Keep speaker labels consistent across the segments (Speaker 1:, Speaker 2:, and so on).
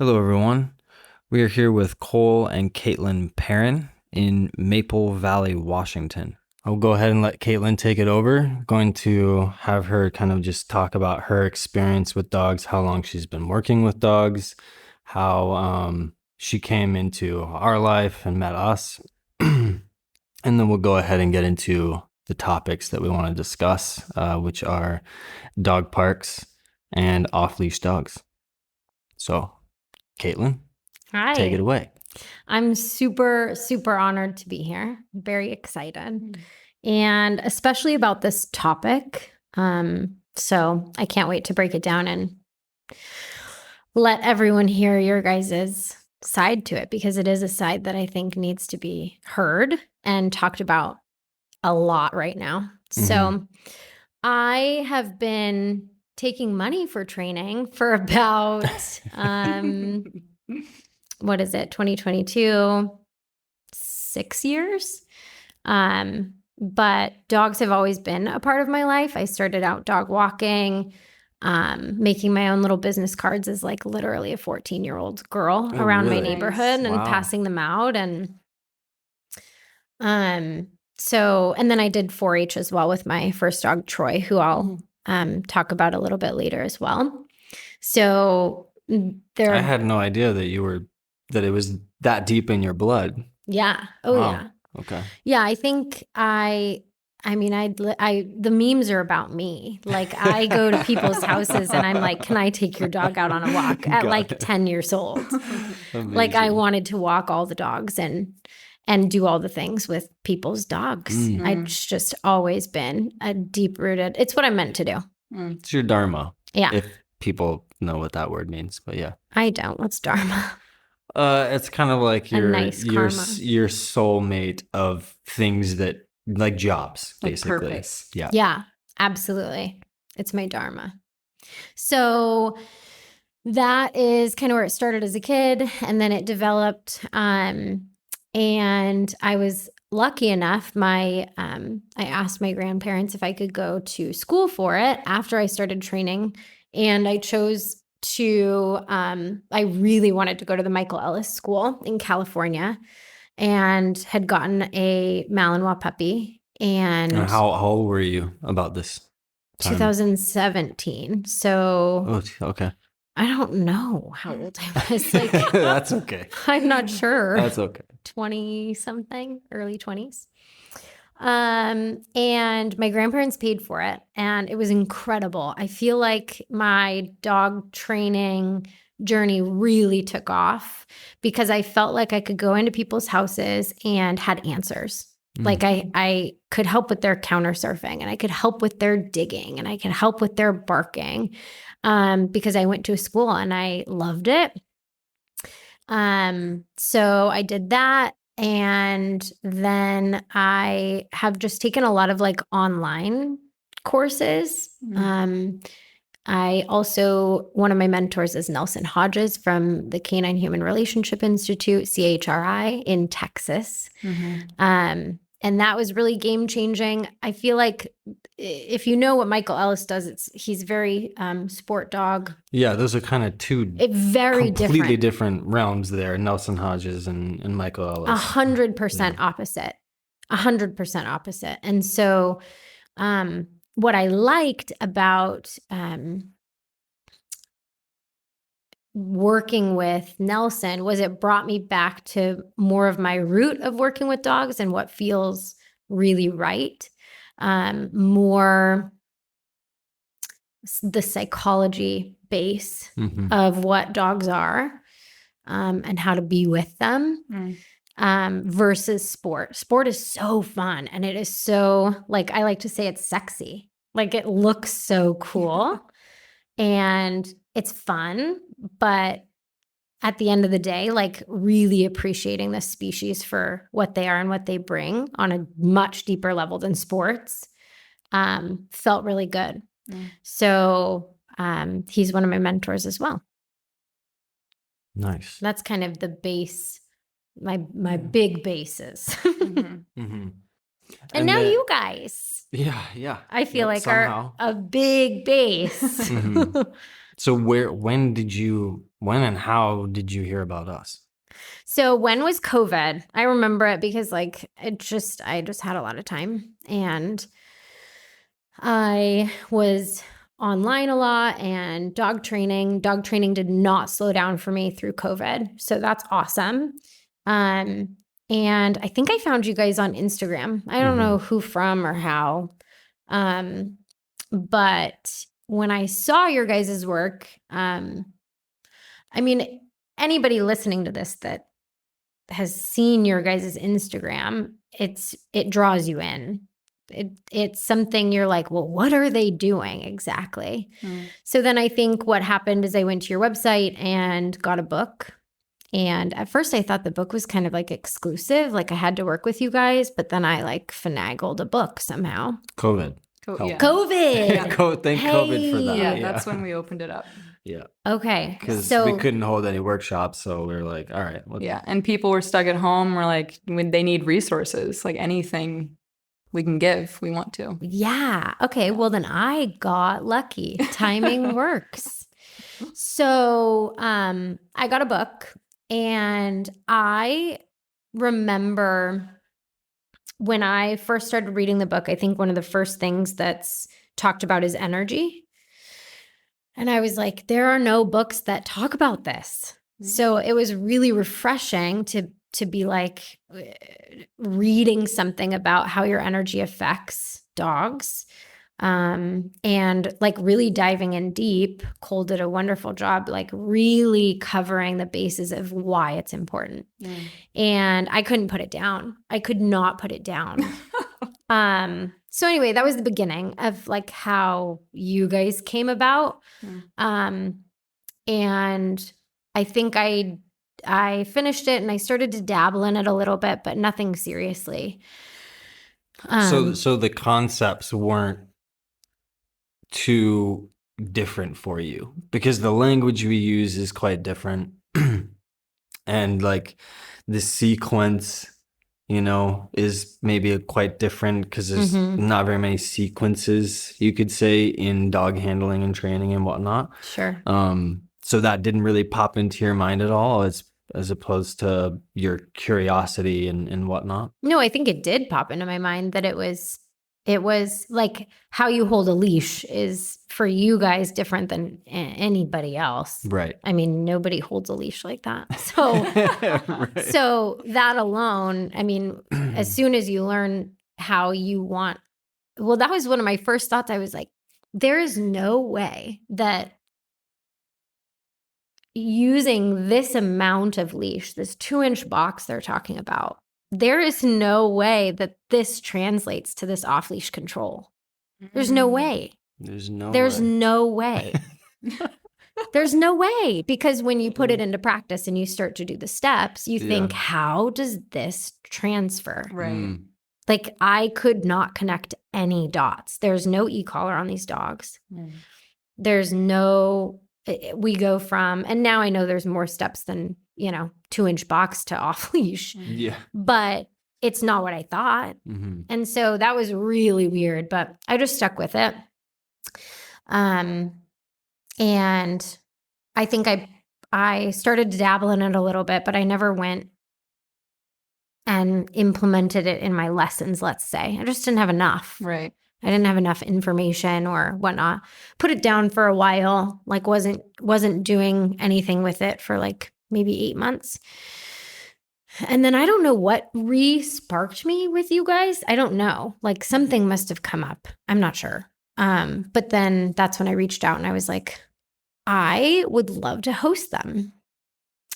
Speaker 1: Hello, everyone. We are here with Cole and Kaytlyn Perin in Maple Valley, Washington. I'll go ahead and let Kaytlyn take it over. Going to have her kind of just talk about her experience with dogs, how long she's been working with dogs, how she came into our life and met us. And then we'll go ahead and get into the topics that we want to discuss, which are dog parks and off-leash dogs. So, Kaytlyn,
Speaker 2: Hi.
Speaker 1: take it away.
Speaker 2: I'm super, super honored to be here. Very excited. And especially about this topic. So I can't wait to break it down and let everyone hear your guys' side to it, because it is a side that I think needs to be heard and talked about a lot right now. So I have been taking money for training for about, what is it, 2022, 6 years. But dogs have always been a part of my life. I started out dog walking, making my own little business cards as like literally a 14-year-old girl around my neighborhood and passing them out. And and then I did 4-H as well with my first dog, Troy, who I'll talk about a little bit later as well. So
Speaker 1: I had no idea that it was that deep in your blood.
Speaker 2: Yeah. Oh,
Speaker 1: Wow.
Speaker 2: yeah.
Speaker 1: Okay.
Speaker 2: Yeah, I think the memes are about me. Like I go to people's houses and I'm like, can I take your dog out on a walk at like 10 years old? Like I wanted to walk all the dogs and do all the things with people's dogs. It's just always been a deep rooted, it's what I'm meant to do.
Speaker 1: It's your dharma.
Speaker 2: Yeah.
Speaker 1: If people know what that word means, but yeah.
Speaker 2: I don't. What's dharma?
Speaker 1: It's kind of like your
Speaker 2: nice
Speaker 1: your
Speaker 2: karma.
Speaker 1: your soulmate of things that like jobs,
Speaker 3: Like
Speaker 1: basically.
Speaker 3: purpose.
Speaker 1: Yeah.
Speaker 2: Yeah, absolutely. It's my dharma. So that is kind of where it started as a kid, and then it developed. And I was lucky enough. I asked my grandparents if I could go to school for it after I started training, and I chose to. I really wanted to go to the Michael Ellis School in California, and had gotten a Malinois puppy. And
Speaker 1: how old were you about this time?
Speaker 2: 2017. So
Speaker 1: okay.
Speaker 2: I don't know how old I was. Like
Speaker 1: That's okay.
Speaker 2: I'm not sure.
Speaker 1: That's okay.
Speaker 2: 20 something, early 20s. And my grandparents paid for it, and it was incredible. I feel like my dog training journey really took off because I felt like I could go into people's houses and had answers. Like I could help with their counter surfing, and I could help with their digging, and I could help with their barking, because I went to a school and I loved it. So I did that. And then I have just taken a lot of like online courses. I also, one of my mentors is Nelson Hodges from the Canine Human Relationship Institute, CHRI, in Texas. And that was really game changing. I feel like if you know what Michael Ellis does, he's very sport dog.
Speaker 1: Yeah, those are kind of two completely different realms there. Nelson Hodges and Michael Ellis.
Speaker 2: 100% opposite. 100% opposite. And so what I liked about working with Nelson was it brought me back to more of my root of working with dogs and what feels really right. More the psychology base of what dogs are, and how to be with them, versus sport. Sport is so fun, and it is so, like, I like to say it's sexy. Like it looks so cool and it's fun, but at the end of the day, like really appreciating the species for what they are and what they bring on a much deeper level than sports, felt really good. So he's one of my mentors as well.
Speaker 1: Nice.
Speaker 2: That's kind of the base, my big bases. And now you guys.
Speaker 1: Yeah.
Speaker 2: I feel like are a big base.
Speaker 1: So when and how did you hear about us?
Speaker 2: So when was COVID? I remember it because I just had a lot of time, and I was online a lot, and dog training did not slow down for me through COVID. So that's awesome. And I think I found you guys on Instagram. I don't know who from or how. But when I saw your guys' work, I mean, anybody listening to this that has seen your guys' Instagram, it draws you in. It's something you're like, well, what are they doing exactly? So then I think what happened is I went to your website and got a book. And at first I thought the book was kind of like exclusive, like I had to work with you guys, but then I finagled a book somehow.
Speaker 1: COVID.
Speaker 2: Yeah. COVID.
Speaker 1: Thank COVID for that.
Speaker 3: Yeah, that's when we opened it up.
Speaker 1: Yeah.
Speaker 2: Okay.
Speaker 1: Because we couldn't hold any workshops, so we were like, all right.
Speaker 3: Yeah, and people were stuck at home. We're like, when they need resources, like anything we can give, we want to.
Speaker 2: Yeah. Okay. Well, then I got lucky. Timing works. So I got a book, and I remember when I first started reading the book, I think one of the first things that's talked about is energy. And I was like, there are no books that talk about this. So it was really refreshing to be reading something about how your energy affects dogs. And really diving in deep. Cole did a wonderful job, really covering the bases of why it's important. And I couldn't put it down. I could not put it down. So anyway, that was the beginning of how you guys came about. And I think I finished it and I started to dabble in it a little bit, but nothing seriously.
Speaker 1: So the concepts weren't too different for you, because the language we use is quite different. And the sequence, is maybe quite different, because there's not very many sequences, you could say, in dog handling and training and whatnot.
Speaker 2: Sure.
Speaker 1: So that didn't really pop into your mind at all, as opposed to your curiosity and whatnot.
Speaker 2: No, I think it did pop into my mind that it was like how you hold a leash is for you guys different than anybody else.
Speaker 1: Right.
Speaker 2: I mean, nobody holds a leash like that. So,
Speaker 1: Right.
Speaker 2: So that alone, I mean, as soon as you learn how you want, well, that was one of my first thoughts. I was like, there is no way that using this amount of leash, this 2-inch box they're talking about, there is no way that this translates to this off-leash control. There's no way.
Speaker 1: There's no
Speaker 2: way. There's no way. Because when you put it into practice and you start to do the steps, you think, how does this transfer?
Speaker 3: Right.
Speaker 2: I could not connect any dots. There's no e-collar on these dogs. There's no, we go from, and now I know there's more steps than, 2-inch box to off-leash.
Speaker 1: Yeah.
Speaker 2: But it's not what I thought. And so that was really weird, but I just stuck with it. And I think I started to dabble in it a little bit, but I never went and implemented it in my lessons, let's say. I just didn't have enough.
Speaker 3: Right.
Speaker 2: I didn't have enough information or whatnot. Put it down for a while, wasn't doing anything with it for maybe 8 months. And then I don't know what re-sparked me with you guys. I don't know. Something must have come up. I'm not sure. But then that's when I reached out and I was like, I would love to host them.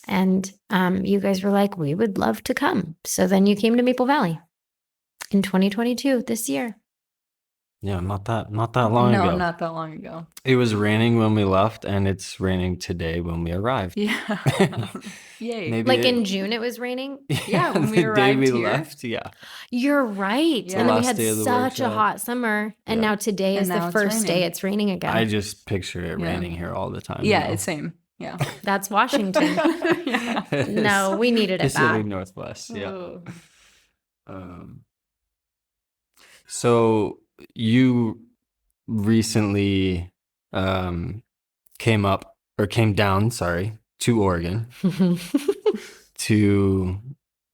Speaker 2: And you guys were like, we would love to come. So then you came to Maple Valley in 2022, this year.
Speaker 1: Yeah, not that long ago.
Speaker 3: No, not that long ago.
Speaker 1: It was raining when we left, and it's raining today when we arrived.
Speaker 3: Yeah. Yay.
Speaker 1: Maybe
Speaker 2: in June it was raining?
Speaker 3: Yeah, when we
Speaker 1: the day
Speaker 3: arrived
Speaker 1: we
Speaker 3: here.
Speaker 1: left, yeah.
Speaker 2: You're right.
Speaker 3: Yeah.
Speaker 2: And then we
Speaker 1: Last
Speaker 2: had
Speaker 1: day of the
Speaker 2: such a
Speaker 1: workshop.
Speaker 2: hot summer. And
Speaker 1: Yeah.
Speaker 2: now today is
Speaker 3: And now
Speaker 2: the
Speaker 3: it's
Speaker 2: first day
Speaker 3: raining.
Speaker 2: it's raining again.
Speaker 1: I just picture it raining here all the time.
Speaker 3: Yeah, it's same. Yeah.
Speaker 2: That's Washington.
Speaker 3: Yeah.
Speaker 2: No, we needed it
Speaker 1: Pacific
Speaker 2: back.
Speaker 1: Northwest, yeah.
Speaker 3: Oh.
Speaker 1: So you recently came down, to Oregon to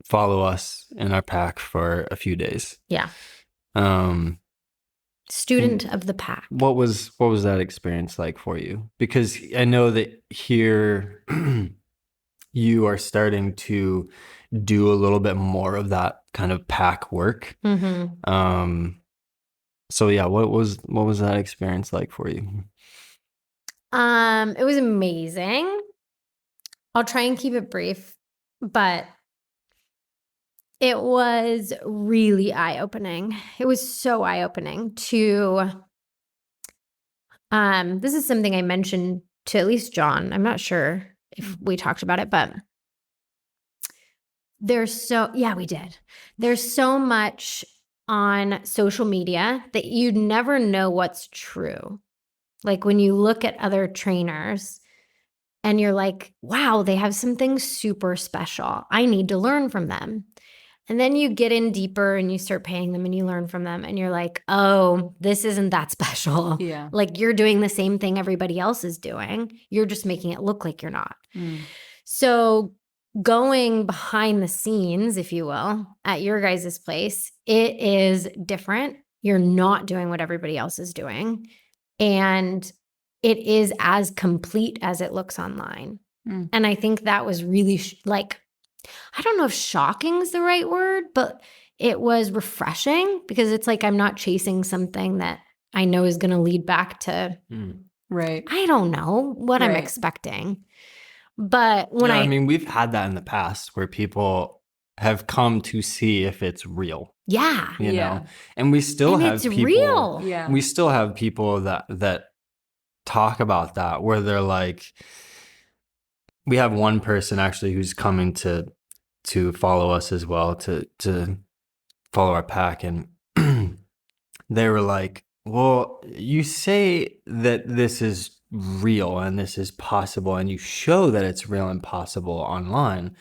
Speaker 1: follow us in our pack for a few days.
Speaker 2: Yeah.
Speaker 1: Um,
Speaker 2: Student of the pack.
Speaker 1: What was that experience like for you? Because I know that here you are starting to do a little bit more of that kind of pack work. So yeah, what was that experience like for you?
Speaker 2: It was amazing. I'll try and keep it brief, but it was really eye-opening. It was so eye-opening to, this is something I mentioned to at least John. I'm not sure if we talked about it, but we did. There's so much on social media that you never know what's true. Like when you look at other trainers and you're like, wow, they have something super special. I need to learn from them. And then you get in deeper and you start paying them and you learn from them and you're like, oh, this isn't that special.
Speaker 3: Yeah.
Speaker 2: Like you're doing the same thing everybody else is doing. You're just making it look like you're not. So going behind the scenes, if you will, at your guys' place, it is different. You're not doing what everybody else is doing. And it is as complete as it looks online. And I think that was really I don't know if shocking is the right word, but it was refreshing because it's like I'm not chasing something that I know is going to lead back to,
Speaker 3: right.
Speaker 2: I don't know what I'm expecting. But when
Speaker 1: I mean, we've had that in the past where people have come to see if it's real.
Speaker 2: Yeah.
Speaker 1: You know, and we still have
Speaker 2: it's
Speaker 1: people.
Speaker 2: Real.
Speaker 3: Yeah.
Speaker 1: We still have people that talk about that where they're like, we have one person actually who's coming to follow us as well, to follow our pack, and they were like, well, you say that this is real and this is possible and you show that it's real and possible online,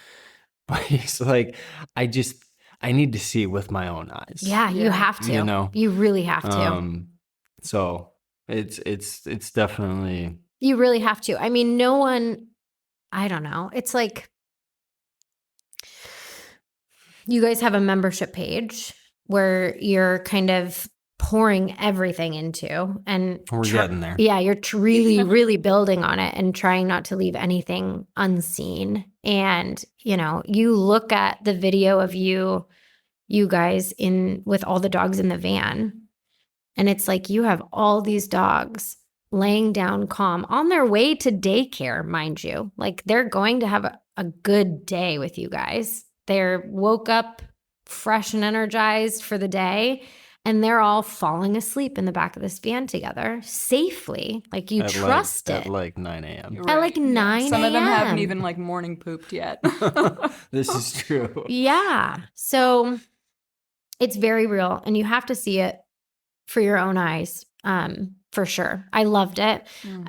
Speaker 1: but he's like, I need to see it with my own eyes.
Speaker 2: Yeah, you have to.
Speaker 1: You know,
Speaker 2: you really have to.
Speaker 1: So it's definitely,
Speaker 2: you really have to. I mean, no one, I don't know. It's like you guys have a membership page where you're kind of pouring everything into, and
Speaker 1: we're getting there.
Speaker 2: Yeah, you're really, really building on it and trying not to leave anything unseen. And, you know, you look at the video of you guys with all the dogs in the van, and it's like you have all these dogs laying down calm on their way to daycare, mind you. Like they're going to have a good day with you guys. They're woke up fresh and energized for the day, and they're all falling asleep in the back of this van together safely. Like you trust it.
Speaker 1: At like 9 a.m.
Speaker 3: Right.
Speaker 2: At like 9 a.m.
Speaker 3: Some of them haven't even like morning pooped yet.
Speaker 1: This is true.
Speaker 2: Yeah. So it's very real, and you have to see it for your own eyes. For sure. I loved it.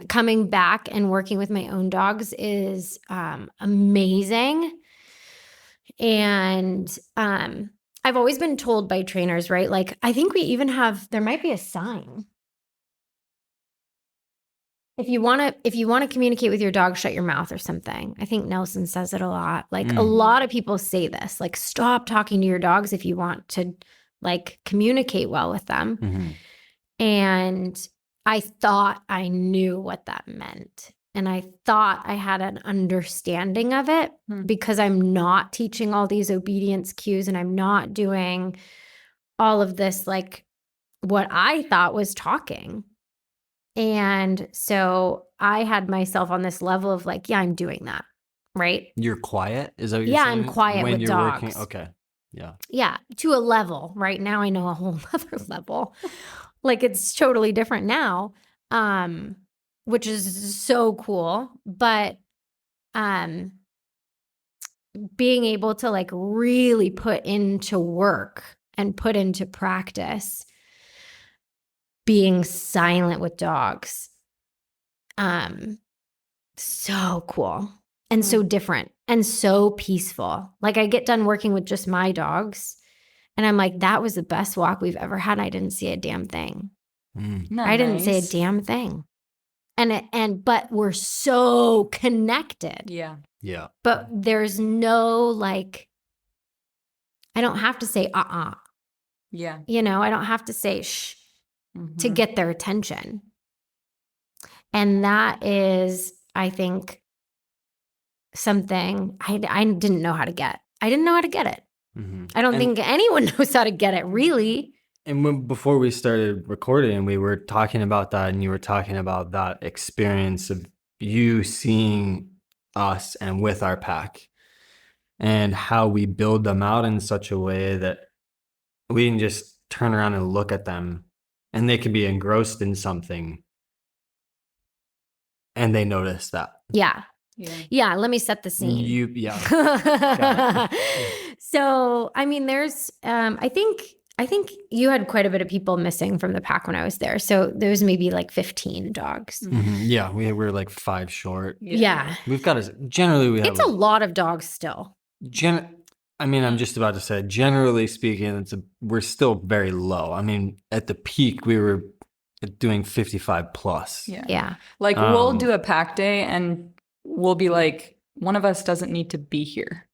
Speaker 2: Coming back and working with my own dogs is amazing. And I've always been told by trainers, right? Like, I think we even there might be a sign. If you want to communicate with your dog, shut your mouth or something. I think Nelson says it a lot. Like a lot of people say this, like, stop talking to your dogs if you want to like communicate well with them. And I thought I knew what that meant. And I thought I had an understanding of it because I'm not teaching all these obedience cues, and I'm not doing all of this, like what I thought was talking. And so I had myself on this level of like, yeah, I'm doing that. Right.
Speaker 1: You're quiet? Is that what you're saying?
Speaker 2: I'm quiet
Speaker 1: when
Speaker 2: with
Speaker 1: you're
Speaker 2: dogs.
Speaker 1: Working? Okay. Yeah.
Speaker 2: Yeah. To a level. Right now I know a whole other level. Like it's totally different now. Which is so cool. But being able to like really put into work and put into practice being silent with dogs. So cool and so different and so peaceful. Like I get done working with just my dogs and I'm like, that was the best walk we've ever had. I didn't see a damn thing. I didn't say a damn thing. but we're so connected.
Speaker 3: Yeah.
Speaker 1: Yeah.
Speaker 2: But there's no like, I don't have to say
Speaker 3: Yeah.
Speaker 2: you know, I don't have to say shh to get their attention. And that is, I think, something I didn't know how to get. I didn't know how to get it. I don't think anyone knows how to get it, really.
Speaker 1: And before we started recording, we were talking about that, and you were talking about that experience of you seeing us and with our pack, and how we build them out in such a way that we can just turn around and look at them, and they could be engrossed in something, and they notice that.
Speaker 2: Yeah. Let me set the scene. So, I mean, there's, I think you had quite a bit of people missing from the pack when I was there. So there was maybe like 15 dogs.
Speaker 1: Yeah, we were like 5 short.
Speaker 2: Yeah.
Speaker 1: We've got it's
Speaker 2: a lot of dogs still.
Speaker 1: I mean, I'm just about to say, generally speaking, we're still very low. I mean, at the peak, we were doing 55 plus.
Speaker 2: Yeah.
Speaker 3: Like we'll do a pack day and we'll be like, one of us doesn't need to be here.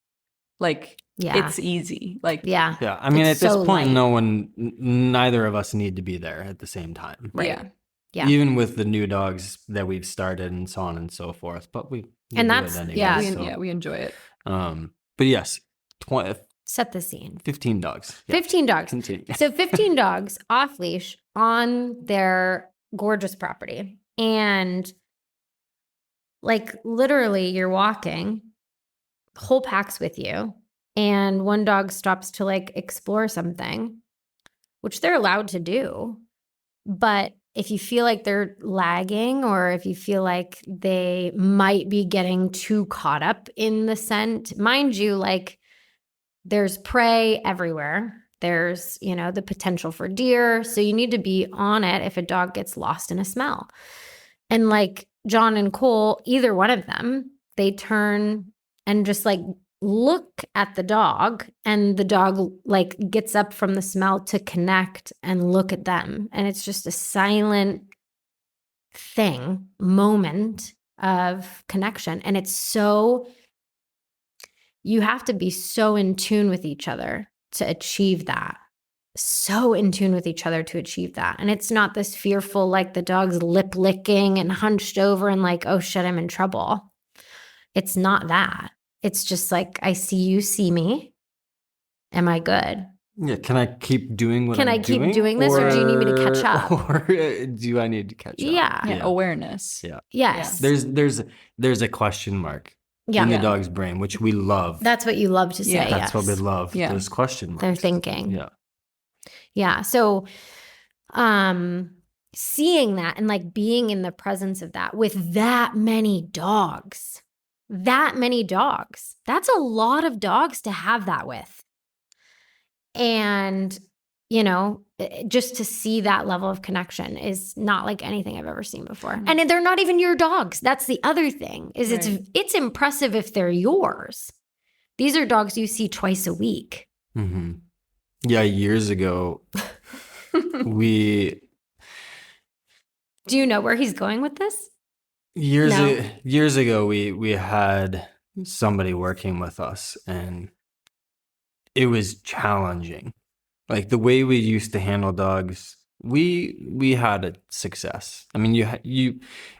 Speaker 3: Like, it's easy. Like,
Speaker 2: yeah.
Speaker 1: I mean, at this point, neither of us need to be there at the same time.
Speaker 2: Right. Yeah.
Speaker 1: Even with the new dogs that we've started and so on and so forth, but we do it anyway,
Speaker 3: we enjoy it.
Speaker 1: But yes,
Speaker 2: set the scene.
Speaker 1: 15 dogs.
Speaker 2: 15 dogs.
Speaker 1: Continue.
Speaker 2: So 15 dogs off leash on their gorgeous property. And like literally you're walking, whole pack's with you, and one dog stops to like explore something, which they're allowed to do. But if you feel like they're lagging, or if you feel like they might be getting too caught up in the scent, mind you, like there's prey everywhere. There's, you know, the potential for deer. So you need to be on it if a dog gets lost in a smell. And like John and Cole, either one of them, they turn and just like look at the dog, and the dog like gets up from the smell to connect and look at them. And it's just a silent moment of connection. And it's so, you have to be so in tune with each other to achieve that. So in tune with each other to achieve that. And it's not this fearful, like the dog's lip licking and hunched over and like, oh shit, I'm in trouble. It's not that. It's just like, I see you, see me. Am I good?
Speaker 1: Yeah. Can I keep doing what I'm doing?
Speaker 2: Can I keep doing this, or do you need me to catch up?
Speaker 1: Or do I need to catch up?
Speaker 2: Yeah.
Speaker 3: Awareness.
Speaker 1: Yeah.
Speaker 2: Yes.
Speaker 1: There's a question mark in the dog's brain, which we love.
Speaker 2: That's what you love to say.
Speaker 1: Yeah. That's what we love.
Speaker 3: Yeah.
Speaker 1: There's question marks.
Speaker 2: They're thinking.
Speaker 1: Yeah.
Speaker 2: Yeah. So, seeing that and like being in the presence of that with that many dogs, that's a lot of dogs to have that with. And, you know, just to see that level of connection is not like anything I've ever seen before. And they're not even your dogs. That's the other thing, is it's impressive if they're yours. These are dogs you see twice a week.
Speaker 1: Mm-hmm. Yeah. Years ago, Do
Speaker 2: you know where he's going with this?
Speaker 1: Years ago, we had somebody working with us, and it was challenging. Like the way we used to handle dogs, we had a success. I mean,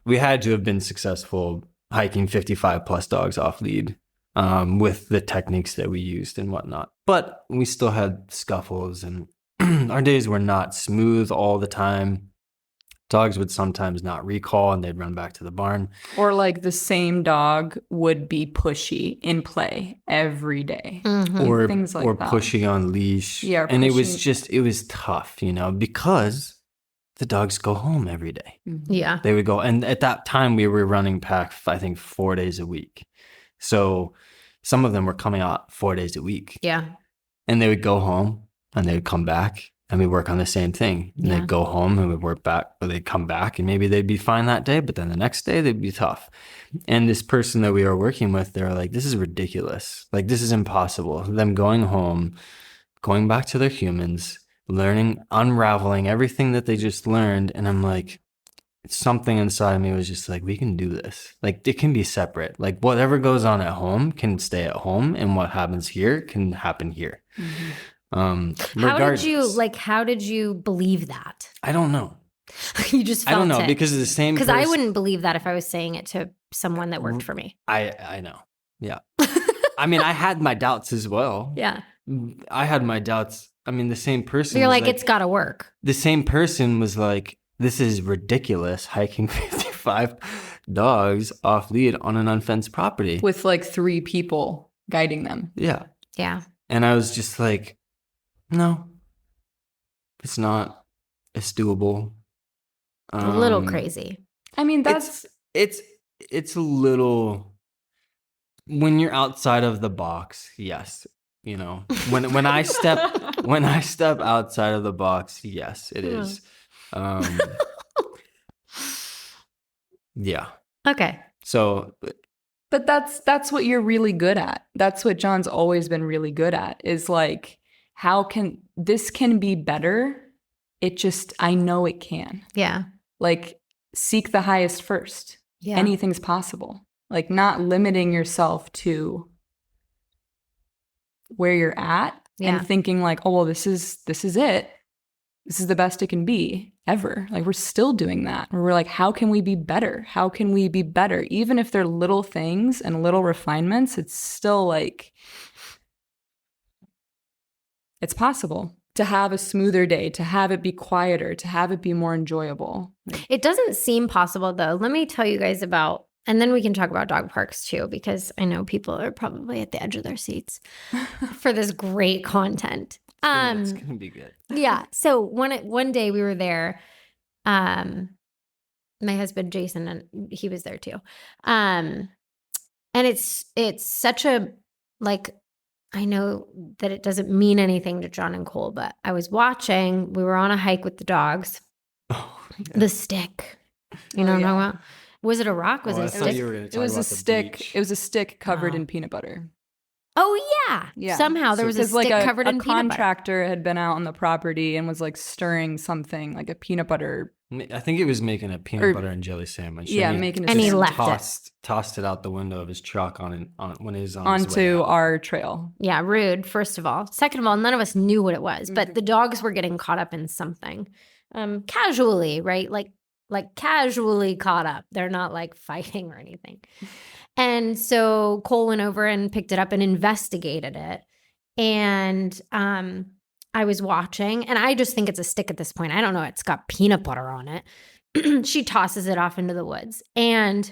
Speaker 1: we had to have been successful hiking 55 plus dogs off lead, with the techniques that we used and whatnot. But we still had scuffles, and our days were not smooth all the time. Dogs would sometimes not recall, and they'd run back to the barn.
Speaker 3: Or like the same dog would be pushy in play every day.
Speaker 2: Mm-hmm.
Speaker 1: Or
Speaker 3: things like that.
Speaker 1: Pushing on leash.
Speaker 3: Yeah,
Speaker 1: and it was tough, you know, because the dogs go home every day.
Speaker 2: Yeah.
Speaker 1: They would go. And at that time, we were running pack, I think, 4 days a week. So some of them were coming out 4 days a week.
Speaker 2: Yeah.
Speaker 1: And they would go home, and they would come back, and we work on the same thing. And they'd go home, and we'd work back, or they'd come back, and maybe they'd be fine that day, but then the next day they'd be tough. And this person that we were working with, they were like, this is ridiculous. Like, this is impossible. Them going home, going back to their humans, learning, unraveling everything that they just learned. And I'm like, something inside of me was just like, we can do this. Like, it can be separate. Like, whatever goes on at home can stay at home, and what happens here can happen here.
Speaker 2: How did you believe that?
Speaker 1: I don't know.
Speaker 2: You just felt it.
Speaker 1: I don't know, because it's the same
Speaker 2: Because I wouldn't believe that if I was saying it to someone that worked for me.
Speaker 1: I know. Yeah. I mean, I had my doubts as well.
Speaker 2: Yeah.
Speaker 1: I had my doubts. I mean, the same person.
Speaker 2: You're like, it's got to work.
Speaker 1: The same person was like, this is ridiculous, hiking 55 dogs off lead on an unfenced property.
Speaker 3: With like 3 people guiding them.
Speaker 1: Yeah.
Speaker 2: Yeah. And
Speaker 1: I was just like, no, it's not. It's doable.
Speaker 2: A little crazy.
Speaker 3: I mean,
Speaker 1: it's a little, when you're outside of the box, yes. You know, when I step outside of the box, yes, it is. Yeah.
Speaker 2: Okay.
Speaker 1: So,
Speaker 3: but that's what you're really good at. That's what John's always been really good at, is like, how can this can be better? I know it can.
Speaker 2: Yeah.
Speaker 3: Like, seek the highest first. Yeah. Anything's possible. Like, not limiting yourself to where you're at and thinking like, oh, well, this is it. This is the best it can be ever. Like, we're still doing that. We're like, how can we be better? How can we be better? Even if they're little things and little refinements, it's still like, it's possible to have a smoother day, to have it be quieter, to have it be more enjoyable.
Speaker 2: It doesn't seem possible, though. Let me tell you guys about, and then we can talk about dog parks too, because I know people are probably at the edge of their seats for this great content.
Speaker 1: It's gonna be good.
Speaker 2: Yeah. So one day we were there, my husband Jason, and he was there too. And it's such a, like, I know that it doesn't mean anything to John and Cole, but I was watching, we were on a hike with the dogs. Oh, yeah. The stick. You know what I'm talking about? Was it a rock? Was it a stick?
Speaker 3: It was a stick. It was a stick covered in peanut butter.
Speaker 2: Oh, yeah. Yeah. Somehow there was a stick covered in peanut butter.
Speaker 3: A contractor had been out on the property and was like stirring something, like a peanut butter.
Speaker 1: I think he was making a peanut butter and jelly sandwich.
Speaker 3: Yeah,
Speaker 2: and he left
Speaker 1: tossed it out the window of his truck when he was on
Speaker 3: onto
Speaker 1: his way out.
Speaker 3: Our trail.
Speaker 2: Yeah, rude, first of all. Second of all, none of us knew what it was, but the dogs were getting caught up in something. Casually, right? Like casually caught up. They're not like fighting or anything. And so Cole went over and picked it up and investigated it. And I was watching, and I just think it's a stick at this point. I don't know. It's got peanut butter on it. She tosses it off into the woods. And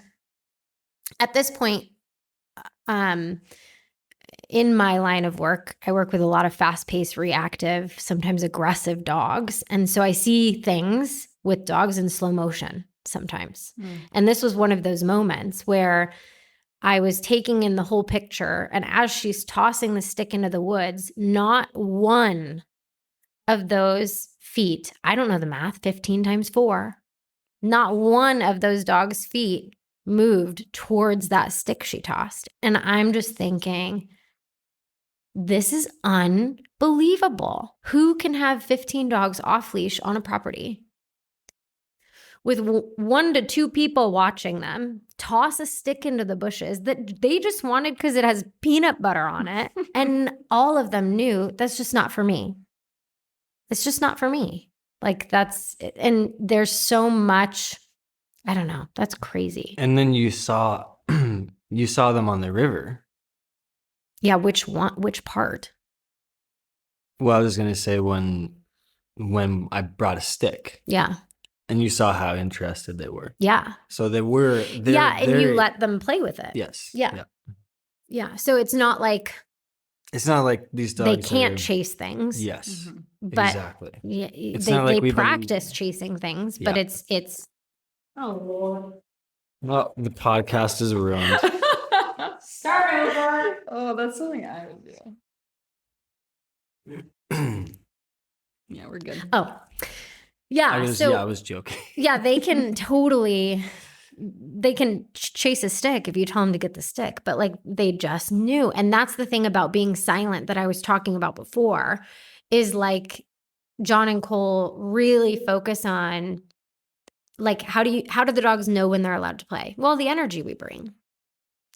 Speaker 2: at this point, in my line of work, I work with a lot of fast-paced, reactive, sometimes aggressive dogs. And so I see things with dogs in slow motion sometimes. And this was one of those moments where I was taking in the whole picture. And as she's tossing the stick into the woods, not one of those feet, I don't know the math, 15 times 4, not one of those dogs' feet moved towards that stick she tossed. And I'm just thinking, this is unbelievable. Who can have 15 dogs off leash on a property with 1 to 2 people watching them toss a stick into the bushes that they just wanted because it has peanut butter on it? And all of them knew that's just not for me. It's just not for me. Like, that's, and there's so much, I don't know. That's crazy.
Speaker 1: And then you saw them on the river.
Speaker 2: Yeah. Which part?
Speaker 1: Well, I was going to say when I brought a stick.
Speaker 2: Yeah.
Speaker 1: And you saw how interested they were.
Speaker 2: Yeah.
Speaker 1: So they were.
Speaker 2: Yeah. And you let them play with it.
Speaker 1: Yes.
Speaker 2: Yeah. Yeah. So it's not like
Speaker 1: these dogs.
Speaker 2: They can't chase things.
Speaker 1: Yes.
Speaker 2: Mm-hmm. But
Speaker 1: exactly.
Speaker 2: Yeah, they practice chasing things, but it's. Oh Lord.
Speaker 1: Well, the podcast is ruined.
Speaker 2: Start over.
Speaker 3: Oh, that's something I would do. Yeah, we're good.
Speaker 2: Oh. Yeah.
Speaker 1: I was joking.
Speaker 2: Yeah, they can chase a stick if you tell them to get the stick, but like they just knew. And that's the thing about being silent that I was talking about before, is like John and Cole really focus on like, how do the dogs know when they're allowed to play? Well, the energy we bring.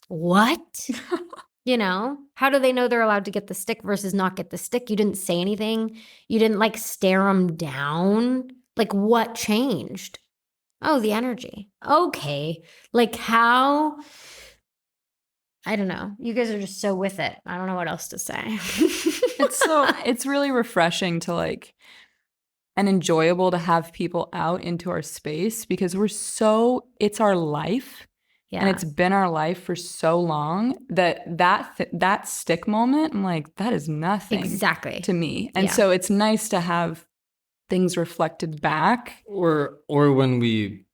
Speaker 2: What? You know, how do they know they're allowed to get the stick versus not get the stick? You didn't say anything. You didn't like stare them down. Like, what changed? Oh, the energy. Okay. Like, how? I don't know. You guys are just so with it. I don't know what else to say.
Speaker 3: It's really refreshing to like, and enjoyable to have people out into our space because it's our life. Yeah. And it's been our life for so long that stick moment, I'm like, that is nothing
Speaker 2: exactly
Speaker 3: to me. And so it's nice to have things reflected back.
Speaker 1: Or when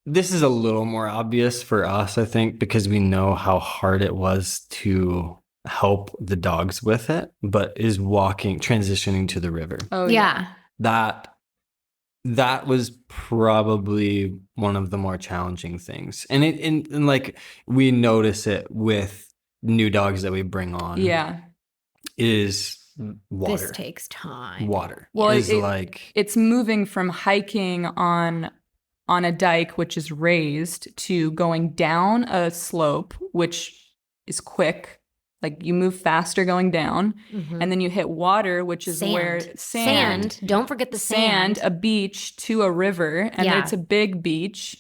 Speaker 1: this is a little more obvious for us, I think, because we know how hard it was to help the dogs with it, but is transitioning to the river.
Speaker 2: Oh, yeah.
Speaker 1: That was probably one of the more challenging things. And like we notice it with new dogs that we bring on.
Speaker 3: Yeah.
Speaker 1: Is water.
Speaker 2: This takes time.
Speaker 1: Water.
Speaker 3: Well, it's moving from hiking on a dike, which is raised, to going down a slope, which is quick. Like you move faster going down, and then you hit water, which is where sand.
Speaker 2: Don't forget the sand.
Speaker 3: A beach to a river, and it's a big beach.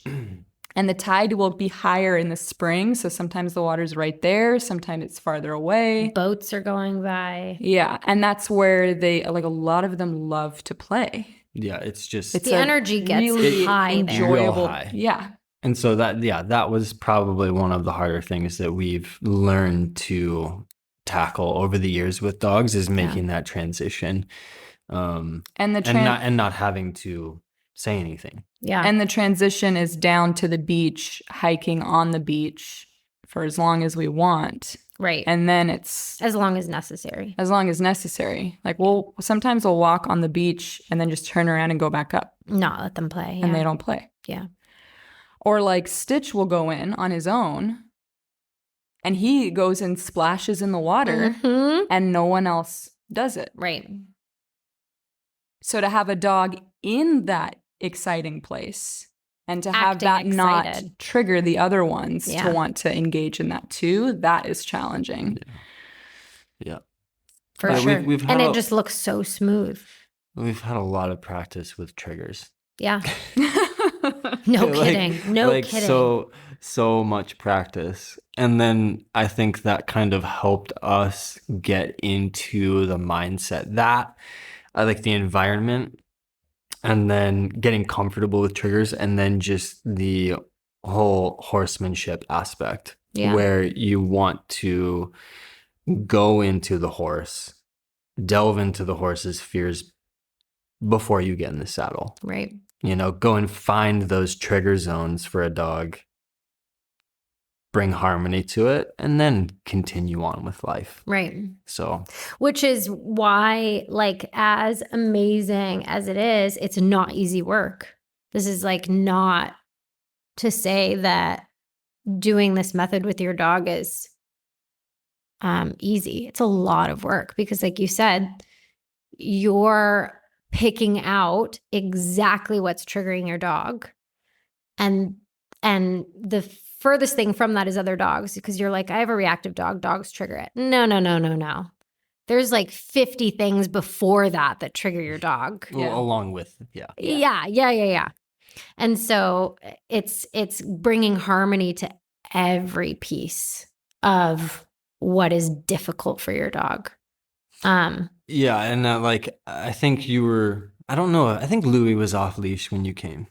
Speaker 3: And the tide will be higher in the spring, so sometimes the water's right there, sometimes it's farther away.
Speaker 2: Boats are going by.
Speaker 3: Yeah, and that's where they like a lot of them love to play.
Speaker 1: Yeah, it's
Speaker 2: the energy gets really high,
Speaker 3: enjoyable.
Speaker 1: High.
Speaker 3: Yeah.
Speaker 1: And so that was probably one of the harder things that we've learned to tackle over the years with dogs is making that transition, and not having to say anything.
Speaker 2: Yeah,
Speaker 3: and the transition is down to the beach, hiking on the beach for as long as we want.
Speaker 2: Right,
Speaker 3: and then it's
Speaker 2: as long as necessary.
Speaker 3: Like sometimes we'll walk on the beach and then just turn around and go back up.
Speaker 2: Not let them play,
Speaker 3: and they don't play.
Speaker 2: Yeah.
Speaker 3: Or like Stitch will go in on his own and he goes and splashes in the water and no one else does it.
Speaker 2: Right.
Speaker 3: So to have a dog in that exciting place and to have that not trigger the other ones to want to engage in that too, that is challenging.
Speaker 1: Yeah.
Speaker 2: For sure. And it just looks so smooth.
Speaker 1: We've had a lot of practice with triggers.
Speaker 2: Yeah. No kidding. No kidding.
Speaker 1: So much practice. And then I think that kind of helped us get into the mindset that I like the environment and then getting comfortable with triggers and then just the whole horsemanship aspect where you want to go into the horse, delve into the horse's fears before you get in the saddle.
Speaker 2: Right.
Speaker 1: You know, go and find those trigger zones for a dog, bring harmony to it, and then continue on with life.
Speaker 2: Right.
Speaker 1: So,
Speaker 2: which is why, like, as amazing as it is, it's not easy work. This is like not to say that doing this method with your dog is easy. It's a lot of work because, like you said, you're picking out exactly what's triggering your dog. And the furthest thing from that is other dogs because you're like, I have a reactive dog, dogs trigger it. No. There's like 50 things before that trigger your dog.
Speaker 1: Well, along with,
Speaker 2: Yeah. And so it's bringing harmony to every piece of what is difficult for your dog.
Speaker 1: Yeah, and I think I don't know, I think Louis was off leash when you came.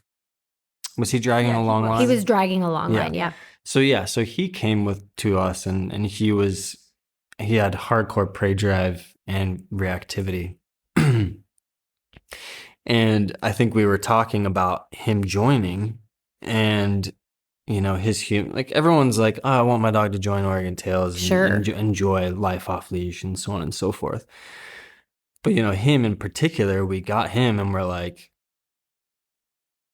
Speaker 1: Was he dragging a long line?
Speaker 2: He was dragging a long line, yeah.
Speaker 1: So he came to us and he had hardcore prey drive and reactivity. And I think we were talking about him joining and you know, everyone's like, oh, I want my dog to join Oregon Tails and enjoy life off leash and so on and so forth. But, you know, him in particular, we got him and we're like,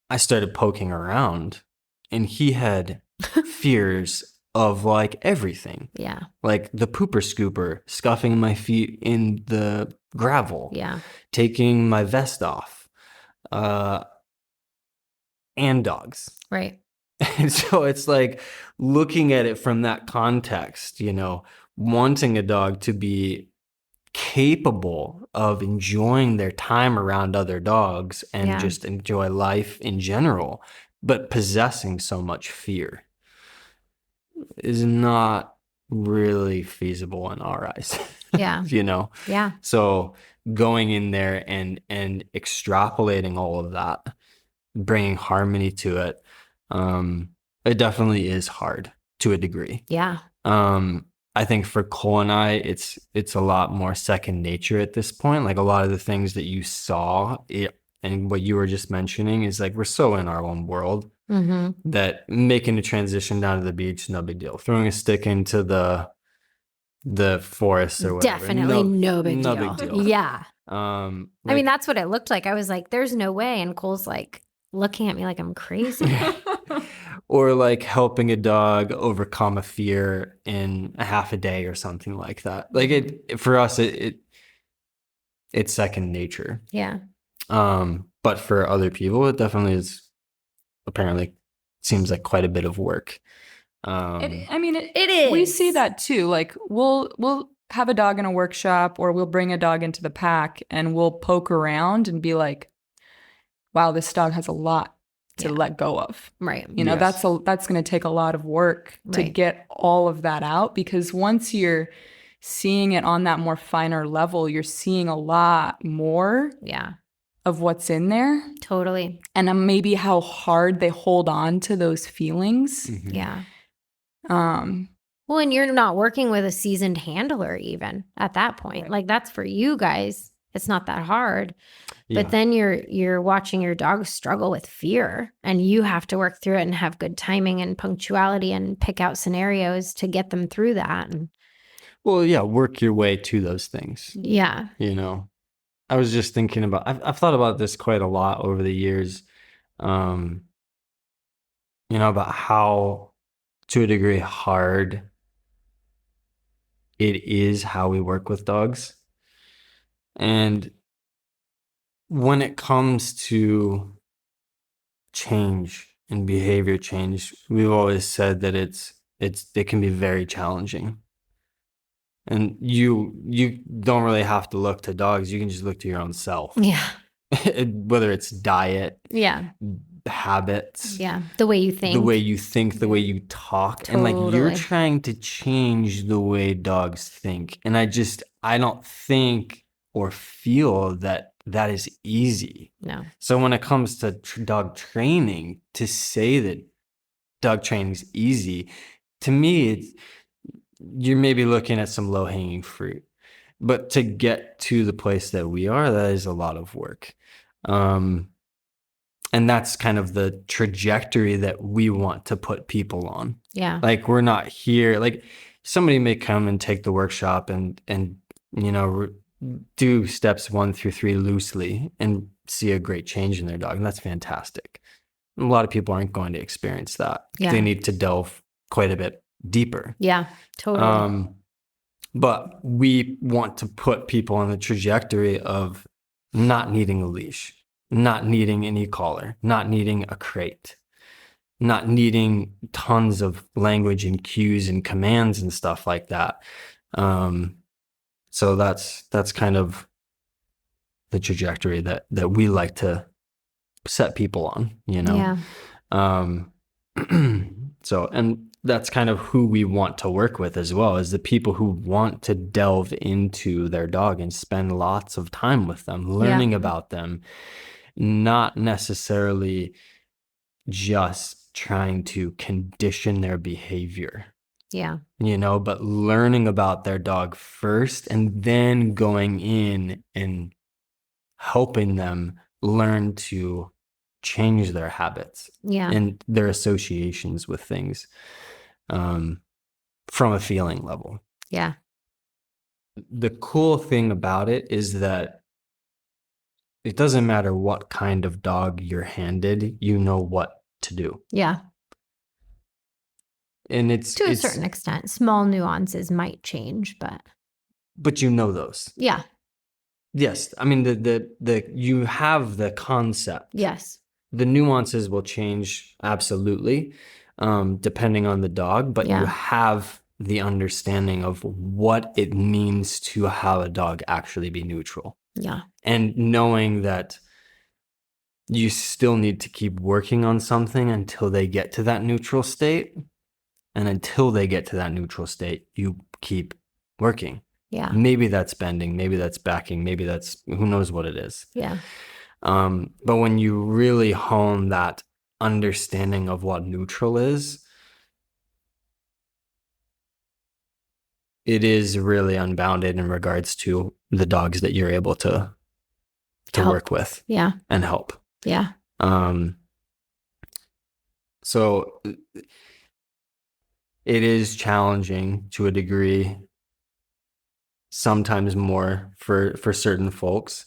Speaker 1: I started poking around and he had fears of like everything.
Speaker 2: Yeah.
Speaker 1: Like the pooper scooper, scuffing my feet in the gravel.
Speaker 2: Yeah.
Speaker 1: Taking my vest off. and dogs.
Speaker 2: Right.
Speaker 1: And so it's like looking at it from that context, you know, wanting a dog to be capable of enjoying their time around other dogs and just enjoy life in general, but possessing so much fear is not really feasible in our eyes.
Speaker 2: Yeah.
Speaker 1: You know?
Speaker 2: Yeah.
Speaker 1: So going in there and extrapolating all of that, bringing harmony to it, it definitely is hard to a degree.
Speaker 2: Yeah.
Speaker 1: I think for Cole and I, it's a lot more second nature at this point. Like a lot of the things that you saw and what you were just mentioning is like we're so in our own world that making a transition down to the beach, no big deal. Throwing a stick into the forest or whatever,
Speaker 2: definitely no big deal. Yeah.
Speaker 1: I
Speaker 2: mean, that's what it looked like. I was like, "There's no way," and Cole's like looking at me like I'm crazy.
Speaker 1: Or like helping a dog overcome a fear in a half a day or something like that. Like for us, it's second nature.
Speaker 2: Yeah.
Speaker 1: But for other people, it definitely is. Apparently, seems like quite a bit of work.
Speaker 2: It is.
Speaker 3: We see that too. Like we'll have a dog in a workshop, or we'll bring a dog into the pack, and we'll poke around and be like, "Wow, this dog has a lot to let go of."
Speaker 2: Right.
Speaker 3: You know, that's going to take a lot of work to get all of that out, because once you're seeing it on that more finer level, you're seeing a lot more of what's in there.
Speaker 2: Totally.
Speaker 3: And maybe how hard they hold on to those feelings.
Speaker 2: Yeah. Well, and you're not working with a seasoned handler even at that point. Right. Like that's for you guys. It's not that hard. Yeah. But then you're watching your dog struggle with fear, and you have to work through it and have good timing and punctuality and pick out scenarios to get them through that. And
Speaker 1: work your way to those things.
Speaker 2: Yeah.
Speaker 1: You know, I was just thinking about, I've thought about this quite a lot over the years, you know, about how, to a degree, hard it is how we work with dogs. And when it comes to change and behavior change, we've always said that it can be very challenging. And you don't really have to look to dogs. You can just look to your own self.
Speaker 2: Yeah.
Speaker 1: Whether it's diet, habits,
Speaker 2: the way you think,
Speaker 1: the way you talk. Totally. And like you're trying to change the way dogs think. And I don't think or feel that is easy.
Speaker 2: No.
Speaker 1: So when it comes to dog training, to say that dog training is easy, to me, you're maybe looking at some low-hanging fruit. But to get to the place that we are, that is a lot of work. And that's kind of the trajectory that we want to put people on.
Speaker 2: Yeah.
Speaker 1: Like we're not here, like somebody may come and take the workshop and you know, do steps 1 through 3 loosely and see a great change in their dog. And that's fantastic. A lot of people aren't going to experience that. Yeah. They need to delve quite a bit deeper.
Speaker 2: Yeah, totally.
Speaker 1: But we want to put people on the trajectory of not needing a leash, not needing an e-collar, not needing a crate, not needing tons of language and cues and commands and stuff like that. So that's kind of the trajectory that we like to set people on, you know? Yeah. So, and that's kind of who we want to work with as well, as the people who want to delve into their dog and spend lots of time with them, learning about them, not necessarily just trying to condition their behavior.
Speaker 2: Yeah.
Speaker 1: You know, but learning about their dog first and then going in and helping them learn to change their habits and their associations with things from a feeling level.
Speaker 2: Yeah.
Speaker 1: The cool thing about it is that it doesn't matter what kind of dog you're handed, you know what to do.
Speaker 2: Yeah.
Speaker 1: And it's
Speaker 2: to a certain extent, small nuances might change,
Speaker 1: but you know those.
Speaker 2: Yeah.
Speaker 1: Yes. I mean, the you have the concept.
Speaker 2: Yes.
Speaker 1: the nuances will change absolutely, depending on the dog, but you have the understanding of what it means to have a dog actually be neutral.
Speaker 2: Yeah.
Speaker 1: And knowing that you still need to keep working on something until they get to that neutral state. And until they get to that neutral state, you keep working.
Speaker 2: Yeah.
Speaker 1: Maybe that's bending, maybe that's backing, maybe that's who knows what it is.
Speaker 2: Yeah.
Speaker 1: But when you really hone that understanding of what neutral is, it is really unbounded in regards to the dogs that you're able to work with.
Speaker 2: Yeah.
Speaker 1: And help.
Speaker 2: Yeah.
Speaker 1: So it is challenging to a degree, sometimes more for certain folks.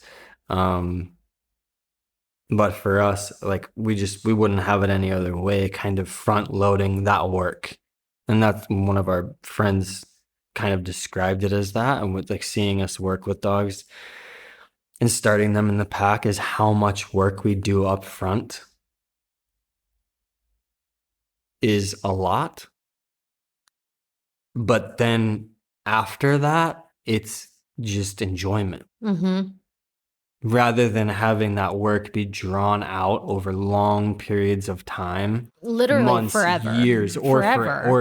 Speaker 1: But for us, like we wouldn't have it any other way, kind of front loading that work. And that's one of our friends kind of described it as that. And with like seeing us work with dogs and starting them in the pack is how much work we do up front is a lot. But then after that, it's just enjoyment.
Speaker 2: Mm-hmm.
Speaker 1: Rather than having that work be drawn out over long periods of time,
Speaker 2: literally
Speaker 1: months,
Speaker 2: forever,
Speaker 1: years, or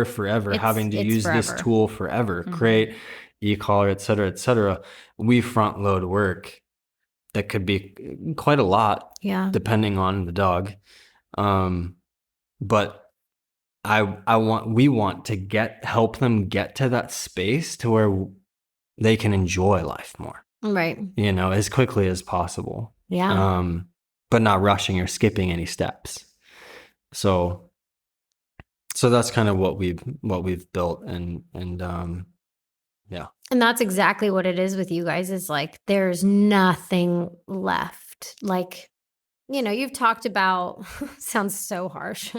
Speaker 1: forever, having to use
Speaker 2: forever.
Speaker 1: this tool forever, crate, e-collar, et cetera, we front load work that could be quite a lot, depending on the dog. But we want to help them get to that space to where they can enjoy life more.
Speaker 2: Right.
Speaker 1: You know, as quickly as possible.
Speaker 2: Yeah.
Speaker 1: But not rushing or skipping any steps. So that's kind of what we've built and yeah.
Speaker 2: And that's exactly what it is with you guys, is like there's nothing left. Like, you know, you've talked about sounds so harsh.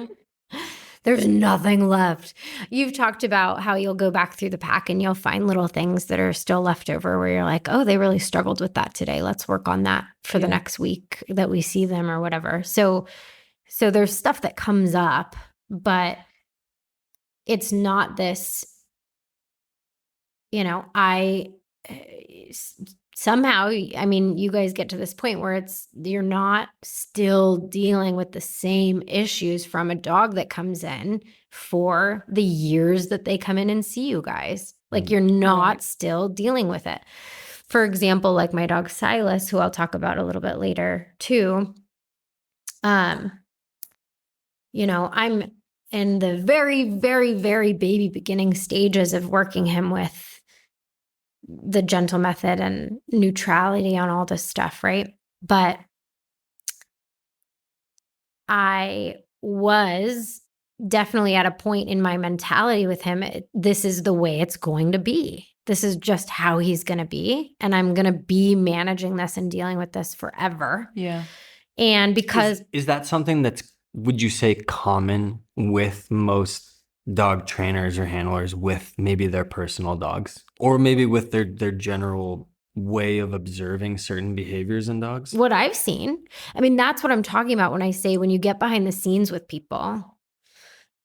Speaker 2: There's nothing left. You've talked about how you'll go back through the pack and you'll find little things that are still left over where you're like, oh, they really struggled with that today. Let's work on that for the next week that we see them or whatever. So there's stuff that comes up, but it's not this, you know, somehow, I mean, you guys get to this point where you're not still dealing with the same issues from a dog that comes in for the years that they come in and see you guys. Like you're not still dealing with it. For example, like my dog Silas, who I'll talk about a little bit later too. You know, I'm in the very, very, very baby beginning stages of working him with the gentle method and neutrality on all this stuff, right? But I was definitely at a point in my mentality with him, this is the way it's going to be. This is just how he's going to be. And I'm going to be managing this and dealing with this forever.
Speaker 3: Yeah.
Speaker 2: And because...
Speaker 1: Is that something that's, would you say, common with most dog trainers or handlers with maybe their personal dogs, or maybe with their general way of observing certain behaviors in dogs?
Speaker 2: What I've seen, I mean, that's what I'm talking about when I say when you get behind the scenes with people,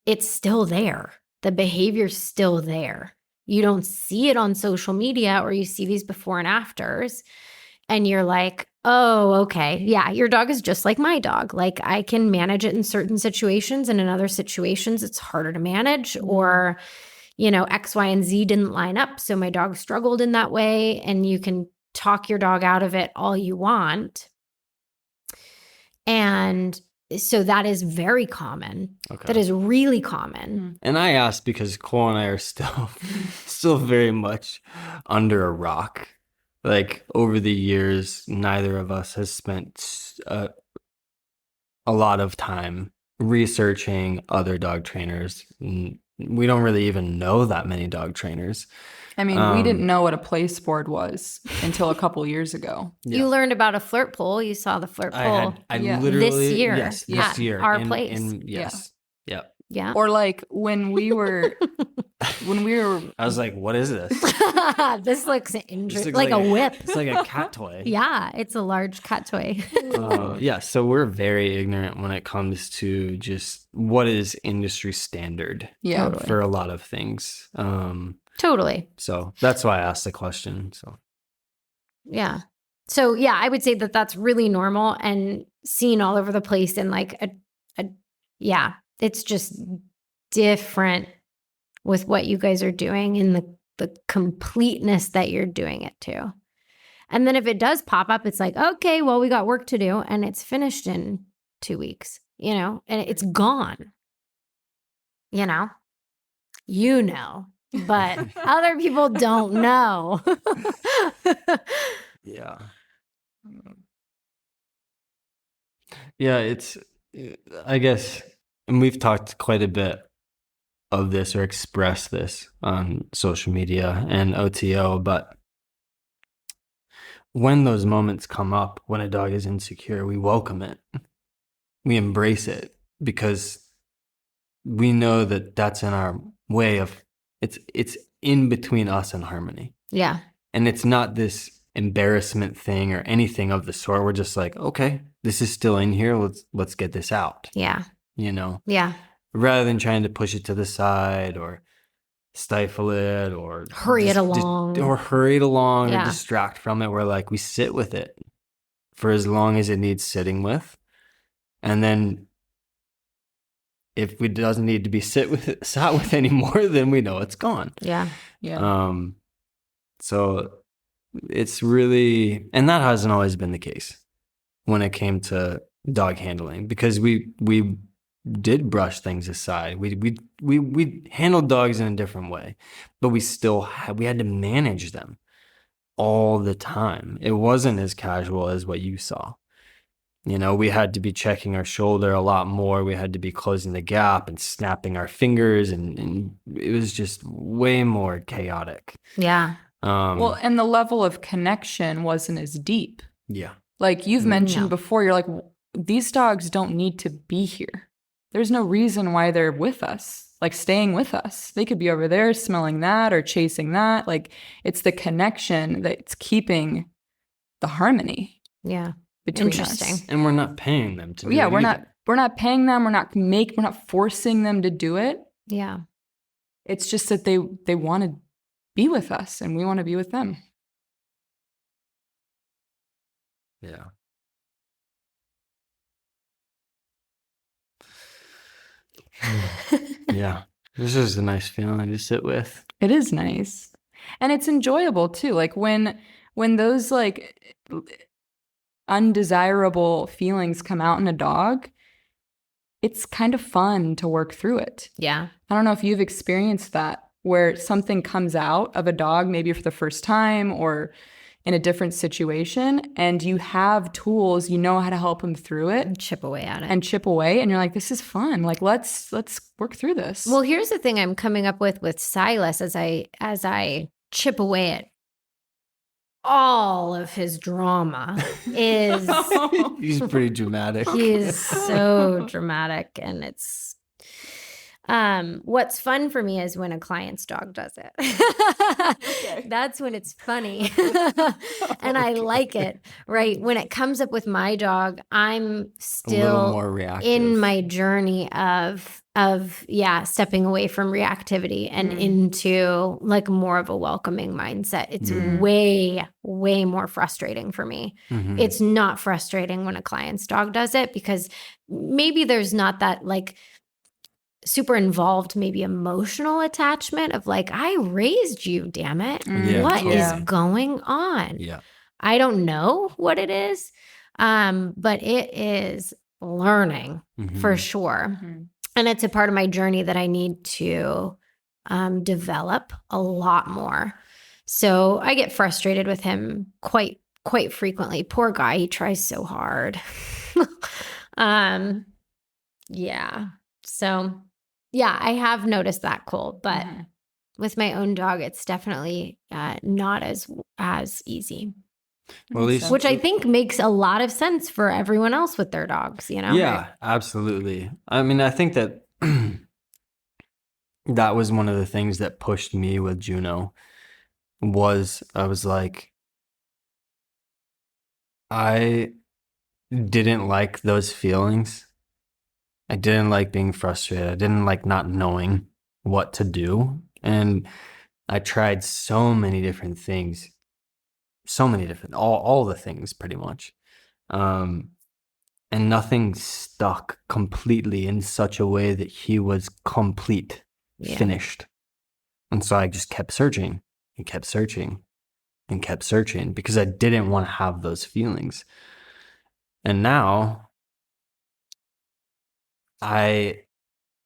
Speaker 2: it's still there. The behavior's still there. You don't see it on social media, or you see these before and afters, and you're like, oh, okay. Yeah, your dog is just like my dog. Like I can manage it in certain situations, and in other situations it's harder to manage, or, you know, X, Y, and Z didn't line up. So my dog struggled in that way, and you can talk your dog out of it all you want. And so that is very common. Okay. That is really common.
Speaker 1: And I asked because Cole and I are still very much under a rock. Like over the years, neither of us has spent a lot of time researching other dog trainers. We don't really even know that many dog trainers.
Speaker 3: I mean, we didn't know what a place board was until a couple years ago.
Speaker 2: Yeah. You learned about a flirt pole. You saw the flirt pole
Speaker 1: I literally,
Speaker 2: this year.
Speaker 1: Yes, this year.
Speaker 2: Our place.
Speaker 1: Yes. Yeah.
Speaker 2: Yeah.
Speaker 3: Or like when we were
Speaker 1: I was like, what is this?
Speaker 2: This looks interesting.
Speaker 1: Looks
Speaker 2: Like a whip.
Speaker 1: It's like a cat toy.
Speaker 2: Yeah, it's a large cat toy.
Speaker 1: Yeah, so we're very ignorant when it comes to just what is industry standard
Speaker 2: Totally.
Speaker 1: for a lot of things.
Speaker 2: Totally.
Speaker 1: So that's why I asked the question. So
Speaker 2: yeah. So yeah, I would say that that's really normal and seen all over the place. And like yeah, it's just different with what you guys are doing and the completeness that you're doing it to. And then if it does pop up, it's like, okay, well, we got work to do and it's finished in 2 weeks, and it's gone, but other people don't know.
Speaker 1: yeah. Yeah, I guess, and we've talked quite a bit of this or expressed this on social media and OTO, but when those moments come up, when a dog is insecure, we welcome it. We embrace it because we know that that's in our way of, it's in between us and harmony.
Speaker 2: Yeah.
Speaker 1: And it's not this embarrassment thing or anything of the sort. We're just like, okay, this is still in here. Let's get this out.
Speaker 2: Yeah.
Speaker 1: Yeah. Rather than trying to push it to the side or stifle it or
Speaker 2: hurry it along
Speaker 1: or distract from it. We're like, we sit with it for as long as it needs sitting with. And then if it doesn't need to be sat with anymore, then we know it's gone.
Speaker 2: Yeah.
Speaker 1: So it's really, and that hasn't always been the case when it came to dog handling, because we did brush things aside. We handled dogs in a different way, but we had to manage them all the time. It wasn't as casual as what you saw. We had to be checking our shoulder a lot more. We had to be closing the gap and snapping our fingers, and it was just way more chaotic.
Speaker 2: Yeah.
Speaker 3: Well, and the level of connection wasn't as deep.
Speaker 1: Yeah.
Speaker 3: Like you've mentioned before, you're like, these dogs don't need to be here. There's no reason why they're with us, like staying with us. They could be over there smelling that or chasing that. Like it's the connection that's keeping the harmony.
Speaker 2: Yeah.
Speaker 3: Between
Speaker 2: Interesting.
Speaker 3: us.
Speaker 1: And we're not paying them to do it.
Speaker 3: Yeah, we're not paying them. We're not forcing them to do it.
Speaker 2: Yeah.
Speaker 3: It's just that they want to be with us and we want to be with them.
Speaker 1: Yeah. Yeah. This is a nice feeling to sit with.
Speaker 3: It is nice. And it's enjoyable too. Like when those like undesirable feelings come out in a dog, it's kind of fun to work through it.
Speaker 2: Yeah.
Speaker 3: I don't know if you've experienced that, where something comes out of a dog, maybe for the first time or in a different situation, and you have tools, you know how to help them through it.
Speaker 2: And chip away at it.
Speaker 3: And you're like, this is fun. Like, let's work through this.
Speaker 2: Well, here's the thing I'm coming up with Silas as I chip away at all of his drama is
Speaker 1: he's pretty dramatic.
Speaker 2: He's so dramatic, and it's what's fun for me is when a client's dog does it. Okay. That's when it's funny. And I like it, right? When it comes up with my dog, I'm still
Speaker 1: more reactive
Speaker 2: in my journey of stepping away from reactivity and into like more of a welcoming mindset. It's way, way more frustrating for me. Mm-hmm. It's not frustrating when a client's dog does it because maybe there's not that like super involved, maybe emotional attachment of like, I raised you, damn it.
Speaker 1: Yeah,
Speaker 2: what is going on?
Speaker 1: Yeah.
Speaker 2: I don't know what it is, but it is learning for sure. Mm-hmm. And it's a part of my journey that I need to develop a lot more. So I get frustrated with him quite frequently. Poor guy, he tries so hard. Yeah. So yeah, I have noticed that, Cole, but with my own dog, it's definitely not as easy.
Speaker 1: Well, at least,
Speaker 2: which I think makes a lot of sense for everyone else with their dogs, you know?
Speaker 1: Yeah, absolutely. I mean, I think that that was one of the things that pushed me with Juno. I was like, I didn't like those feelings. I didn't like being frustrated. I didn't like not knowing what to do. And I tried so many different things, all the things pretty much. And nothing stuck completely in such a way that he was complete, finished. And so I just kept searching and kept searching and kept searching because I didn't want to have those feelings. And now I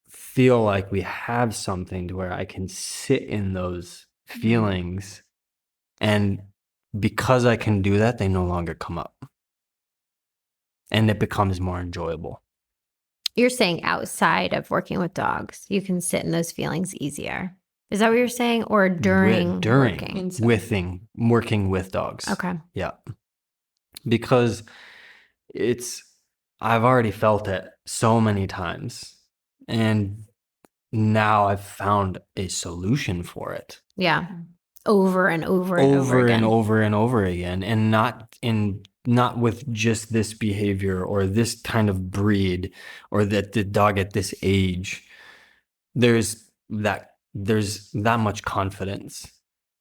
Speaker 1: feel like we have something to where I can sit in those feelings, and because I can do that, they no longer come up. And it becomes more enjoyable.
Speaker 2: You're saying outside of working with dogs, you can sit in those feelings easier. Is that what you're saying? Or during
Speaker 1: working with dogs.
Speaker 2: Okay.
Speaker 1: Yeah. Because I've already felt it so many times. And now I've found a solution for it.
Speaker 2: Yeah. Over and over and over again.
Speaker 1: And over and over again. And not with just this behavior or this kind of breed or that the dog at this age. There's that much confidence.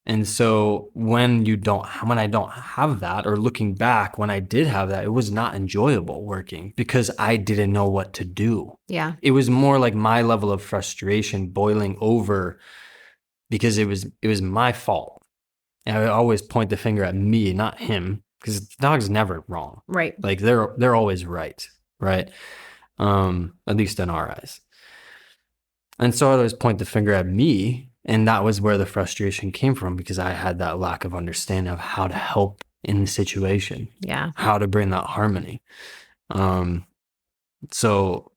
Speaker 1: And so when I don't have that, or looking back, when I did have that, it was not enjoyable working because I didn't know what to do.
Speaker 2: Yeah.
Speaker 1: It was more like my level of frustration boiling over because it was my fault. And I always point the finger at me, not him, because the dog's never wrong.
Speaker 2: Right.
Speaker 1: Like they're always right. Right. At least in our eyes. And so I always point the finger at me, and that was where the frustration came from because I had that lack of understanding of how to help in the situation.
Speaker 2: Yeah.
Speaker 1: How to bring that harmony. So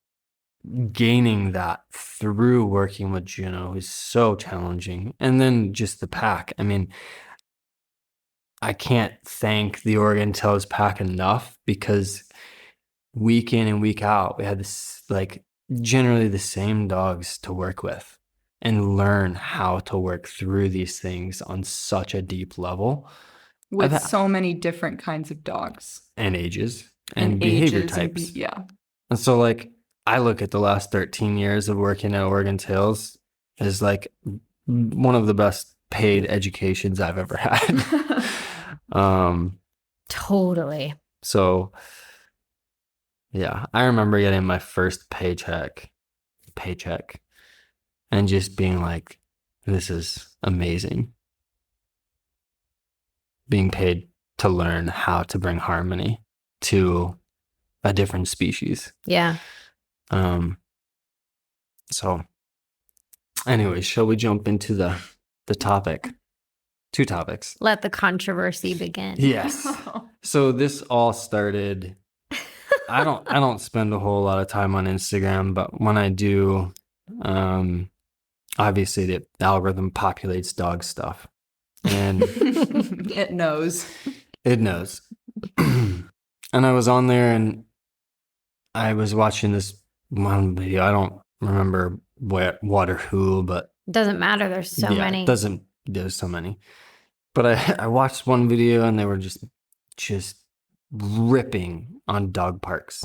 Speaker 1: gaining that through working with Juno is so challenging. And then just the pack. I mean, I can't thank the Oregon Tails pack enough because week in and week out, we had this generally the same dogs to work with and learn how to work through these things on such a deep level.
Speaker 3: With so many different kinds of dogs.
Speaker 1: And ages and behavior types.
Speaker 3: Yeah.
Speaker 1: And so I look at the last 13 years of working at Oregon Tails as one of the best paid educations I've ever had.
Speaker 2: Totally.
Speaker 1: So yeah, I remember getting my first paycheck and just being like, this is amazing. Being paid to learn how to bring harmony to a different species.
Speaker 2: Yeah.
Speaker 1: So anyways, shall we jump into the topic? 2 topics.
Speaker 2: Let the controversy begin.
Speaker 1: Yes. So this all started, I don't spend a whole lot of time on Instagram, but when I do, obviously the algorithm populates dog stuff. And
Speaker 3: it knows.
Speaker 1: And I was on there and I was watching this one video. I don't remember what or who, but
Speaker 2: doesn't matter. There's so many.
Speaker 1: There's so many. But I watched one video and they were just ripping on dog parks,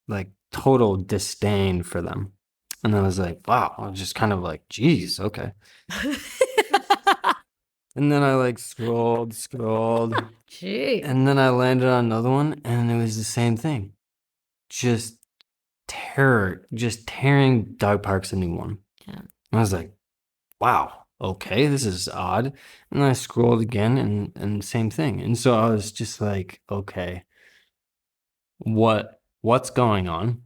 Speaker 1: like total disdain for them. And I was like, wow, I was just kind of like, geez, okay. And then I scrolled.
Speaker 2: Gee.
Speaker 1: And then I landed on another one and it was the same thing. Just tearing dog parks a new one.
Speaker 2: Yeah.
Speaker 1: And I was like, wow, okay, this is odd. And then I scrolled again and same thing. And so I was just like, okay, what's going on?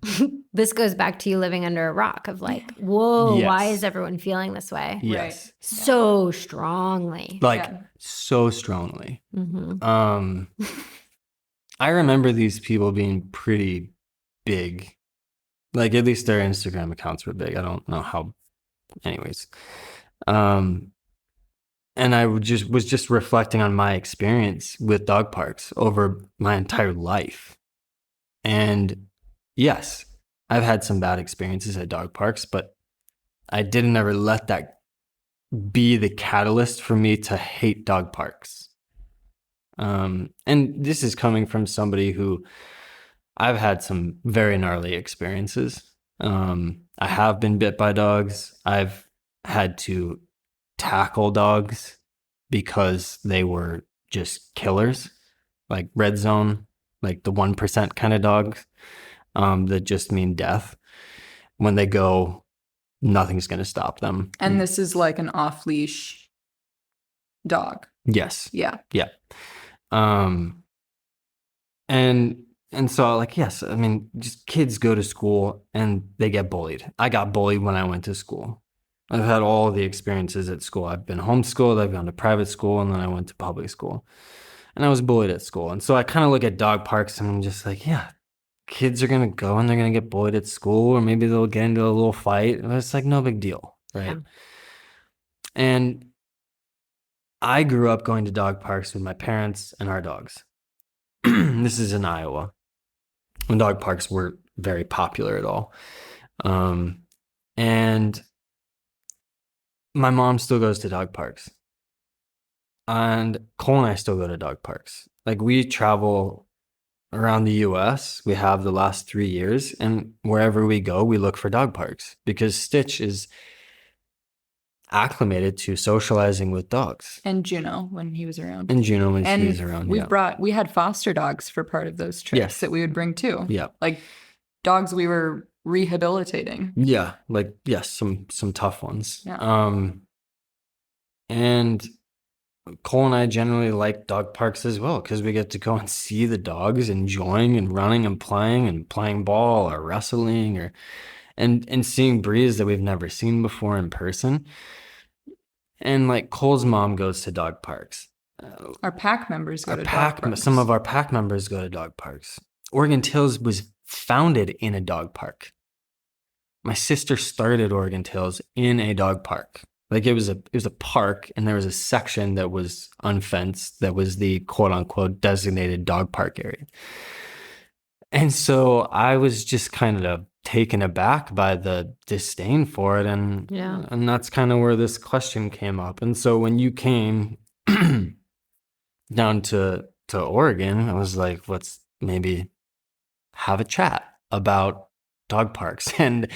Speaker 2: This goes back to you living under a rock of whoa,
Speaker 1: yes.
Speaker 2: Why is everyone feeling this way?
Speaker 1: Yes.
Speaker 2: Right. So strongly.
Speaker 1: So strongly.
Speaker 2: Mm-hmm.
Speaker 1: I remember these people being pretty big. At least their Instagram accounts were big. I don't know how. Anyways. And I was just reflecting on my experience with dog parks over my entire life. And yes, I've had some bad experiences at dog parks, but I didn't ever let that be the catalyst for me to hate dog parks. And this is coming from somebody who I've had some very gnarly experiences. I have been bit by dogs. I've had to tackle dogs because they were just killers, like red zone, like the 1% kind of dogs that just mean death. When they go, nothing's going to stop them.
Speaker 3: And this is like an off-leash dog.
Speaker 1: Yes.
Speaker 3: Yeah.
Speaker 1: Yeah. And so like, yes, I mean, just kids go to school and they get bullied. I got bullied when I went to school. I've had all the experiences at school. I've been homeschooled, I've gone to private school, and then I went to public school. And I was bullied at school. And so I kind of look at dog parks and I'm just like, yeah, kids are going to go and they're going to get bullied at school, or maybe they'll get into a little fight. It's like no big deal, right? Yeah. And I grew up going to dog parks with my parents and our dogs. This is in Iowa, when dog parks weren't very popular at all. And my mom still goes to dog parks. And Cole and I still go to dog parks. Like, we travel around the US. We have the last 3 years. And wherever we go, we look for dog parks because Stitch is acclimated to socializing with dogs.
Speaker 3: And Juno when he was around.
Speaker 1: And Juno when she was around.
Speaker 3: We had foster dogs for part of those trips that we would bring too.
Speaker 1: Yeah.
Speaker 3: Like dogs we were rehabilitating.
Speaker 1: Yeah. Like, yes, some tough ones.
Speaker 3: Yeah.
Speaker 1: And Cole and I generally like dog parks as well because we get to go and see the dogs enjoying and running and playing ball or wrestling and seeing breeds that we've never seen before in person. And like, Cole's mom goes to dog parks.
Speaker 3: Our pack members go to dog parks.
Speaker 1: Some of our pack members go to dog parks. Oregon Tails was founded in a dog park. My sister started Oregon Tails in a dog park. Like, it was a park, and there was a section that was unfenced that was the quote unquote designated dog park area. And so I was just kind of taken aback by the disdain for it. And that's kind of where this question came up. And so when you came down to Oregon, I was like, let's maybe have a chat about dog parks. And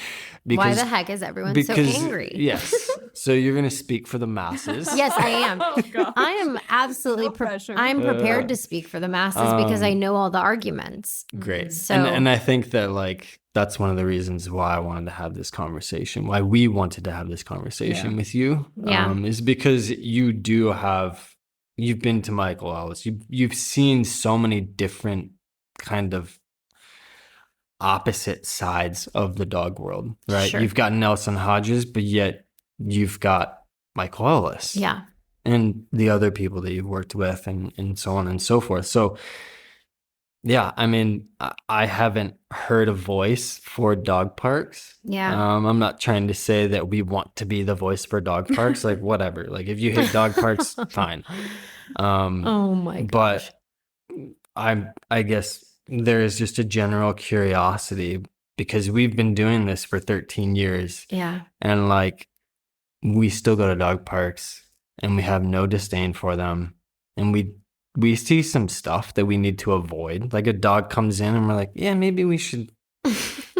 Speaker 1: because,
Speaker 2: why the heck is everyone so angry?
Speaker 1: Yes. So you're going to speak for the masses.
Speaker 2: Yes, I am. Oh, I am absolutely I'm prepared to speak for the masses because I know all the arguments.
Speaker 1: Great. So, and I think that, like, that's one of the reasons why I wanted to have this conversation, why we wanted to have this conversation with you, is because you've been to Michael Ellis. You've seen so many different kind of opposite sides of the dog world, right? Sure. You've got Nelson Hodges, but yet you've got Michael Ellis.
Speaker 2: Yeah.
Speaker 1: And the other people that you've worked with and so on and so forth. So, yeah, I mean, I haven't heard a voice for dog parks.
Speaker 2: Yeah.
Speaker 1: I'm not trying to say that we want to be the voice for dog parks. Like, whatever. Like, if you hate dog parks, fine.
Speaker 2: Oh my gosh.
Speaker 1: But I guess there is just a general curiosity because we've been doing this for 13 years.
Speaker 2: Yeah.
Speaker 1: And like, we still go to dog parks and we have no disdain for them. And we see some stuff that we need to avoid. Like, a dog comes in and we're like, yeah, maybe we should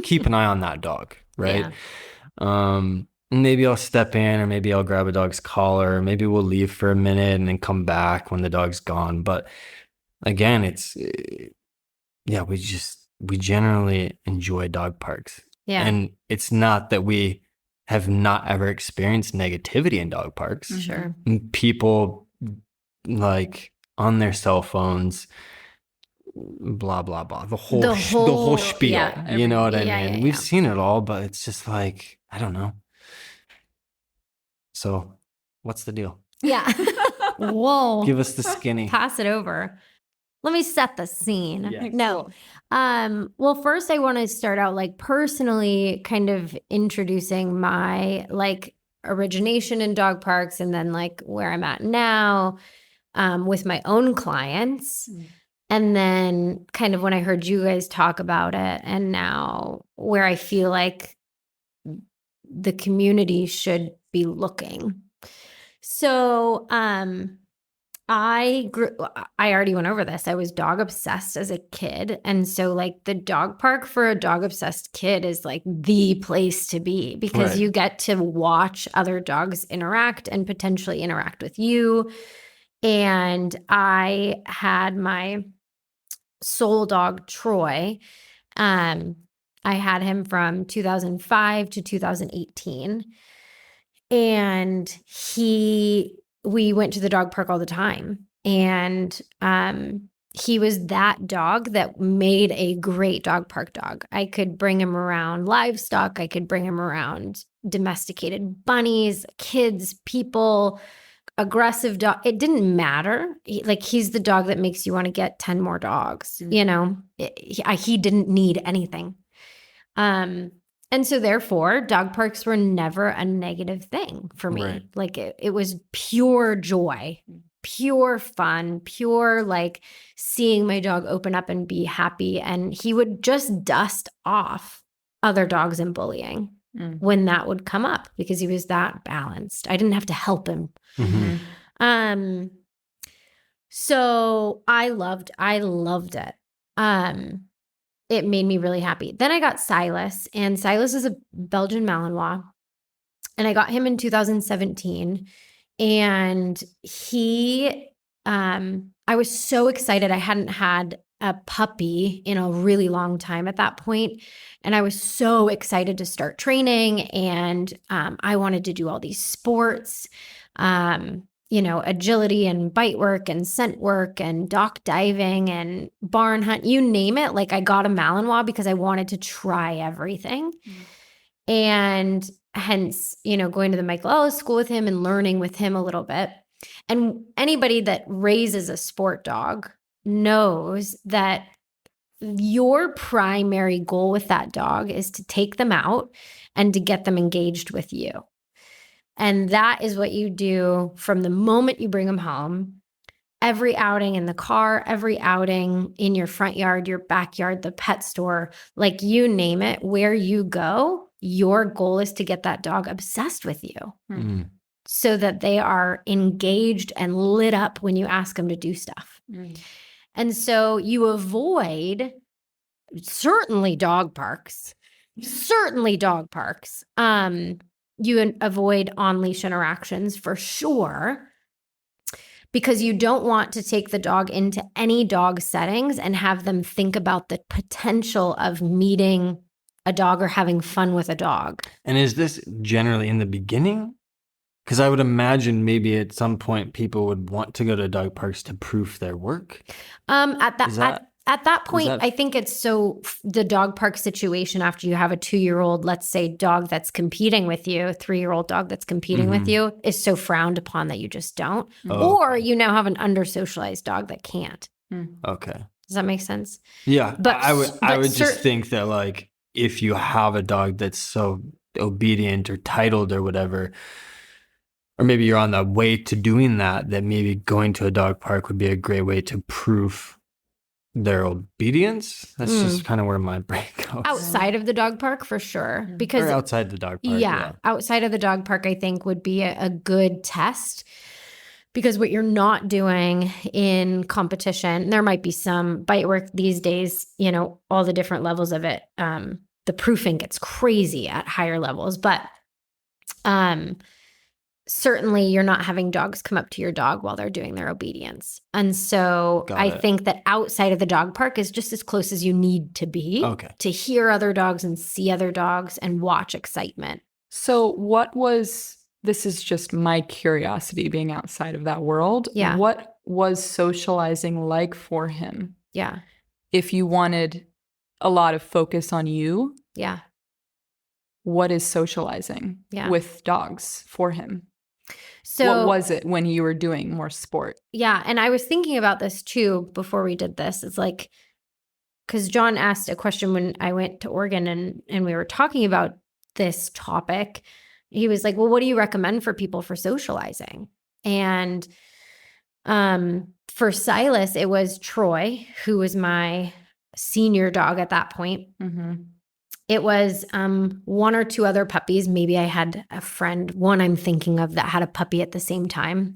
Speaker 1: keep an eye on that dog. Right. Yeah. Maybe I'll step in, or maybe I'll grab a dog's collar, or maybe we'll leave for a minute and then come back when the dog's gone. But again, we generally enjoy dog parks.
Speaker 2: Yeah.
Speaker 1: And it's not that we have not ever experienced negativity in dog parks.
Speaker 2: Sure.
Speaker 1: People, like, on their cell phones, blah, blah, blah. The whole spiel. Yeah, you know what I mean? Yeah, We've seen it all, but it's just like, I don't know. So what's the deal?
Speaker 2: Yeah. Whoa.
Speaker 1: Give us the skinny.
Speaker 2: Pass it over. Let me set the scene.
Speaker 1: Yes.
Speaker 2: No. Well, first I want to start out, like, personally kind of introducing my, like, origination in dog parks, and then, like, where I'm at now with my own clients. And then kind of when I heard you guys talk about it, and now where I feel like the community should be looking. So, I already went over this. I was dog obsessed as a kid. And so like the dog park for a dog obsessed kid is like the place to be, because you get to watch other dogs interact and potentially interact with you. And I had my soul dog, Troy. I had him from 2005 to 2018. And we went to the dog park all the time. And he was that dog that made a great dog park dog. I could bring him around livestock. I could bring him around domesticated bunnies, kids, people, aggressive dog. It didn't matter. He's the dog that makes you want to get 10 more dogs. You know, he didn't need anything. And so therefore, dog parks were never a negative thing for me. Right. Like it was pure joy, pure fun, pure like seeing my dog open up and be happy. And he would just dust off other dogs and bullying when that would come up, because he was that balanced. I didn't have to help him. Mm-hmm. So I loved it. It made me really happy. Then I got Silas, and Silas is a Belgian Malinois, and I got him in 2017. And I was so excited. I hadn't had a puppy in a really long time at that point. And I was so excited to start training. And I wanted to do all these sports, agility and bite work and scent work and dock diving and barn hunt, you name it. Like I got a Malinois because I wanted to try everything. And hence, going to the Michael Ellis school with him and learning with him a little bit. And anybody that raises a sport dog knows that your primary goal with that dog is to take them out and to get them engaged with you. And that is what you do from the moment you bring them home. Every outing in the car, every outing in your front yard, your backyard, the pet store, like you name it, where you go, your goal is to get that dog obsessed with you so that they are engaged and lit up when you ask them to do stuff. And so you avoid certainly dog parks. You avoid on-leash interactions for sure, because you don't want to take the dog into any dog settings and have them think about the potential of meeting a dog or having fun with a dog.
Speaker 1: And is this generally in the beginning? Because I would imagine maybe at some point people would want to go to dog parks to proof their work.
Speaker 2: At that point, I think it's the dog park situation after you have a 2-year-old, let's say, dog that's competing with you, a 3-year-old dog that's competing with you, is so frowned upon that you just don't. Or you now have an under-socialized dog that can't.
Speaker 1: Okay.
Speaker 2: Does that make sense?
Speaker 1: Yeah. But I would just think that like if you have a dog that's so obedient or titled or whatever, or maybe you're on the way to doing that maybe going to a dog park would be a great way to proof their obedience. That's just kind of where my brain goes.
Speaker 2: Outside of the dog park, for sure. Because
Speaker 1: or outside the dog park.
Speaker 2: Yeah. Outside of the dog park, I think would be a good test, because what you're not doing in competition, there might be some bite work these days, all the different levels of it. The proofing gets crazy at higher levels, but certainly you're not having dogs come up to your dog while they're doing their obedience. And so I think that outside of the dog park is just as close as you need to be to hear other dogs and see other dogs and watch excitement.
Speaker 3: So this is just my curiosity being outside of that world.
Speaker 2: Yeah.
Speaker 3: What was socializing like for him?
Speaker 2: Yeah.
Speaker 3: If you wanted a lot of focus on you.
Speaker 2: Yeah.
Speaker 3: What is socializing with dogs for him? So what was it when you were doing more sport?
Speaker 2: Yeah. And I was thinking about this too before we did this. It's like, because John asked a question when I went to Oregon and we were talking about this topic. He was like, well, what do you recommend for people for socializing? And for Silas, it was Troy, who was my senior dog at that point. it was one or two other puppies. Maybe I had a friend, one I'm thinking of, that had a puppy at the same time.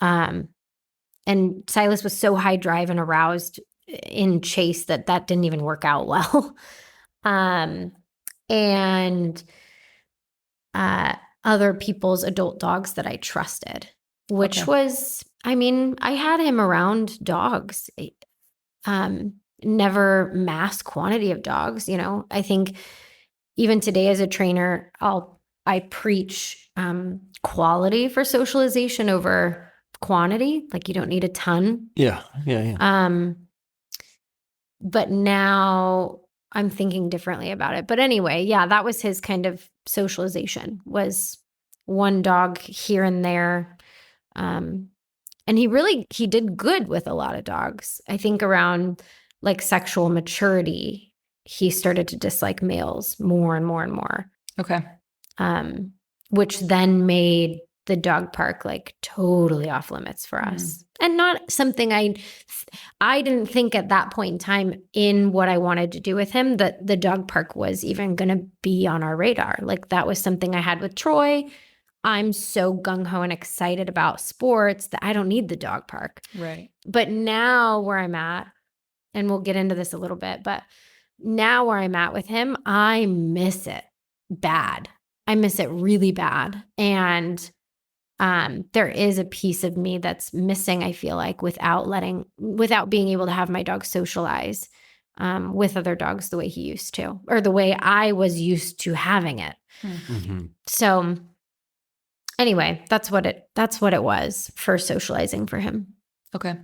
Speaker 2: And Silas was so high drive and aroused in chase that didn't even work out well. And other people's adult dogs that I trusted, which was, I mean, I had him around dogs, never mass quantity of dogs. You know, I think even today as a trainer, I preach quality for socialization over quantity. Like, you don't need a ton.
Speaker 1: Yeah.
Speaker 2: But now I'm thinking differently about it. But anyway, yeah, that was his kind of socialization, was one dog here and there. And he did good with a lot of dogs. I think around like sexual maturity, he started to dislike males more and more and more.
Speaker 3: Okay.
Speaker 2: Which then made the dog park like totally off limits for us. And not something I didn't think at that point in time in what I wanted to do with him that the dog park was even going to be on our radar. Like, that was something I had with Troy. I'm so gung-ho and excited about sports that I don't need the dog park.
Speaker 3: Right.
Speaker 2: But now where I'm at, and we'll get into this a little bit, but now where I'm at with him, I miss it bad. I miss it really bad. And there is a piece of me that's missing, I feel like, without being able to have my dog socialize with other dogs the way he used to, or the way I was used to having it.
Speaker 1: Mm-hmm.
Speaker 2: So anyway, that's what it was for socializing for him.
Speaker 3: Okay.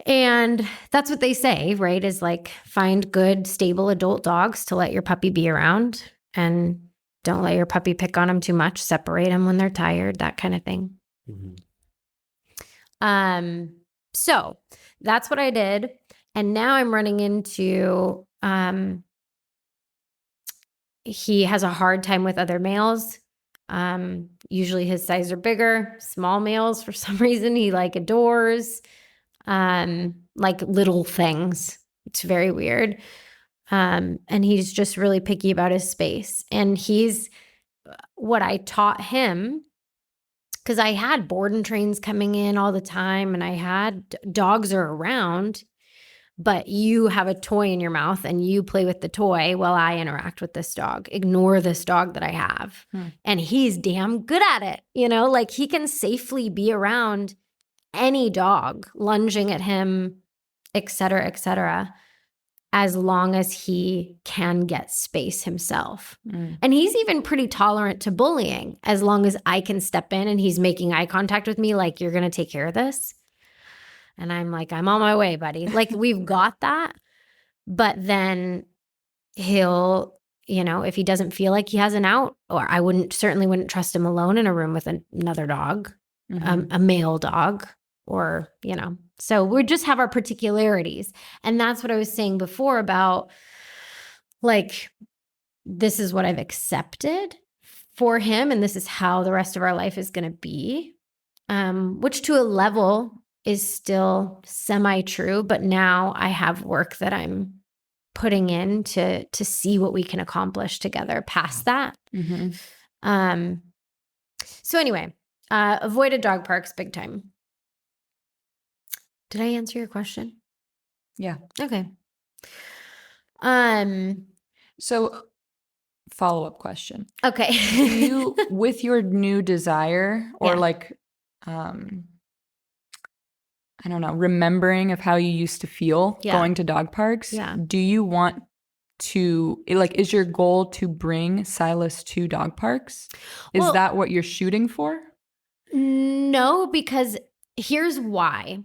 Speaker 2: And that's what they say, right? Is like, find good, stable adult dogs to let your puppy be around, and don't let your puppy pick on them too much. Separate them when they're tired, that kind of thing.
Speaker 1: Mm-hmm.
Speaker 2: So that's what I did. And now I'm running into, he has a hard time with other males. Usually his size are bigger. Small males, for some reason, he like adores, like little things. It's very weird. And he's just really picky about his space. And he's what I taught him, because I had board and trains coming in all the time, and I had dogs are around, but you have a toy in your mouth and you play with the toy while I interact with this dog. Ignore this dog that I have. And he's damn good at it. You know, like, he can safely be around any dog, lunging at him, et cetera, as long as he can get space himself. And he's even pretty tolerant to bullying, as long as I can step in and he's making eye contact with me, like, you're going to take care of this. And I'm like, I'm on my way, buddy. Like, we've got that. But then he'll, you know, if he doesn't feel like he has an out, or I certainly wouldn't trust him alone in a room with another dog, a male dog, or, you know. So we just have our particularities. And that's what I was saying before about, like, this is what I've accepted for him, and this is how the rest of our life is going to be, which to a level is still semi-true, but now I have work that I'm putting in to see what we can accomplish together past that. So anyway, avoided dog parks big time. Did I answer your question?
Speaker 3: Yeah.
Speaker 2: Okay.
Speaker 3: So, follow-up question.
Speaker 2: Okay.
Speaker 3: Do you, with your new desire, or like, I don't know, remembering of how you used to feel going to dog parks, do you want to, like, is your goal to bring Silas to dog parks? Is that what you're shooting for?
Speaker 2: No, because here's why.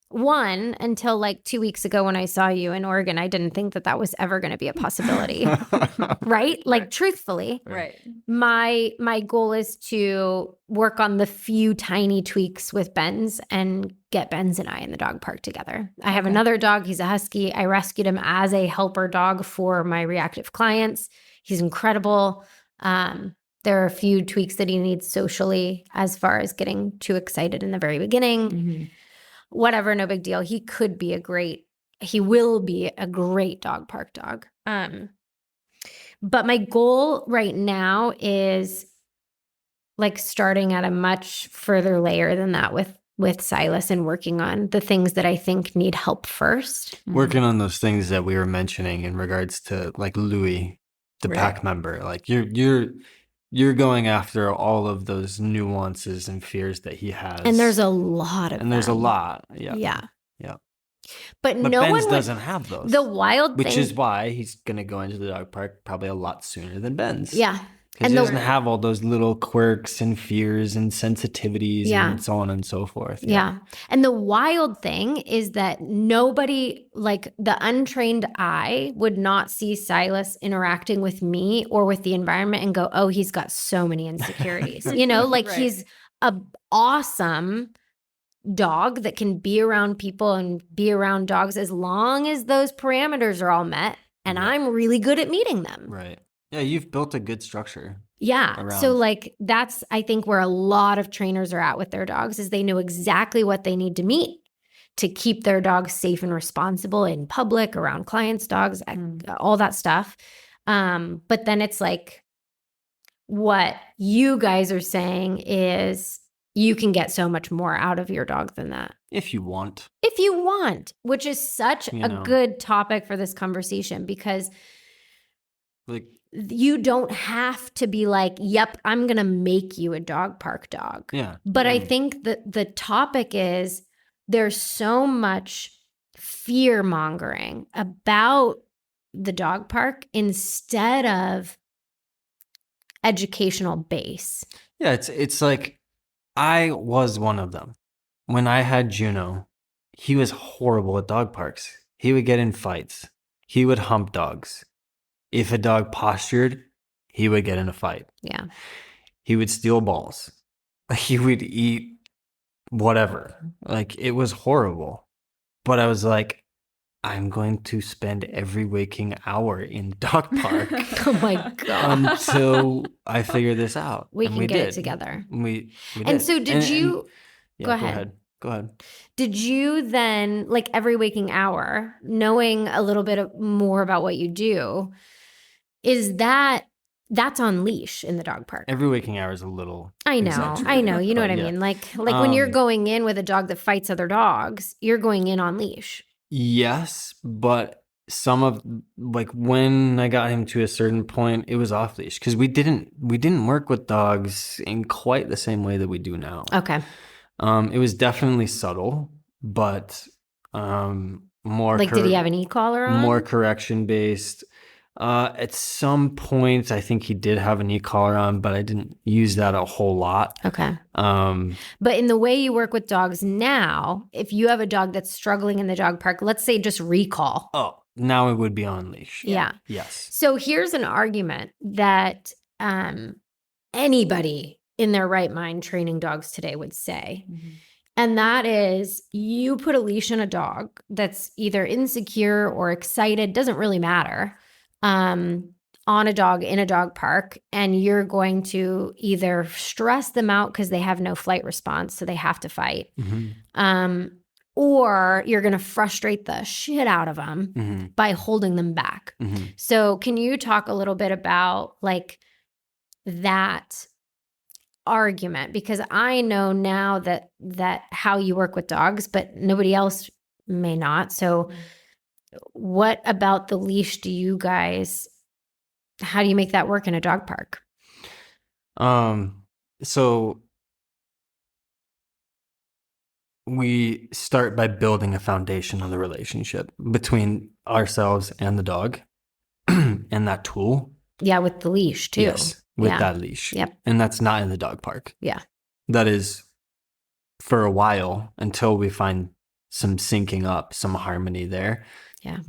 Speaker 2: One, until like 2 weeks ago when I saw you in Oregon, I didn't think that was ever going to be a possibility, right? Like, truthfully,
Speaker 3: right.
Speaker 2: My goal is to work on the few tiny tweaks with Benz and get Benz and I in the dog park together. I have another dog. He's a husky. I rescued him as a helper dog for my reactive clients. He's incredible. There are a few tweaks that he needs socially, as far as getting too excited in the very beginning. Whatever, no big deal. He will be a great dog park dog. But my goal right now is like starting at a much further layer than that with Silas and working on the things that I think need help first.
Speaker 1: Working on those things that we were mentioning in regards to like Louis, the pack member. Like you're going after all of those nuances and fears that he has.
Speaker 2: And there's a lot of them.
Speaker 1: And there's a lot. Yeah.
Speaker 2: Yeah.
Speaker 1: Yeah.
Speaker 2: But
Speaker 1: no
Speaker 2: Ben's
Speaker 1: one doesn't have those.
Speaker 2: The wild thing.
Speaker 1: Which is why he's going to go into the dog park probably a lot sooner than Ben's.
Speaker 2: Yeah.
Speaker 1: Because he doesn't have all those little quirks and fears and sensitivities and so on and so forth.
Speaker 2: Yeah. And the wild thing is that nobody, like the untrained eye, would not see Silas interacting with me or with the environment and go, oh, he's got so many insecurities. You know, like he's an awesome dog that can be around people and be around dogs as long as those parameters are all met. And I'm really good at meeting them.
Speaker 1: Right. Yeah, you've built a good structure.
Speaker 2: Yeah.
Speaker 1: Around.
Speaker 2: So like that's, I think, where a lot of trainers are at with their dogs is they know exactly what they need to meet to keep their dogs safe and responsible in public, around clients' dogs, all that stuff. But then it's like what you guys are saying is you can get so much more out of your dog than that.
Speaker 1: If you want.
Speaker 2: If you want, which is such a good topic for this conversation because
Speaker 1: like
Speaker 2: you don't have to be like, yep, I'm going to make you a dog park dog.
Speaker 1: Yeah.
Speaker 2: But I think that the topic is there's so much fear mongering about the dog park instead of educational base.
Speaker 1: Yeah. It's like I was one of them. When I had Juno, he was horrible at dog parks. He would get in fights. He would hump dogs. If a dog postured, he would get in a fight.
Speaker 2: Yeah.
Speaker 1: He would steal balls. He would eat whatever. Like, it was horrible. But I was like, I'm going to spend every waking hour in the dog park.
Speaker 2: Oh my God.
Speaker 1: Until I figure this out.
Speaker 2: We can get it together.
Speaker 1: We did.
Speaker 2: And so did you...
Speaker 1: Go ahead. Go ahead.
Speaker 2: Did you then, like every waking hour, knowing a little bit more about what you do, that's on leash in the dog park?
Speaker 1: Every waking hour is a little.
Speaker 2: I know. You know what I mean? Like when you're going in with a dog that fights other dogs, you're going in on leash.
Speaker 1: Yes, but some of like when I got him to a certain point, it was off leash because we didn't work with dogs in quite the same way that we do now.
Speaker 2: Okay.
Speaker 1: It was definitely subtle, but more
Speaker 2: like did he have an e-collar on?
Speaker 1: More correction based. At some points, I think he did have an e-collar on, but I didn't use that a whole lot.
Speaker 2: Okay. But in the way you work with dogs now, if you have a dog that's struggling in the dog park, let's say just recall.
Speaker 1: Oh, now it would be on leash.
Speaker 2: Yeah.
Speaker 1: Yes.
Speaker 2: So here's an argument that anybody in their right mind training dogs today would say. Mm-hmm. And that is you put a leash on a dog that's either insecure or excited, doesn't really matter, on a dog in a dog park, and you're going to either stress them out because they have no flight response, so they have to fight, or you're going to frustrate the shit out of them by holding them back. So can you talk a little bit about like that argument? Because I know now that how you work with dogs, but nobody else may not. So what about the leash do you guys, how do you make that work in a dog park?
Speaker 1: So we start by building a foundation of the relationship between ourselves and the dog and that tool.
Speaker 2: Yeah, with the leash too.
Speaker 1: Yes, with that leash.
Speaker 2: Yep.
Speaker 1: And that's not in the dog park.
Speaker 2: Yeah.
Speaker 1: That is for a while until we find some syncing up, some harmony there.
Speaker 2: Yeah.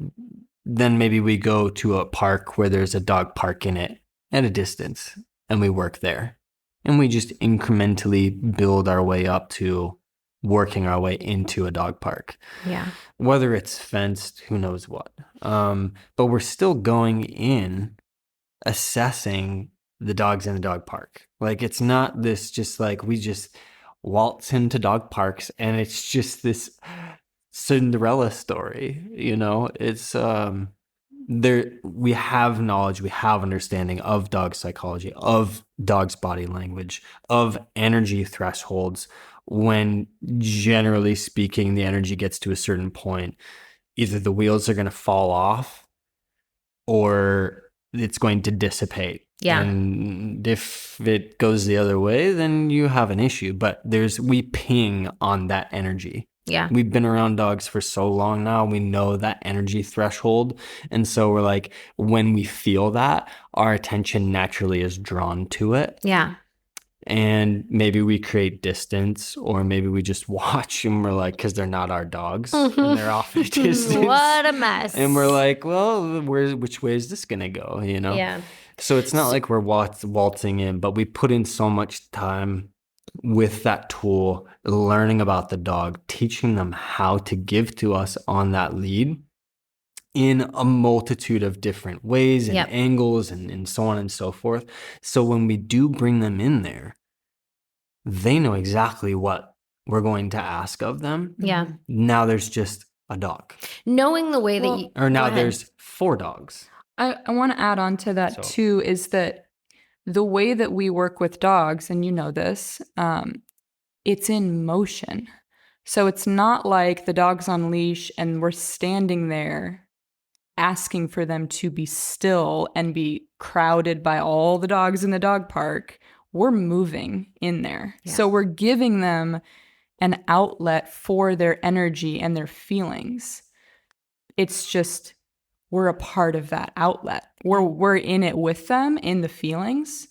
Speaker 1: Then maybe we go to a park where there's a dog park in it at a distance and we work there. And we just incrementally build our way up to working our way into a dog park.
Speaker 2: Yeah.
Speaker 1: Whether it's fenced, who knows what. But we're still going in assessing the dogs in the dog park. Like it's not this just like we just waltz into dog parks and it's just this Cinderella story, you know. It's we have knowledge, we have understanding of dog psychology, of dog's body language, of energy thresholds. When generally speaking, the energy gets to a certain point, either the wheels are going to fall off or it's going to dissipate.
Speaker 2: Yeah.
Speaker 1: And if it goes the other way, then you have an issue. But we ping on that energy.
Speaker 2: Yeah.
Speaker 1: We've been around dogs for so long now. We know that energy threshold. And so we're like, when we feel that, our attention naturally is drawn to it.
Speaker 2: Yeah.
Speaker 1: And maybe we create distance, or maybe we just watch and we're like, because they're not our dogs and they're off at a distance.
Speaker 2: What a mess.
Speaker 1: And we're like, well, which way is this going to go? You know?
Speaker 2: Yeah.
Speaker 1: So it's not like we're waltzing in, but we put in so much time with that tool, learning about the dog, teaching them how to give to us on that lead in a multitude of different ways and angles and so on and so forth. So when we do bring them in there, they know exactly what we're going to ask of them.
Speaker 2: Yeah.
Speaker 1: Now there's just a dog.
Speaker 2: Knowing the way that you...
Speaker 1: Or now there's 4 dogs.
Speaker 3: I want to add on to that too, is that the way that we work with dogs, and you know this, it's in motion. So it's not like the dog's on leash and we're standing there asking for them to be still and be crowded by all the dogs in the dog park. We're moving in there. Yeah. So we're giving them an outlet for their energy and their feelings. It's just, we're a part of that outlet. We're in it with them, in the feelings,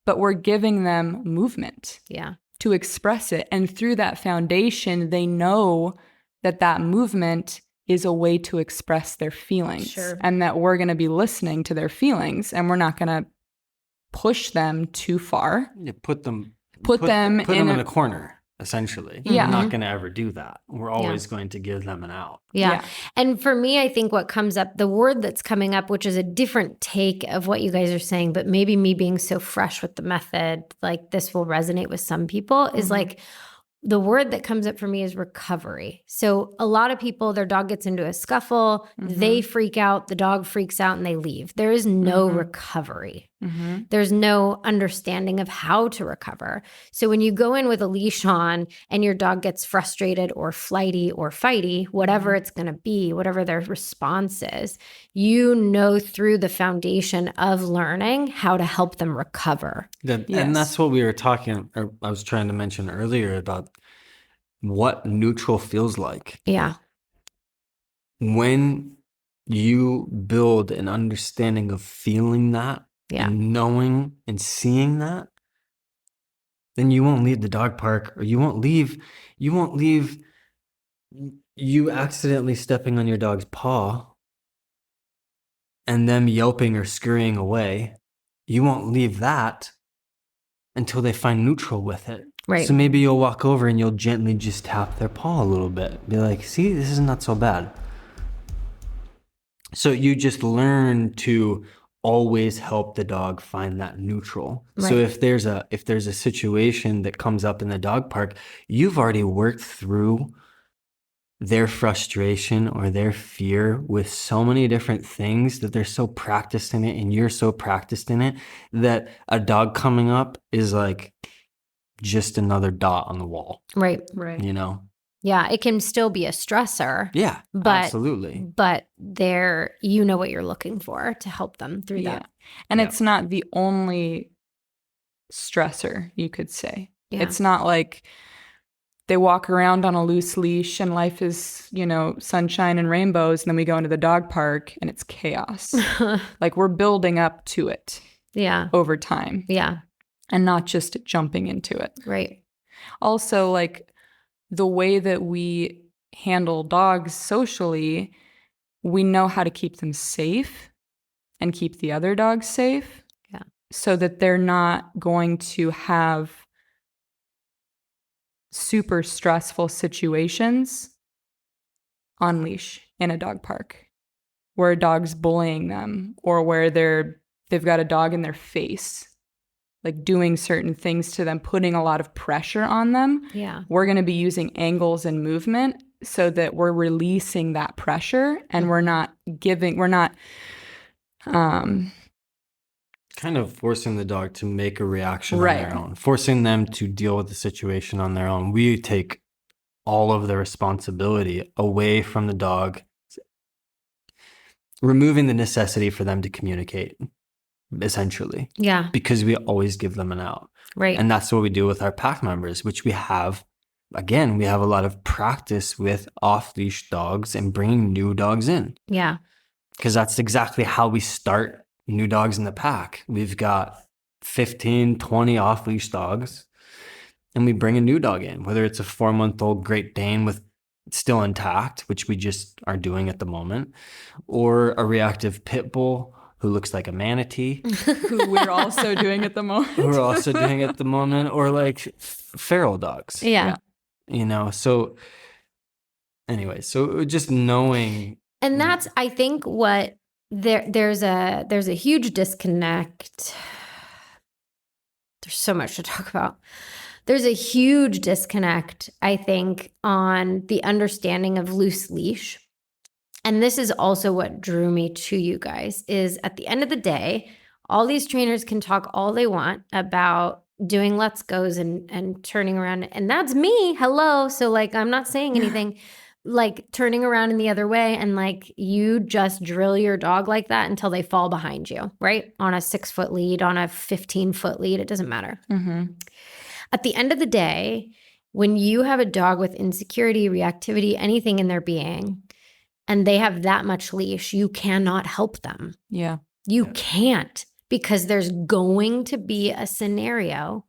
Speaker 3: but we're giving them movement to express it. And through that foundation, they know that movement is a way to express their feelings, and that we're going to be listening to their feelings, and we're not going to push them too far.
Speaker 1: Yeah, put them in a corner, essentially.
Speaker 2: Yeah.
Speaker 1: We're not going to ever do that. We're always going to give them an out.
Speaker 2: Yeah. And for me, I think what comes up, the word that's coming up, which is a different take of what you guys are saying, but maybe me being so fresh with the method, like this will resonate with some people, is like, the word that comes up for me is recovery. So a lot of people, their dog gets into a scuffle, they freak out, the dog freaks out, and they leave. There is no recovery. There's no understanding of how to recover. So when you go in with a leash on and your dog gets frustrated or flighty or fighty, whatever it's going to be, whatever their response is, you know through the foundation of learning how to help them recover.
Speaker 1: And that's what we were talking, or I was trying to mention earlier, about what neutral feels like.
Speaker 2: Yeah.
Speaker 1: When you build an understanding of feeling that, and knowing and seeing that, then you won't leave the dog park, or you won't leave you accidentally stepping on your dog's paw and them yelping or scurrying away. You won't leave that until they find neutral with it.
Speaker 2: Right.
Speaker 1: So maybe you'll walk over and you'll gently just tap their paw a little bit. Be like, see, this is not so bad. So you just learn to always help the dog find that neutral. Right. So if there's a situation that comes up in the dog park, you've already worked through their frustration or their fear with so many different things that they're so practiced in it, and you're so practiced in it, that a dog coming up is like just another dot on the wall.
Speaker 2: Right.
Speaker 1: You know?
Speaker 2: Yeah, it can still be a stressor.
Speaker 1: Yeah, absolutely.
Speaker 2: But you know what you're looking for to help them through that.
Speaker 3: And it's not the only stressor, you could say. Yeah. It's not like they walk around on a loose leash and life is, sunshine and rainbows, and then we go into the dog park and it's chaos. Like, we're building up to it.
Speaker 2: Yeah.
Speaker 3: Over time.
Speaker 2: Yeah.
Speaker 3: And not just jumping into it.
Speaker 2: Right.
Speaker 3: Also, like, the way that we handle dogs socially, we know how to keep them safe and keep the other dogs safe.
Speaker 2: Yeah.
Speaker 3: So that they're not going to have super stressful situations on leash in a dog park where a dog's bullying them, or where they've got a dog in their face, like doing certain things to them, putting a lot of pressure on them.
Speaker 2: Yeah.
Speaker 3: We're going to be using angles and movement so that we're releasing that pressure and we're not
Speaker 1: kind of forcing the dog to make a reaction on their own, forcing them to deal with the situation on their own. We take all of the responsibility away from the dog, removing the necessity for them to communicate, essentially.
Speaker 2: Yeah.
Speaker 1: Because we always give them an out.
Speaker 2: Right.
Speaker 1: And that's what we do with our pack members, which we have a lot of practice with off-leash dogs and bringing new dogs in.
Speaker 2: Yeah.
Speaker 1: Because that's exactly how we start new dogs in the pack. We've got 15, 20 off-leash dogs, and we bring a new dog in, whether it's a 4-month-old Great Dane with still intact, which we just are doing at the moment, or a reactive pit bull who looks like a manatee,
Speaker 3: who we're also doing at the moment.
Speaker 1: Or like feral dogs.
Speaker 2: Yeah.
Speaker 1: You know, so anyway, so just knowing.
Speaker 2: And that's, I think, what there's a huge disconnect. There's so much to talk about. There's a huge disconnect, I think, on the understanding of loose leash. And this is also what drew me to you guys, is at the end of the day, all these trainers can talk all they want about doing let's goes and turning around. And that's me. Hello. So like, I'm not saying anything. Like turning around in the other way, and like you just drill your dog like that until they fall behind you, right? On a 6-foot lead, on a 15-foot lead, it doesn't matter.
Speaker 3: Mm-hmm.
Speaker 2: At the end of the day, when you have a dog with insecurity, reactivity, anything in their being, and they have that much leash, you cannot help them.
Speaker 3: Yeah.
Speaker 2: You can't, because there's going to be a scenario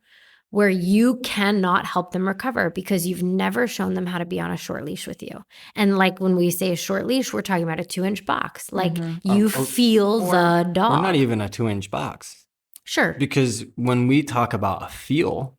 Speaker 2: where you cannot help them recover because you've never shown them how to be on a short leash with you. And like when we say a short leash, we're talking about a 2-inch box. Like you feel the dog.
Speaker 1: Or not even a 2-inch box.
Speaker 2: Sure.
Speaker 1: Because when we talk about a feel,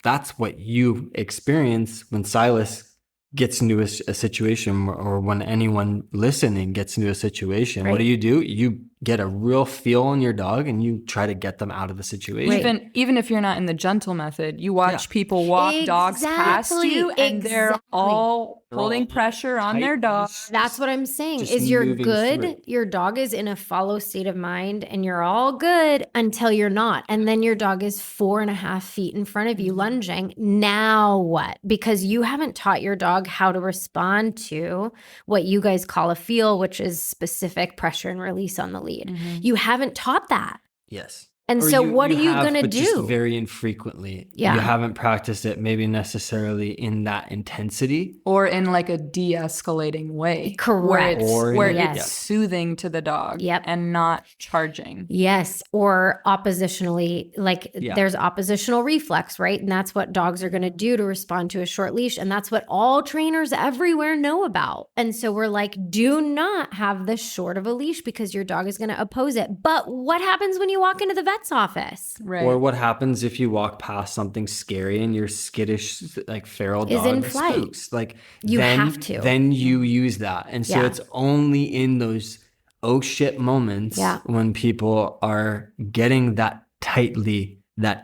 Speaker 1: that's what you experience when Silas gets into a situation, or when anyone listening gets into a situation. Right. What do? You get a real feel on your dog and you try to get them out of the situation.
Speaker 2: Right.
Speaker 3: Even if you're not in the gentle method, you watch people walk dogs past you and they're all holding pressure on their dog.
Speaker 2: That's what I'm saying. Is you're good, your dog is in a follow state of mind and you're all good until you're not. And then your dog is 4.5 feet in front of you lunging. Now what? Because you haven't taught your dog how to respond to what you guys call a feel, which is specific pressure and release on the lead. You haven't taught that.
Speaker 1: Yes.
Speaker 2: And so what are you going to do?
Speaker 1: Just very infrequently.
Speaker 2: Yeah.
Speaker 1: You haven't practiced it maybe necessarily in that intensity.
Speaker 3: Or in like a de-escalating way.
Speaker 2: Correct.
Speaker 3: Where it's soothing to the dog and not charging.
Speaker 2: Yes. Or oppositionally, like there's oppositional reflex, right? And that's what dogs are going to do to respond to a short leash. And that's what all trainers everywhere know about. And so we're like, do not have this short of a leash because your dog is going to oppose it. But what happens when you walk into the vet's office?
Speaker 3: Right.
Speaker 1: Or what happens if you walk past something scary and your skittish, like feral dog
Speaker 2: is in flight.
Speaker 1: Spooks? Like
Speaker 2: have to.
Speaker 1: Then you use that. And so it's only in those oh shit moments when people are getting that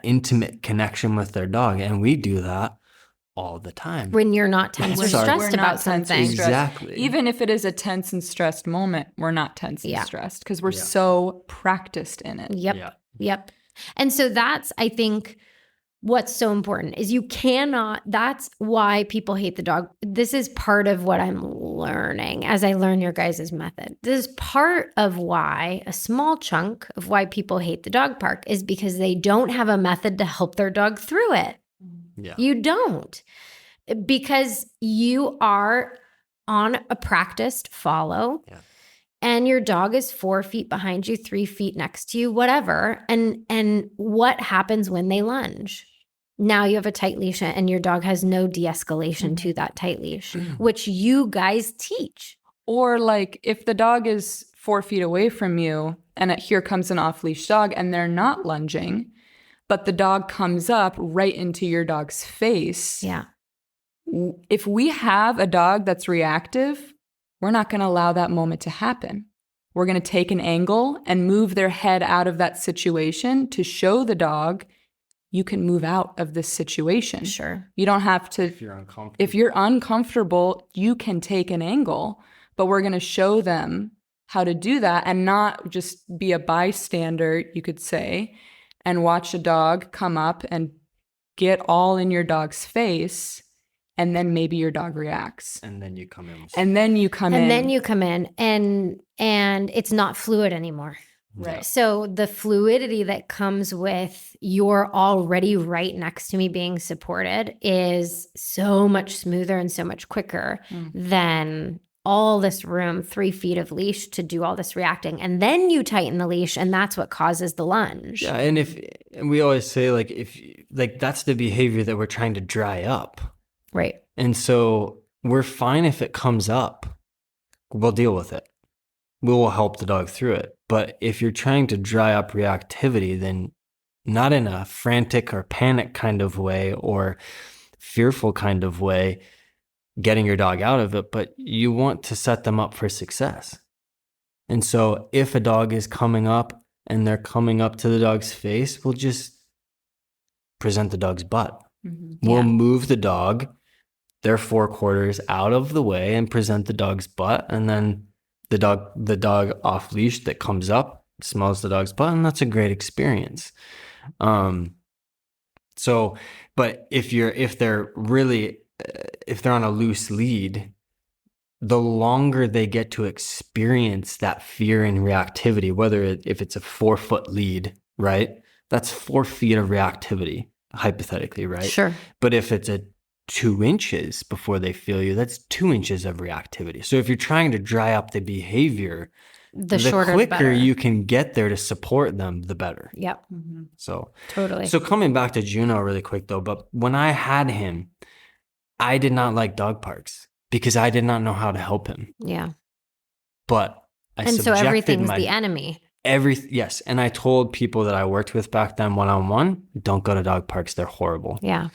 Speaker 1: intimate connection with their dog. And we do that all the time.
Speaker 2: When you're not tense or stressed about something.
Speaker 1: Exactly.
Speaker 3: Even if it is a tense and stressed moment, we're not tense and stressed because we're so practiced in it.
Speaker 2: Yep. And so that's, I think, what's so important is you cannot, that's why people hate the dog. This is part of what I'm learning as I learn your guys' method. This is part of why, a small chunk of why people hate the dog park is because they don't have a method to help their dog through it.
Speaker 1: Yeah.
Speaker 2: You don't, because you are on a practiced follow and your dog is 4 feet behind you, 3 feet next to you, whatever. And what happens when they lunge? Now you have a tight leash and your dog has no de-escalation to that tight leash, which you guys teach.
Speaker 3: Or like if the dog is 4 feet away from you and here comes an off-leash dog and they're not lunging, but the dog comes up right into your dog's face.
Speaker 2: Yeah.
Speaker 3: If we have a dog that's reactive, we're not going to allow that moment to happen. We're going to take an angle and move their head out of that situation to show the dog you can move out of this situation.
Speaker 2: Sure.
Speaker 3: You don't have to. If you're uncomfortable, you can take an angle, but we're going to show them how to do that and not just be a bystander, you could say, and watch a dog come up and get all in your dog's face, and then maybe your dog reacts.
Speaker 1: And then you come in.
Speaker 3: And then you come in
Speaker 2: and it's not fluid anymore.
Speaker 3: Right.
Speaker 2: So the fluidity that comes with you're already right next to me being supported is so much smoother and so much quicker than all this room, 3 feet of leash to do all this reacting. And then you tighten the leash and that's what causes the lunge.
Speaker 1: Yeah. And we always say that's the behavior that we're trying to dry up.
Speaker 2: Right.
Speaker 1: And so we're fine if it comes up. We'll deal with it. We will help the dog through it. But if you're trying to dry up reactivity, then not in a frantic or panic kind of way or fearful kind of way, getting your dog out of it, but you want to set them up for success. And so if a dog is coming up and they're coming up to the dog's face, we'll just present the dog's butt. Mm-hmm. We'll move the dog, their forequarters out of the way and present the dog's butt. And then the dog off leash that comes up smells the dog's butt, and that's a great experience. But if they're on a loose lead, the longer they get to experience that fear and reactivity, if it's a 4-foot lead, right? That's 4 feet of reactivity, hypothetically, right? Sure. But if it's a 2 inches before they feel you, that's 2 inches of reactivity. So if you're trying to dry up the behavior, the quicker you can get there to support them, the better.
Speaker 2: Yep. Mm-hmm.
Speaker 1: So
Speaker 2: totally.
Speaker 1: So coming back to Juno really quick though, but when I had him, I did not like dog parks because I did not know how to help him.
Speaker 2: Yeah.
Speaker 1: But
Speaker 2: so everything's the enemy.
Speaker 1: Yes. And I told people that I worked with back then one-on-one, don't go to dog parks. They're horrible.
Speaker 2: Yeah.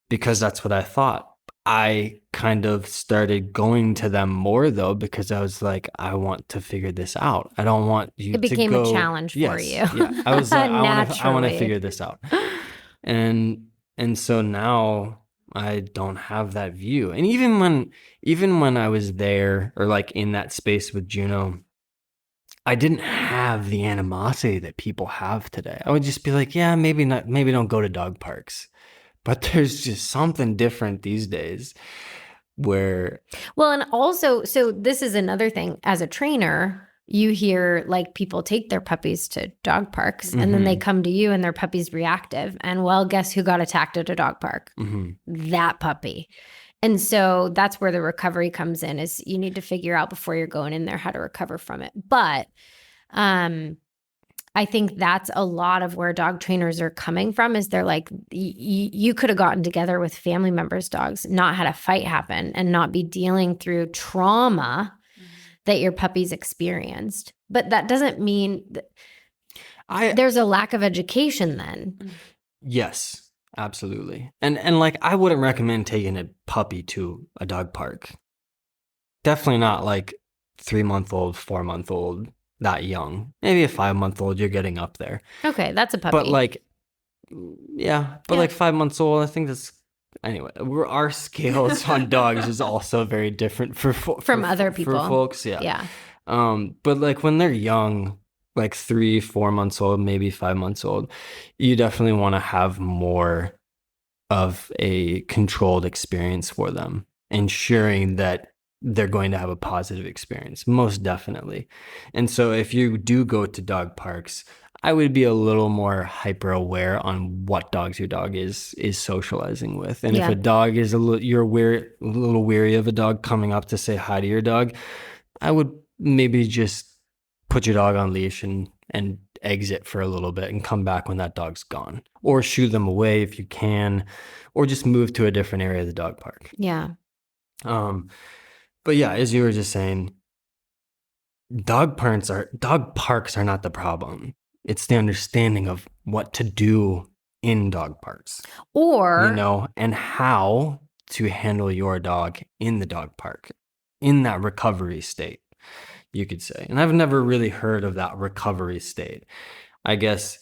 Speaker 1: Because that's what I thought. I kind of started going to them more though, because I was like, I want to figure this out. I don't want you to go. It
Speaker 2: became a challenge for you.
Speaker 1: Yeah. I was like, I want to figure this out. And so now I don't have that view. And even when I was there or like in that space with Juno, I didn't have the animosity that people have today. I would just be like, yeah, maybe don't go to dog parks. But there's just something different these days where...
Speaker 2: Well, and also, so this is another thing. As a trainer, you hear like people take their puppies to dog parks and then they come to you and their puppy's reactive. And well, guess who got attacked at a dog park? Mm-hmm. That puppy. And so that's where the recovery comes in, is you need to figure out before you're going in there how to recover from it. But I think that's a lot of where dog trainers are coming from, is they're like, you could have gotten together with family members' dogs, not had a fight happen and not be dealing through trauma that your puppy's experienced. But that doesn't mean there's a lack of education then.
Speaker 1: Yes, absolutely. And like, I wouldn't recommend taking a puppy to a dog park. Definitely not like 3-month-old, 4-month-old. That young. Maybe a 5-month-old, you're getting up there.
Speaker 2: Okay, that's a puppy.
Speaker 1: But like, like 5 months old, I think that's, anyway, our scales on dogs is also very different from other people. For folks, yeah.
Speaker 2: Yeah.
Speaker 1: But like when they're young, like 3-4 months old, maybe 5 months old, you definitely want to have more of a controlled experience for them, ensuring that they're going to have a positive experience, most definitely. And so if you do go to dog parks, I would be a little more hyper aware on what dogs your dog is socializing with. And if a dog is you're a little weary of a dog coming up to say hi to your dog, I would maybe just put your dog on leash and exit for a little bit and come back when that dog's gone, or shoo them away if you can, or just move to a different area of the dog park.
Speaker 2: Yeah.
Speaker 1: But yeah, as you were just saying, dog parks are not the problem. It's the understanding of what to do in dog parks.
Speaker 2: Or,
Speaker 1: and how to handle your dog in the dog park, in that recovery state, you could say. And I've never really heard of that recovery state. I guess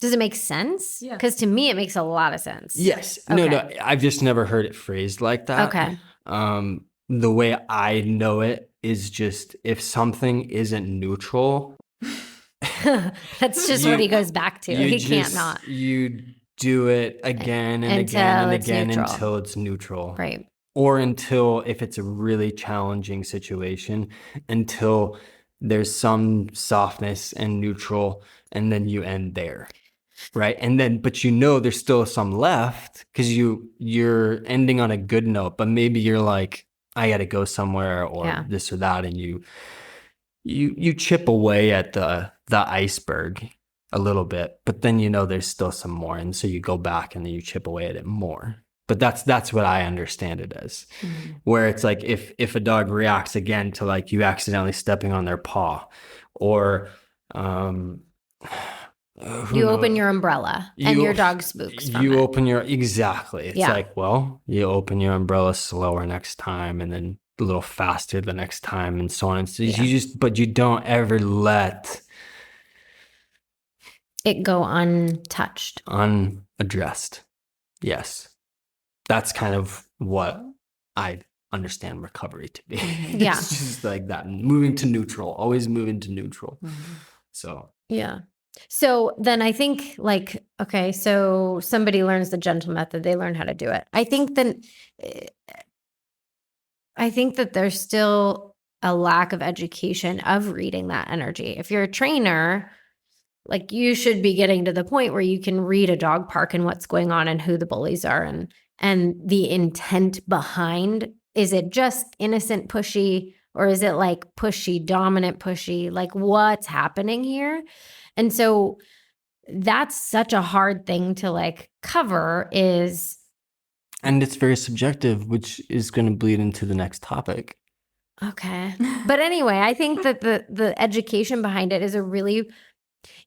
Speaker 2: Does it make sense? Yeah. Because to me, it makes a lot of sense.
Speaker 1: Yes. Okay. No, I've just never heard it phrased like that.
Speaker 2: Okay.
Speaker 1: The way I know it is just if something isn't neutral.
Speaker 2: That's just what he goes back to. He can't not.
Speaker 1: You do it again and again and again until it's neutral.
Speaker 2: Right.
Speaker 1: Or until, if it's a really challenging situation, until there's some softness and neutral, and then you end there. Right. And then, but there's still some left because you're ending on a good note, but maybe you're like, I got to go somewhere or this or that. And you chip away at the iceberg a little bit, but then there's still some more. And so you go back and then you chip away at it more. But that's what I understand it as. Mm-hmm. Where it's like if a dog reacts again to like you accidentally stepping on their paw or
Speaker 2: you open your umbrella and your dog spooks from it.
Speaker 1: Open your, exactly. It's like, well, you open your umbrella slower next time and then a little faster the next time and so on. And so but you don't ever let
Speaker 2: it go untouched.
Speaker 1: Unaddressed. Yes. That's kind of what I understand recovery to be.
Speaker 2: Yeah.
Speaker 1: It's just like that. Moving to neutral, always moving to neutral.
Speaker 2: Mm-hmm.
Speaker 1: So.
Speaker 2: Yeah. So then I think so somebody learns the gentle method, they learn how to do it. I think that there's still a lack of education of reading that energy. If you're a trainer, like you should be getting to the point where you can read a dog park and what's going on and who the bullies are and the intent behind. Is it just innocent pushy or is it like pushy, dominant pushy? Like what's happening here? And so that's such a hard thing to like cover
Speaker 1: and it's very subjective, which is going to bleed into the next topic.
Speaker 2: Okay. But anyway, I think that the education behind it is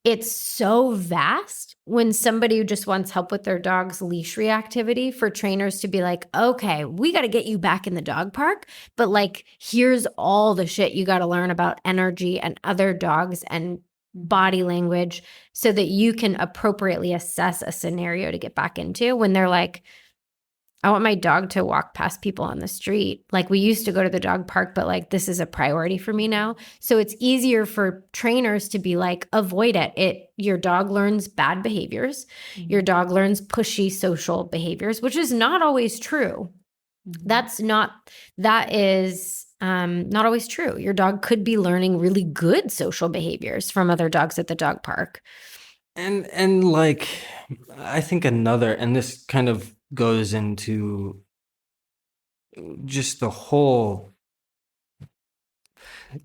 Speaker 2: it's so vast when somebody who just wants help with their dog's leash reactivity for trainers to be like, okay, we got to get you back in the dog park, but like, here's all the shit you got to learn about energy and other dogs and body language so that you can appropriately assess a scenario to get back into when they're like, I want my dog to walk past people on the street. Like we used to go to the dog park, but like this is a priority for me now. So it's easier for trainers to be like, avoid it. Your dog learns bad behaviors. Mm-hmm. Your dog learns pushy social behaviors, which is not always true. Mm-hmm. That is not always true. Your dog could be learning really good social behaviors from other dogs at the dog park.
Speaker 1: And like, I think and this kind of goes into just the whole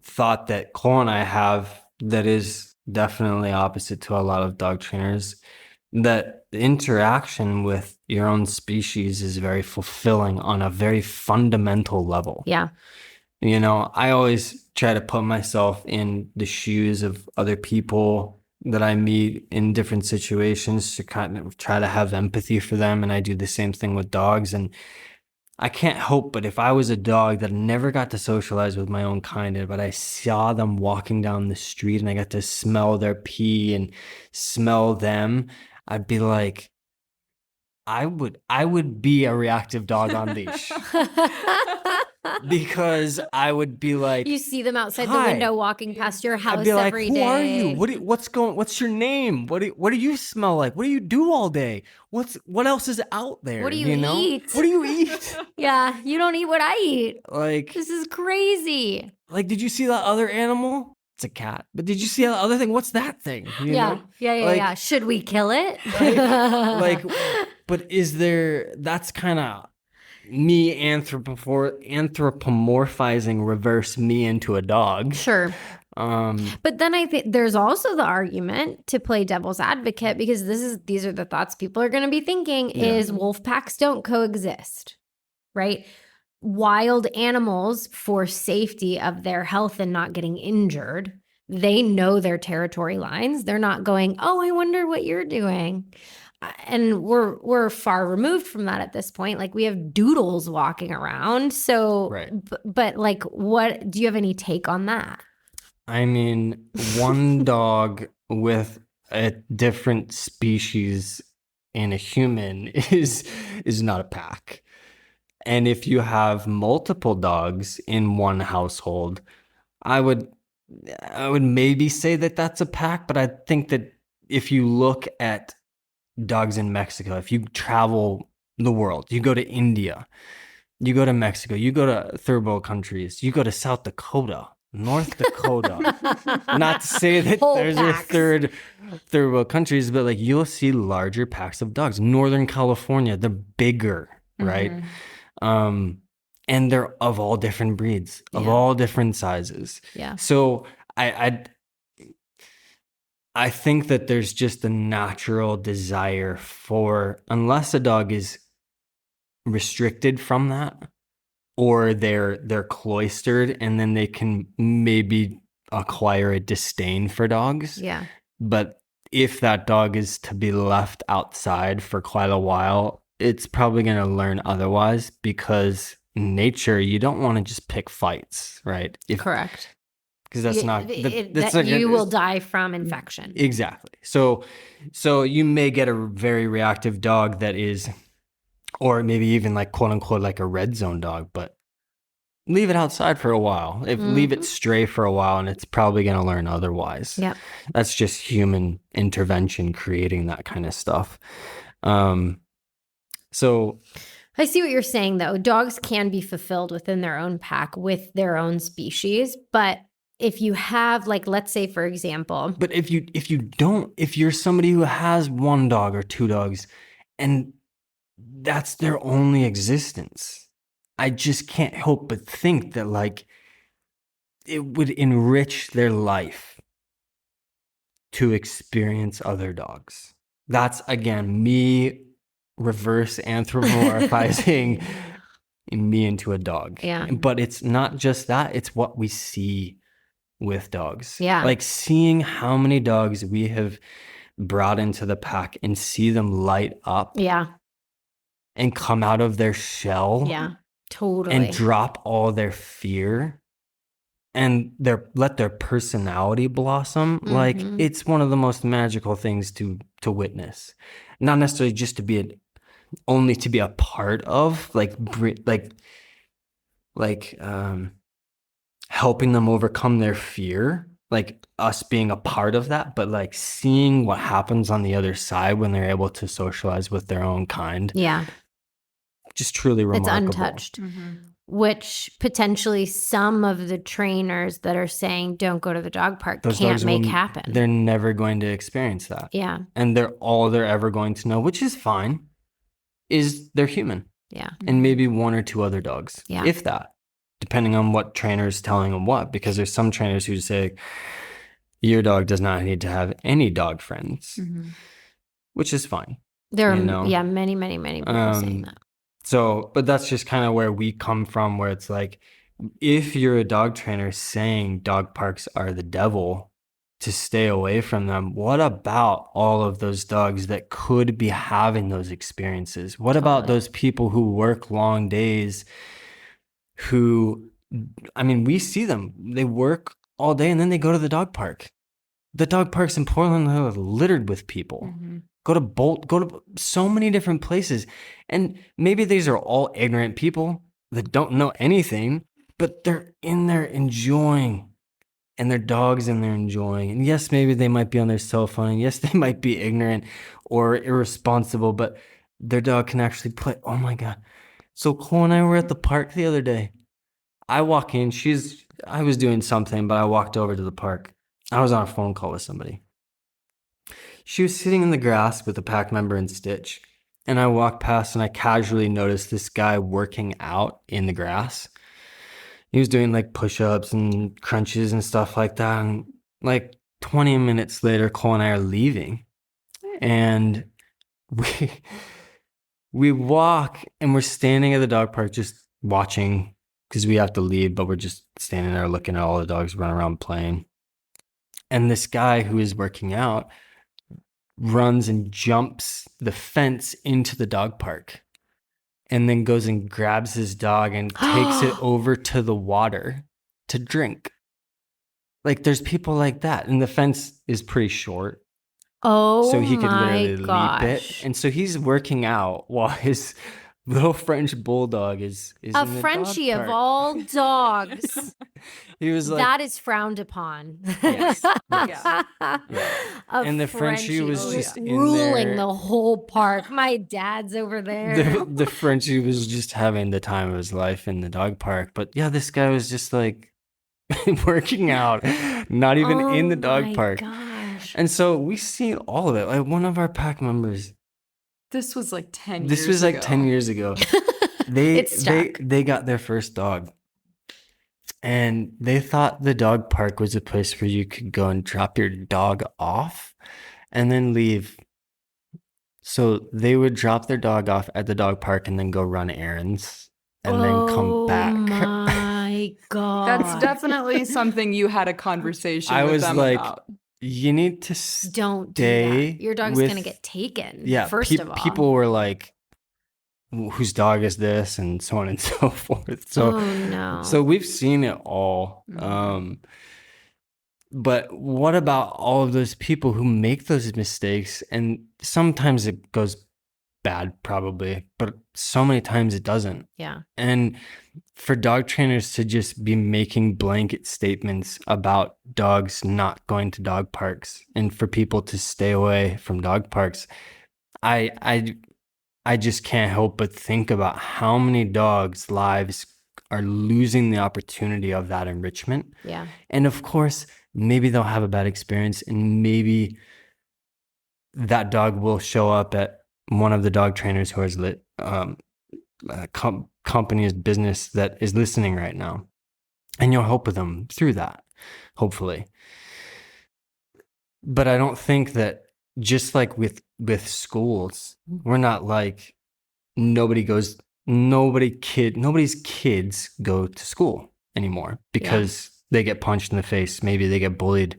Speaker 1: thought that Cole and I have that is definitely opposite to a lot of dog trainers, that the interaction with your own species is very fulfilling on a very fundamental level.
Speaker 2: Yeah.
Speaker 1: I always try to put myself in the shoes of other people that I meet in different situations to kind of try to have empathy for them. And I do the same thing with dogs. And I can't help but if I was a dog that never got to socialize with my own kind, but I saw them walking down the street and I got to smell their pee and smell them, I'd be like, I would be a reactive dog on leash. Because I would be like,
Speaker 2: you see them outside the window walking past your house
Speaker 1: I'd be like,
Speaker 2: every
Speaker 1: who
Speaker 2: day.
Speaker 1: are you? What's your name? What do you smell like? What do you do all day? What else is out there?
Speaker 2: What do you eat?
Speaker 1: What do you eat?
Speaker 2: Yeah, you don't eat what I eat.
Speaker 1: Like,
Speaker 2: this is crazy.
Speaker 1: Like, did you see that other animal? It's a cat. But did you see that other thing? What's that thing?
Speaker 2: Yeah. Should we kill it?
Speaker 1: Like, but that's kind of me anthropomorphizing reverse me into a dog.
Speaker 2: Sure. But then I think there's also the argument to play devil's advocate, because these are the thoughts people are going to be thinking is wolf packs don't coexist, right? Wild animals, for safety of their health and not getting injured, they know their territory lines. They're not going, oh, I wonder what you're doing. And we're far removed from that at this point. Like, we have doodles walking around. So, right. But like, do you have any take on that?
Speaker 1: I mean, one dog with a different species in a human is not a pack. And if you have multiple dogs in one household, I would maybe say that that's a pack, but I think that if you look at dogs in Mexico, if you travel the world, you go to India, you go to Mexico, you go to third world countries, you go to South Dakota, North Dakota. Not to say that there's a third world countries, but like you'll see larger packs of dogs. Northern California, they're bigger, right? And they're of all different breeds, of all different sizes.
Speaker 2: Yeah.
Speaker 1: So I think that there's just a natural desire for, unless a dog is restricted from that, or they're cloistered, and then they can maybe acquire a disdain for dogs.
Speaker 2: Yeah.
Speaker 1: But if that dog is to be left outside for quite a while, it's probably going to learn otherwise, because nature, you don't want to just pick fights, right?
Speaker 2: Correct.
Speaker 1: Because that's
Speaker 2: you will die from infection.
Speaker 1: Exactly. So you may get a very reactive dog that is, or maybe even like quote unquote like a red zone dog, but leave it outside for a while. Leave it stray for a while, and it's probably going to learn otherwise.
Speaker 2: Yeah.
Speaker 1: That's just human intervention creating that kind of stuff. So
Speaker 2: I see what you're saying, though. Dogs can be fulfilled within their own pack with their own species, but if you have, like, let's say, for example,
Speaker 1: but if you're somebody who has one dog or two dogs and that's their only existence, I just can't help but think that like it would enrich their life to experience other dogs. That's, again, me reverse anthropomorphizing me into a dog.
Speaker 2: Yeah.
Speaker 1: But it's not just that, it's what we see with dogs.
Speaker 2: Yeah.
Speaker 1: Like seeing how many dogs we have brought into the pack and see them light up.
Speaker 2: Yeah.
Speaker 1: And come out of their shell.
Speaker 2: Yeah, totally.
Speaker 1: And drop all their fear and let their personality blossom. Like, it's one of the most magical things to witness. Not necessarily just to be only to be a part of, helping them overcome their fear, like us being a part of that, but like seeing what happens on the other side when they're able to socialize with their own kind.
Speaker 2: Yeah.
Speaker 1: Just truly remarkable.
Speaker 2: It's untouched. Which potentially some of the trainers that are saying don't go to the dog park can't make happen.
Speaker 1: They're never going to experience that.
Speaker 2: Yeah.
Speaker 1: And they're ever going to know, which is fine, is they're human.
Speaker 2: Yeah.
Speaker 1: And maybe one or two other dogs.
Speaker 2: Yeah.
Speaker 1: If that. Depending on what trainer's telling them what. Because there's some trainers who say, your dog does not need to have any dog friends. Which is fine.
Speaker 2: There are, many, many, many people saying that.
Speaker 1: So, but that's just kind of where we come from, where it's like, if you're a dog trainer saying dog parks are the devil, to stay away from them, what about all of those dogs that could be having those experiences? What about those people who work long days, who, I mean, we see them, they work all day and then they go to the dog park. The dog parks in Portland are littered with people. Go to so many different places. And maybe these are all ignorant people that don't know anything, but they're in there enjoying, and their dog's in there enjoying. And yes, maybe they might be on their cell phone. And yes, they might be ignorant or irresponsible, but their dog can actually play. Oh my God. So Cole and I were at the park the other day. I walk in, I was doing something, but I walked over to the park. I was on a phone call with somebody. She was sitting in the grass with a pack member and Stitch. And I walked past and I casually noticed this guy working out in the grass. He was doing like push-ups and crunches and stuff like that. And like 20 minutes later, Cole and I are leaving. And we walk and we're standing at the dog park just watching, because we have to leave, but we're just standing there looking at all the dogs run around playing. And this guy who is working out runs and jumps the fence into the dog park, and then goes and grabs his dog and takes it over to the water to drink. Like, there's people like that. And the fence is pretty short.
Speaker 2: Oh,
Speaker 1: so he could
Speaker 2: my
Speaker 1: literally leap it.
Speaker 2: gosh.
Speaker 1: And so he's working out while his little French bulldog is
Speaker 2: A
Speaker 1: in the
Speaker 2: Frenchie
Speaker 1: dog
Speaker 2: of
Speaker 1: park.
Speaker 2: all dogs.
Speaker 1: He was like,
Speaker 2: That is frowned upon.
Speaker 1: yes, yes.
Speaker 2: A
Speaker 1: And the Frenchie was just in
Speaker 2: ruling
Speaker 1: there.
Speaker 2: the whole park. My dad's over there.
Speaker 1: The Frenchie was just having the time of his life in the dog park. But yeah, this guy was just like working out, not even in the dog park.
Speaker 2: Gosh.
Speaker 1: And so we see all of it. Like one of our pack members.
Speaker 3: This was like 10 years
Speaker 1: This was like
Speaker 3: ago.
Speaker 1: 10 years ago. They got their first dog. And they thought the dog park was a place where you could go and drop your dog off and then leave. So they would drop their dog off at the dog park and then go run errands and then come back.
Speaker 2: Oh my God.
Speaker 3: That's definitely something you had a conversation
Speaker 1: I
Speaker 3: with
Speaker 1: was
Speaker 3: them
Speaker 1: like,
Speaker 3: about.
Speaker 1: you need to
Speaker 2: Don't do
Speaker 1: stay
Speaker 2: that. Your dog's
Speaker 1: with-
Speaker 2: going to get taken.
Speaker 1: Yeah,
Speaker 2: First of all.
Speaker 1: people were like, whose dog is this? And so on and so forth. So,
Speaker 2: oh no.
Speaker 1: so we've seen it all. But what about all of those people who make those mistakes? And sometimes it goes bad, probably, but so many times it doesn't.
Speaker 2: Yeah.
Speaker 1: And for dog trainers to just be making blanket statements about dogs not going to dog parks and for people to stay away from dog parks, I just can't help but think about how many dogs' lives are losing the opportunity of that enrichment.
Speaker 2: Yeah.
Speaker 1: And of course, maybe they'll have a bad experience and maybe that dog will show up at one of the dog trainers who has company's business that is listening right now. And you'll help with them through that, hopefully. But I don't think that just like with schools, we're not like nobody's kids go to school anymore because they get punched in the face. Maybe they get bullied,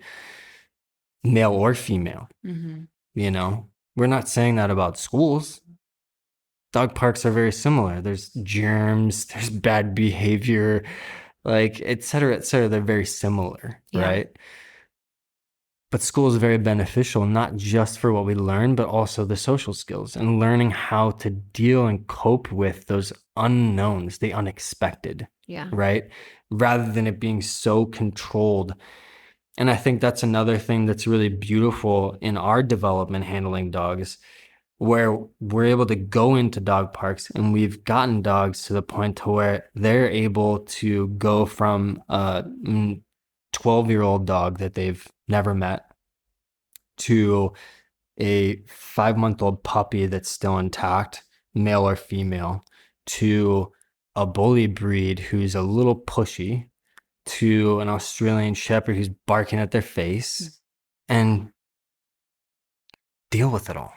Speaker 1: male or female. You know, we're not saying that about schools. Dog parks are very similar. There's germs, there's bad behavior, like et cetera, et cetera. They're very similar, right? But school is very beneficial, not just for what we learn, but also the social skills and learning how to deal and cope with those unknowns, the unexpected, right? Rather than it being so controlled. And I think that's another thing that's really beautiful in our development handling dogs, where we're able to go into dog parks and we've gotten dogs to the point to where they're able to go from a 12-year-old dog that they've never met to a 5-month-old puppy that's still intact, male or female, to a bully breed who's a little pushy, to an Australian Shepherd who's barking at their face, and deal with it all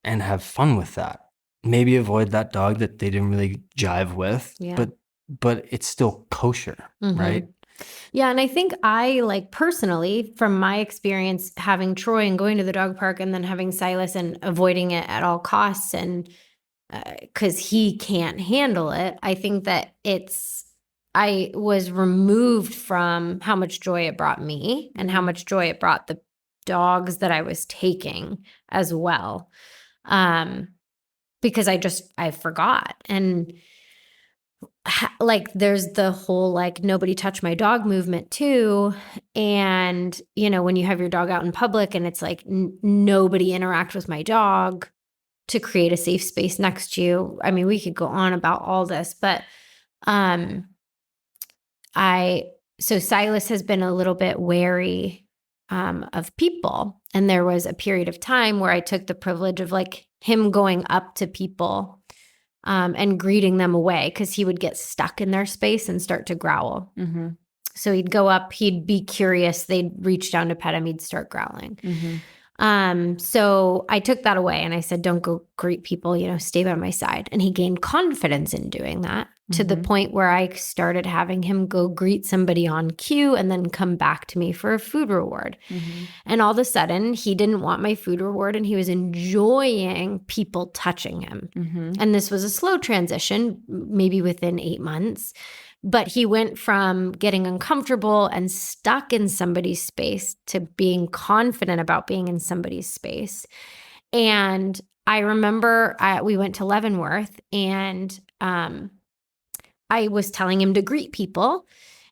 Speaker 1: and have fun with that. Maybe avoid that dog that they didn't really jive with, but it's still kosher, right?
Speaker 2: Yeah, and I think I, like, personally, from my experience having Troy and going to the dog park and then having Silas and avoiding it at all costs, and because he can't handle it, I think that I was removed from how much joy it brought me and how much joy it brought the dogs that I was taking as well. Because I forgot. And like, there's the whole, like, nobody touch my dog movement too. And, you know, when you have your dog out in public and it's like, nobody interact with my dog to create a safe space next to you. I mean, we could go on about all this, but, so Silas has been a little bit wary of people. And there was a period of time where I took the privilege of, like, him going up to people and greeting them away, because he would get stuck in their space and start to growl. So he'd go up, he'd be curious, they'd reach down to pet him, he'd start growling. So I took that away and I said, don't go greet people, you know, stay by my side. And he gained confidence in doing that to the point where I started having him go greet somebody on cue and then come back to me for a food reward. And all of a sudden he didn't want my food reward and he was enjoying people touching him. And this was a slow transition, maybe within 8 months. But he went from getting uncomfortable and stuck in somebody's space to being confident about being in somebody's space. And I remember we went to Leavenworth, and I was telling him to greet people,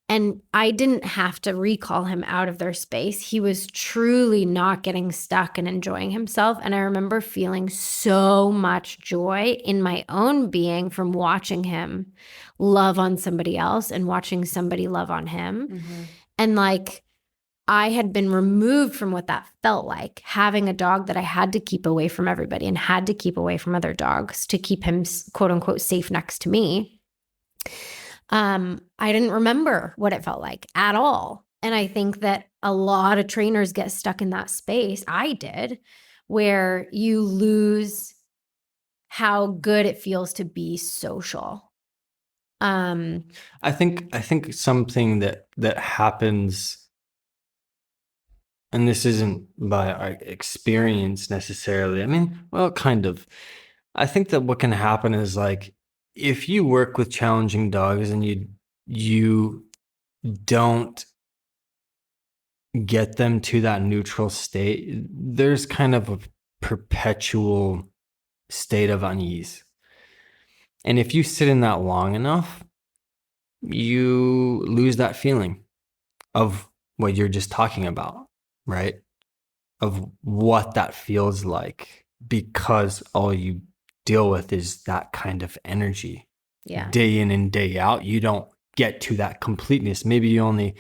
Speaker 2: and I didn't have to recall him out of their space. He was truly not getting stuck and enjoying himself. And I remember feeling so much joy in my own being from watching him love on somebody else and watching somebody love on him. Mm-hmm. And like, I had been removed from what that felt like, having a dog that I had to keep away from everybody and had to keep away from other dogs to keep him, quote unquote, safe next to me. I didn't remember what it felt like at all. And I think that a lot of trainers get stuck in that space. I did, where you lose how good it feels to be social.
Speaker 1: I think something that happens, and this isn't by our experience necessarily. I mean, well, kind of. I think that what can happen is like, if you work with challenging dogs and you don't get them to that neutral state, there's kind of a perpetual state of unease. And if you sit in that long enough, you lose that feeling of what you're just talking about, right? Of what that feels like, because all you deal with is that kind of energy.
Speaker 2: Yeah.
Speaker 1: Day in and day out. You don't get to that completeness. Maybe you only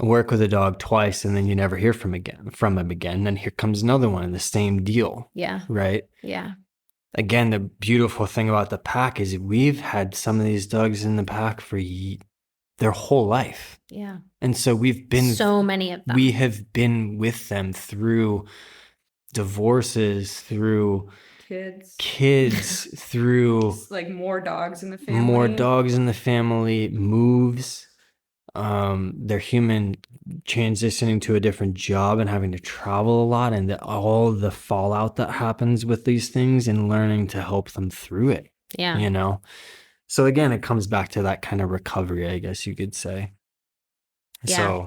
Speaker 1: work with a dog twice and then you never hear from him again. Then here comes another one and the same deal.
Speaker 2: Yeah.
Speaker 1: Right?
Speaker 2: Yeah.
Speaker 1: Again, the beautiful thing about the pack is we've had some of these dogs in the pack for their whole life.
Speaker 2: Yeah.
Speaker 1: And so we've been
Speaker 2: so many of them.
Speaker 1: We have been with them through divorces, through kids through
Speaker 3: just like more dogs in the family,
Speaker 1: moves, their human transitioning to a different job and having to travel a lot, and all the fallout that happens with these things, and learning to help them through it.
Speaker 2: Yeah.
Speaker 1: You know? So again, it comes back to that kind of recovery, I guess you could say.
Speaker 2: Yeah.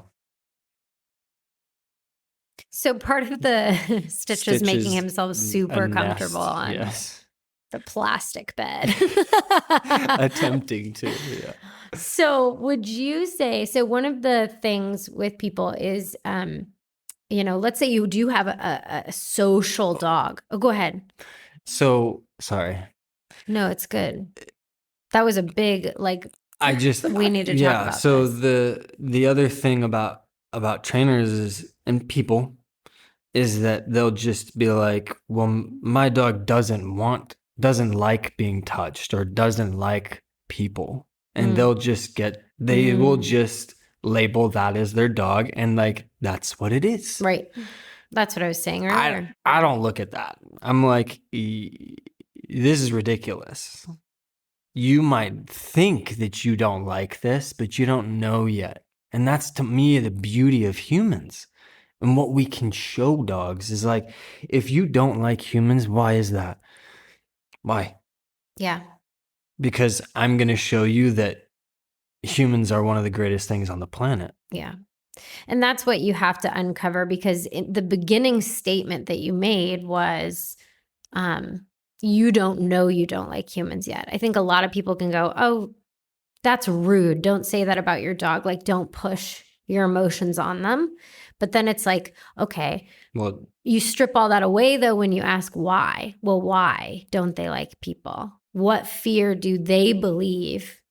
Speaker 2: So part of the Stitch is making himself super comfortable on the plastic bed.
Speaker 1: Attempting to, yeah.
Speaker 2: So would you say, so one of the things with people is, let's say you do have a social dog. Oh, go ahead.
Speaker 1: So, sorry.
Speaker 2: No, it's good. That was a big, we need to talk about
Speaker 1: so
Speaker 2: this.
Speaker 1: the other thing about trainers is, and people, is that they'll just be like, well, my dog doesn't like being touched or doesn't like people. And they'll just will just label that as their dog, and like, that's what it is.
Speaker 2: Right. That's what I was saying earlier.
Speaker 1: I don't look at that. I'm like, this is ridiculous. You might think that you don't like this, but you don't know yet. And that's, to me, the beauty of humans. And what we can show dogs is like, if you don't like humans, why is that? Why?
Speaker 2: Yeah.
Speaker 1: Because I'm going to show you that humans are one of the greatest things on the planet.
Speaker 2: Yeah. And that's what you have to uncover, because the beginning statement that you made was, you don't know you don't like humans yet. I think a lot of people can go, oh, that's rude. Don't say that about your dog. Like, don't push your emotions on them. But then it's like, okay, well, you strip all that away though when you ask why. Well, why don't they like people? What fear do they believe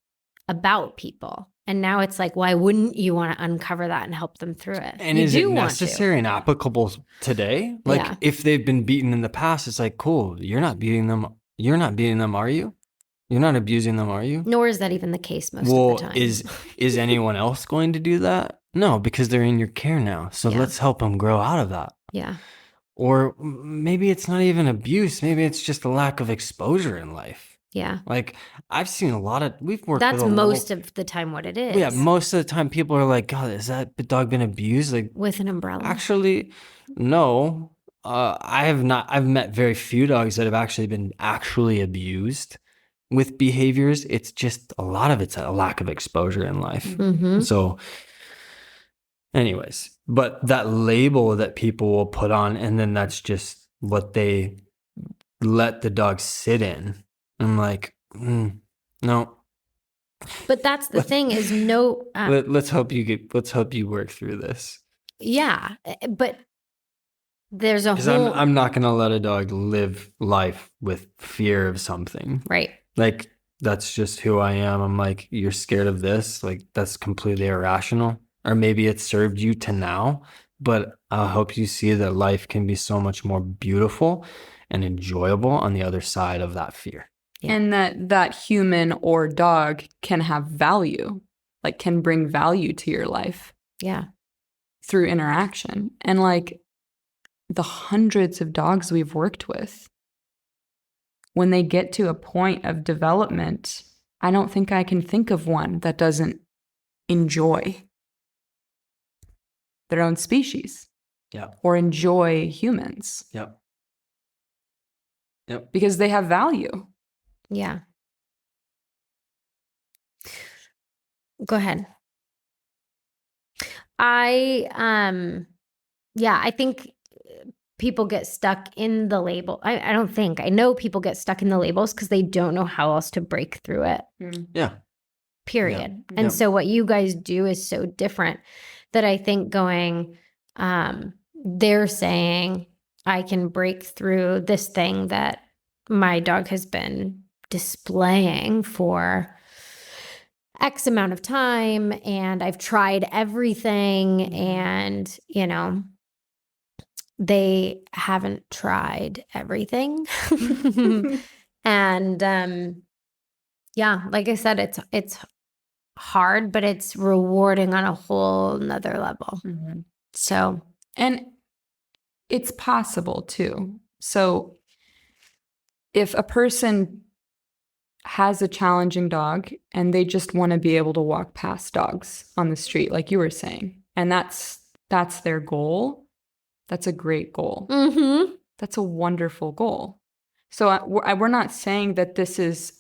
Speaker 2: about people? And now it's like, why wouldn't you want to uncover that and help them through it?
Speaker 1: And is it necessary and applicable today? Like, if they've been beaten in the past, it's like, cool, you're not beating them. You're not beating them, are you? You're not abusing them, are you?
Speaker 2: Nor is that even the case most of the time.
Speaker 1: Is anyone else going to do that? No, because they're in your care now. So let's help them grow out of that.
Speaker 2: Yeah.
Speaker 1: Or maybe it's not even abuse. Maybe it's just a lack of exposure in life.
Speaker 2: Yeah.
Speaker 1: Like, I've seen we've worked
Speaker 2: That's most of the time what it is.
Speaker 1: Yeah, most of the time people are like, God, has that dog been abused? Like,
Speaker 2: with an umbrella.
Speaker 1: Actually, no. I've met very few dogs that have actually been abused with behaviors. It's just a lot of it's a lack of exposure in life. So anyways, but that label that people will put on, and then that's just what they let the dog sit in. I'm like, no.
Speaker 2: But that's the thing is no.
Speaker 1: Let's hope you work through this.
Speaker 2: Yeah, but there's a
Speaker 1: Because
Speaker 2: whole.
Speaker 1: I'm not gonna let a dog live life with fear of something.
Speaker 2: Right.
Speaker 1: Like that's just who I am. I'm like, you're scared of this. Like that's completely irrational. Or maybe it served you to now, but I hope you see that life can be so much more beautiful and enjoyable on the other side of that fear.
Speaker 3: Yeah. And that human or dog can have value, like can bring value to your life.
Speaker 2: Yeah.
Speaker 3: Through interaction. And like the hundreds of dogs we've worked with, when they get to a point of development, I don't think I can think of one that doesn't enjoy their own species.
Speaker 1: Yeah.
Speaker 3: Or enjoy humans.
Speaker 1: Yep.
Speaker 3: Because they have value.
Speaker 2: Yeah. Go ahead. I think people get stuck in the label. I don't think. I know people get stuck in the labels because they don't know how else to break through it.
Speaker 1: Yeah.
Speaker 2: Period. Yeah. And so what you guys do is so different that I think going, they're saying, I can break through this thing that my dog has been displaying for X amount of time, and I've tried everything, and, you know, they haven't tried everything. And, yeah, like I said, it's hard, but it's rewarding on a whole nother level. So,
Speaker 3: and it's possible too. So if a person has a challenging dog and they just want to be able to walk past dogs on the street, like you were saying, and that's their goal, that's a great goal. That's a wonderful goal. So we're not saying that this is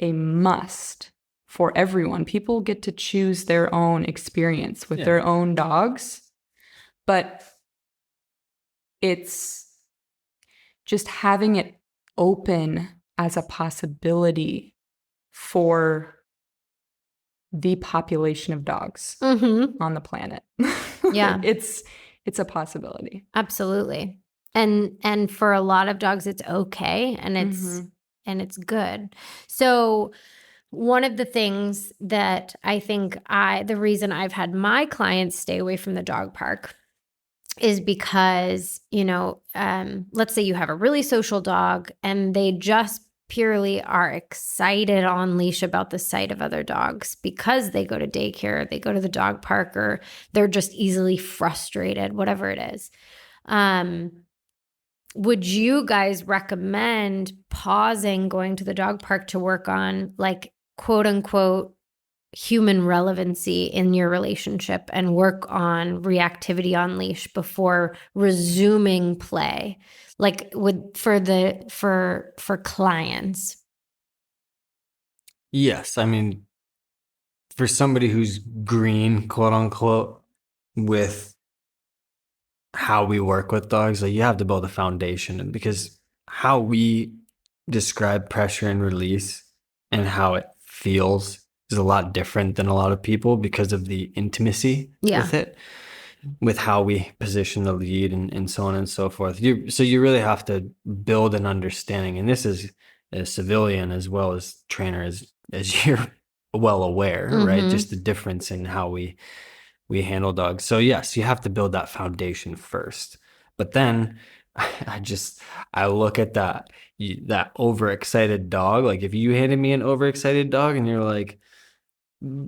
Speaker 3: a must for everyone. People get to choose their own experience with their own dogs, but it's just having it open as a possibility for the population of dogs on the planet.
Speaker 2: Yeah.
Speaker 3: It's a possibility.
Speaker 2: Absolutely. And for a lot of dogs, it's okay. And it's good. So one of the things that I think the reason I've had my clients stay away from the dog park is because, you know, let's say you have a really social dog and they just purely are excited on leash about the sight of other dogs because they go to daycare, they go to the dog park, or they're just easily frustrated, whatever it is. Would you guys recommend pausing going to the dog park to work on, like, quote unquote, human relevancy in your relationship and work on reactivity on leash before resuming play, like for clients?
Speaker 1: Yes. I mean, for somebody who's green, quote unquote, with how we work with dogs, like you have to build a foundation, and because how we describe pressure and release and how it feels is a lot different than a lot of people because of the intimacy with it, with how we position the lead and so on and so forth. So you really have to build an understanding, and this is a civilian as well as trainer, as you're well aware, right? Just the difference in how we handle dogs. So yes, you have to build that foundation first. But then I look at that overexcited dog. Like if you handed me an overexcited dog and you're like,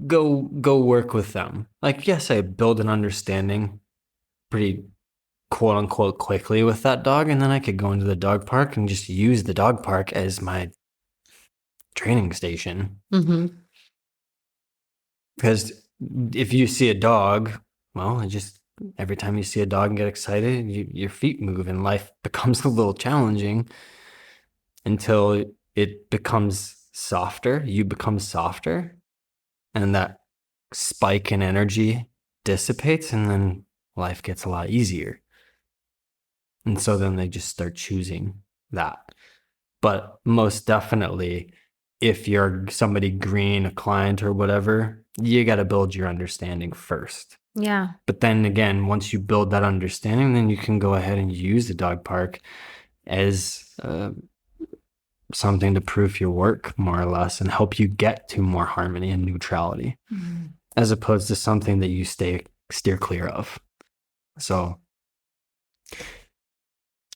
Speaker 1: go work with them. Like, yes, I build an understanding pretty quote unquote quickly with that dog. And then I could go into the dog park and just use the dog park as my training station. Because if you see a dog, well, every time you see a dog and get excited, your feet move and life becomes a little challenging until it becomes softer, you become softer, and that spike in energy dissipates, and then life gets a lot easier. And so then they just start choosing that. But most definitely, if you're somebody green, a client or whatever, you got to build your understanding first.
Speaker 2: Yeah.
Speaker 1: But then again, once you build that understanding, then you can go ahead and use the dog park as something to proof your work, more or less, and help you get to more harmony and neutrality, as opposed to something that you steer clear of. So,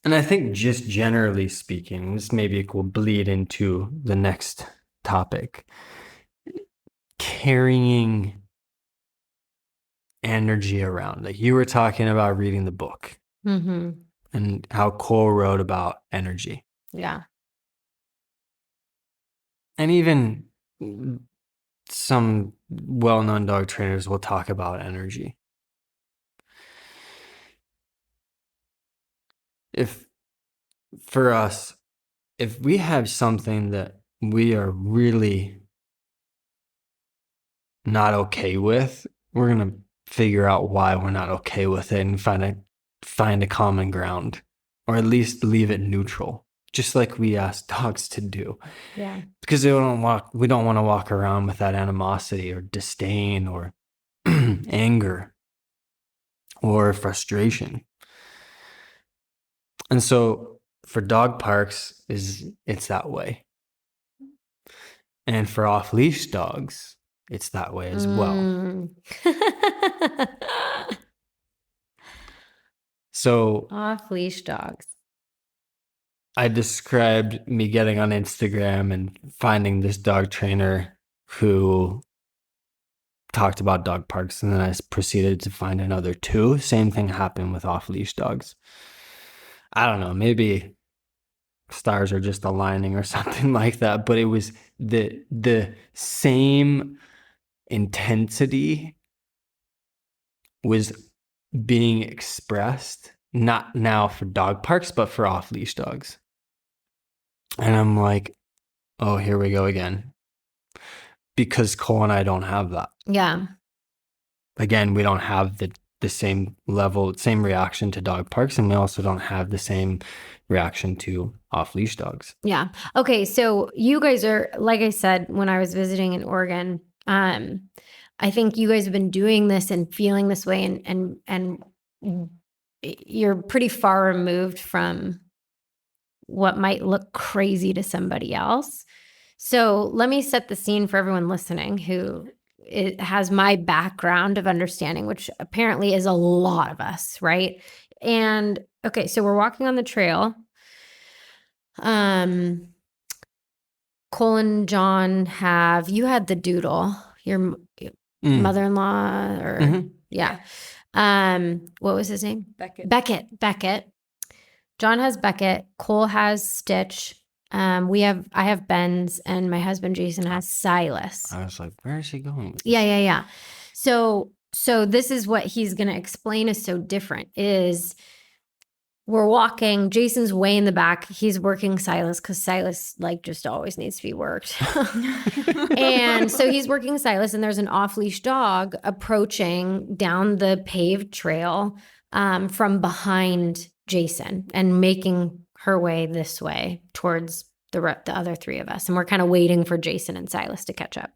Speaker 1: and I think just generally speaking, this maybe will bleed into the next topic, carrying energy around. Like you were talking about reading the book and how Cole wrote about energy.
Speaker 2: Yeah.
Speaker 1: And even some well-known dog trainers will talk about energy. If for us, if we have something that we are really not okay with, we're going to figure out why we're not okay with it and find a common ground, or at least leave it neutral, just like we ask dogs to do.
Speaker 2: Yeah.
Speaker 1: Because we don't want to walk around with that animosity or disdain or anger or frustration. And so for dog parks, it's that way. And for off-leash dogs, it's that way as well. So
Speaker 2: off-leash dogs.
Speaker 1: I described me getting on Instagram and finding this dog trainer who talked about dog parks, and then I proceeded to find another two. Same thing happened with off-leash dogs. I don't know, maybe stars are just aligning or something like that, but it was the same intensity was being expressed, not now for dog parks, but for off-leash dogs. And I'm like, oh, here we go again. Because Cole and I don't have that.
Speaker 2: Yeah.
Speaker 1: Again, we don't have the same level, same reaction to dog parks, and we also don't have the same reaction to off-leash dogs.
Speaker 2: Yeah. Okay. So you guys are, like I said, when I was visiting in Oregon, I think you guys have been doing this and feeling this way, and you're pretty far removed from what might look crazy to somebody else. So let me set the scene for everyone listening who has my background of understanding, which apparently is a lot of us, right? And okay, so we're walking on the trail. Cole and John you had the doodle, your mother-in-law, or yeah. What was his name? Beckett. John has Beckett. Cole has Stitch. I have Benz, and my husband Jason has Silas.
Speaker 1: I was like, where is he going with this?
Speaker 2: Yeah. So this is what he's going to explain is so different is we're walking. Jason's way in the back. He's working Silas because Silas just always needs to be worked. And so he's working Silas, and there's an off-leash dog approaching down the paved trail from behind Jason and making her way this way towards the other three of us. And we're kind of waiting for Jason and Silas to catch up.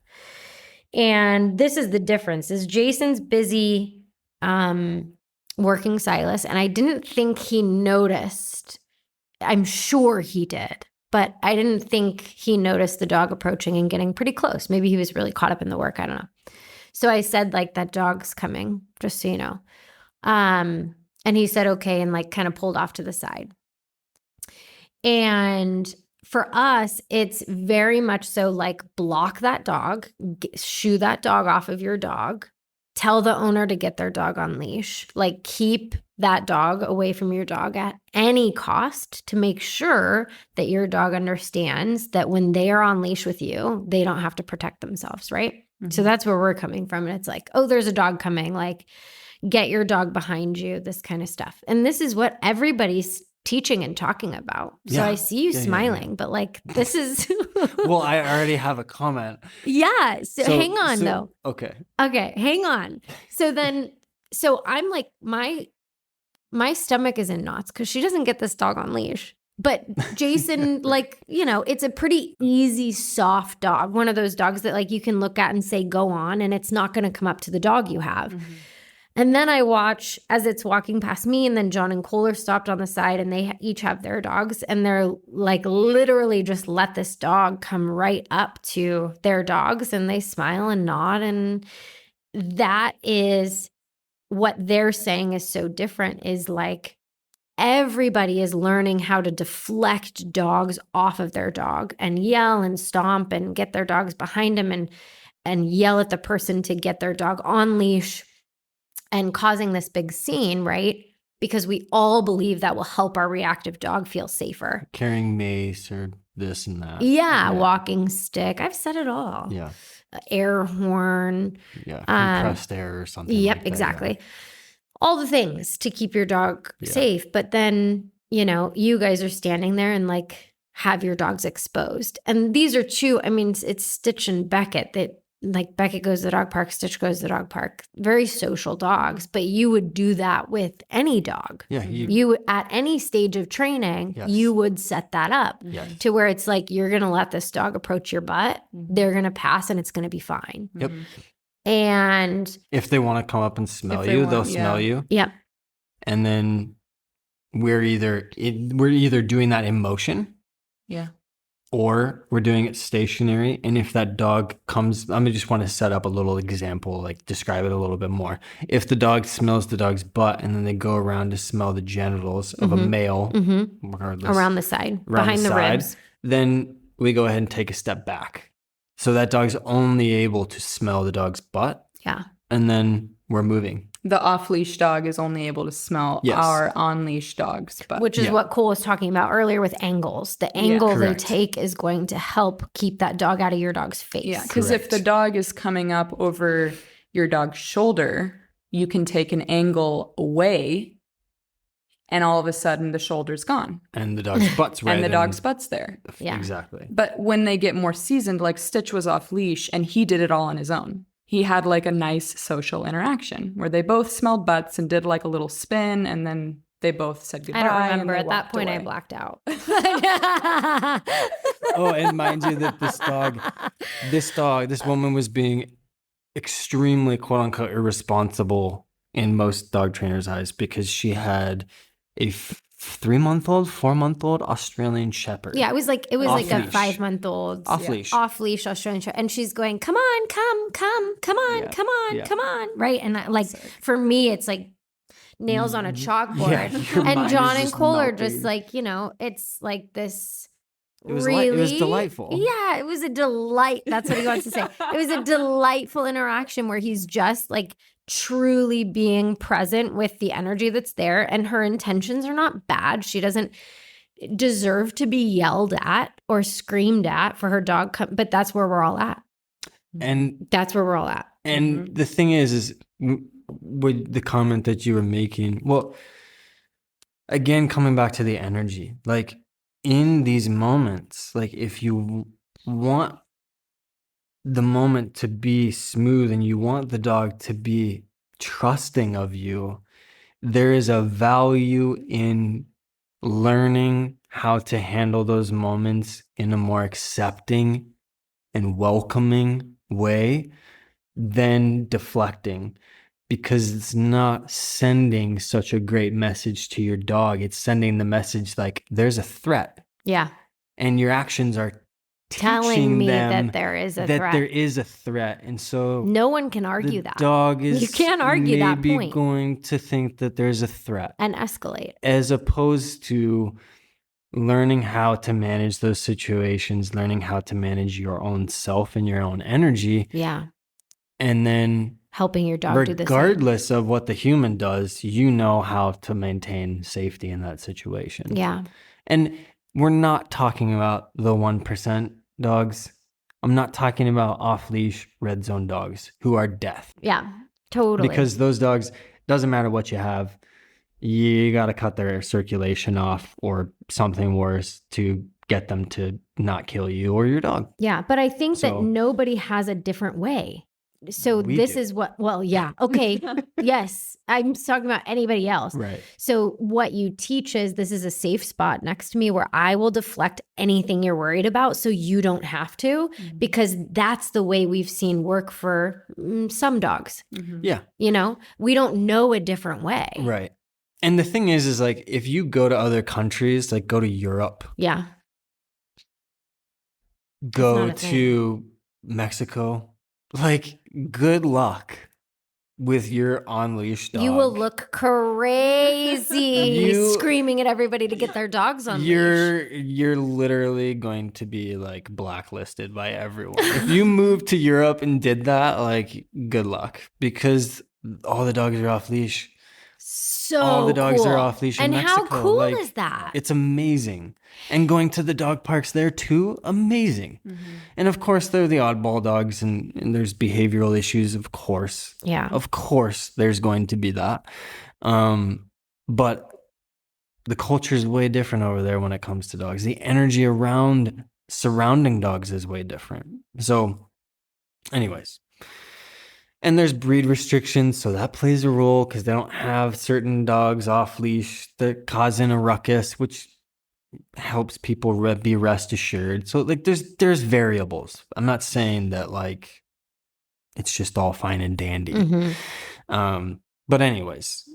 Speaker 2: And this is the difference is Jason's busy working Silas. And I didn't think he noticed. I'm sure he did, but I didn't think he noticed the dog approaching and getting pretty close. Maybe he was really caught up in the work. I don't know. So I said that dog's coming, just so you know. And he said, okay. And kind of pulled off to the side. And for us, it's very much so block that dog, shoo that dog off of your dog, tell the owner to get their dog on leash, keep that dog away from your dog at any cost to make sure that your dog understands that when they are on leash with you, they don't have to protect themselves, right? Mm-hmm. So that's where we're coming from. And it's oh, there's a dog coming, get your dog behind you, this kind of stuff. And this is what everybody's teaching and talking about. So
Speaker 1: Yeah.
Speaker 2: I see you smiling, but like this is
Speaker 1: Well, I already have a comment.
Speaker 2: Yeah. So hang on though.
Speaker 1: Okay.
Speaker 2: Okay, hang on. So I'm like, my stomach is in knots because she doesn't get this dog on leash. But Jason, like, it's a pretty easy, soft dog. One of those dogs that like you can look at and say, go on, and it's not going to come up to the dog you have. Mm-hmm. And then I watch as it's walking past me, and then John and Cole are stopped on the side, and they each have their dogs, and they're like literally just let this dog come right up to their dogs, and they smile and nod. And that is what they're saying is so different, is like, everybody is learning how to deflect dogs off of their dog and yell and stomp and get their dogs behind them and yell at the person to get their dog on leash and causing this big scene, right? Because we all believe that will help our reactive dog feel safer.
Speaker 1: Carrying mace or this and that.
Speaker 2: Yeah, walking stick. I've said it all.
Speaker 1: Yeah.
Speaker 2: Air horn.
Speaker 1: Yeah, compressed air or something.
Speaker 2: Yep,
Speaker 1: like that,
Speaker 2: exactly.
Speaker 1: Yeah.
Speaker 2: All the things to keep your dog safe. But then, you guys are standing there and like have your dogs exposed. And these are two, I mean, it's Stitch and Beckett that like Beckett goes to the dog park, Stitch goes to the dog park. Very social dogs, but you would do that with any dog.
Speaker 1: Yeah.
Speaker 2: You at any stage of training, you would set that up to where it's like, you're going to let this dog approach your butt. They're going to pass and it's going to be fine.
Speaker 1: Yep.
Speaker 2: And
Speaker 1: if they want to come up and smell you, they'll smell you.
Speaker 2: Yep.
Speaker 1: And then we're either doing that in motion.
Speaker 3: Yeah.
Speaker 1: Or we're doing it stationary. And if that dog comes, I just want to set up a little example, like describe it a little bit more. If the dog smells the dog's butt and then they go around to smell the genitals of a male, regardless,
Speaker 2: around the side, behind the ribs,
Speaker 1: then we go ahead and take a step back. So that dog's only able to smell the dog's butt.
Speaker 2: Yeah.
Speaker 1: And then we're moving.
Speaker 3: The off-leash dog is only able to smell our on-leash dog's butt.
Speaker 2: Which is what Cole was talking about earlier with angles. The angle they take is going to help keep that dog out of your dog's face.
Speaker 3: Yeah, because if the dog is coming up over your dog's shoulder, you can take an angle away and all of a sudden the shoulder's gone.
Speaker 1: And the dog's butt's right.
Speaker 3: And the dog's butt's there.
Speaker 2: Yeah.
Speaker 1: Exactly.
Speaker 3: But when they get more seasoned, like Stitch was off leash and he did it all on his own. He had like a nice social interaction where they both smelled butts and did like a little spin and then they both said goodbye.
Speaker 2: I don't remember. At that point, I blacked out.
Speaker 1: Oh, and mind you that this woman was being extremely quote unquote irresponsible in most dog trainers' eyes because she had a 3-month-old, 4-month-old Australian Shepherd.
Speaker 2: Yeah, it was like a 5-month-old
Speaker 1: off-leash
Speaker 2: Australian Shepherd, and she's going, "Come on, come on," right? And for me, it's like nails on a chalkboard. And John and Cole are just like, it's like this.
Speaker 1: It was delightful.
Speaker 2: Yeah, it was a delight. That's what he wants to say. It was a delightful interaction where he's just like truly being present with the energy that's there, and her intentions are not bad. She doesn't deserve to be yelled at or screamed at for her dog, but that's where we're all at.
Speaker 1: And
Speaker 2: that's where we're all at.
Speaker 1: And the thing is with the comment that you were making, well, again, coming back to the energy, like in these moments, like if you want the moment to be smooth and you want the dog to be trusting of you, there is a value in learning how to handle those moments in a more accepting and welcoming way than deflecting, because it's not sending such a great message to your dog. It's sending the message like there's a threat.
Speaker 2: Yeah.
Speaker 1: And your actions are
Speaker 2: telling me that there is a threat.
Speaker 1: There is a threat. And so
Speaker 2: no one can argue that.
Speaker 1: Dog is
Speaker 2: you can't argue that point.
Speaker 1: Maybe going to think that there's a threat.
Speaker 2: And escalate.
Speaker 1: As opposed to learning how to manage those situations, learning how to manage your own self and your own energy.
Speaker 2: Yeah.
Speaker 1: And then
Speaker 2: helping your dog do the same.
Speaker 1: Regardless of what the human does, you know how to maintain safety in that situation.
Speaker 2: Yeah.
Speaker 1: And we're not talking about the 1% dogs. I'm not talking about off-leash red zone dogs who are death.
Speaker 2: Yeah, totally.
Speaker 1: Because those dogs, doesn't matter what you have, you got to cut their circulation off or something worse to get them to not kill you or your dog.
Speaker 2: Yeah, but I think that nobody has a different way. So this is what, well, yeah, okay. Yes, I'm talking about anybody else.
Speaker 1: Right.
Speaker 2: So what you teach is this is a safe spot next to me where I will deflect anything you're worried about so you don't have to, because that's the way we've seen work for some dogs.
Speaker 1: Yeah.
Speaker 2: You know, we don't know a different way.
Speaker 1: Right. And the thing is like, if you go to other countries, like go to Europe.
Speaker 2: Yeah.
Speaker 1: Go to Mexico, like good luck with your on-leash dog.
Speaker 2: You will look crazy screaming at everybody to get their dogs on leash.
Speaker 1: You're literally going to be like blacklisted by everyone. If you moved to Europe and did that, like good luck, because all the dogs are off leash.
Speaker 2: So
Speaker 1: all the dogs
Speaker 2: cool.
Speaker 1: are off leash in Mexico.
Speaker 2: And how cool is that?
Speaker 1: It's amazing. And going to the dog parks there too, amazing. And of course, they're the oddball dogs, and there's behavioral issues, of course.
Speaker 2: Yeah.
Speaker 1: Of course, there's going to be that. But the culture is way different over there when it comes to dogs. The energy around surrounding dogs is way different. So, anyways. And there's breed restrictions, so that plays a role because they don't have certain dogs off leash that causing a ruckus, which helps people be rest assured. So like there's variables. I'm not saying that like it's just all fine and dandy. But anyways,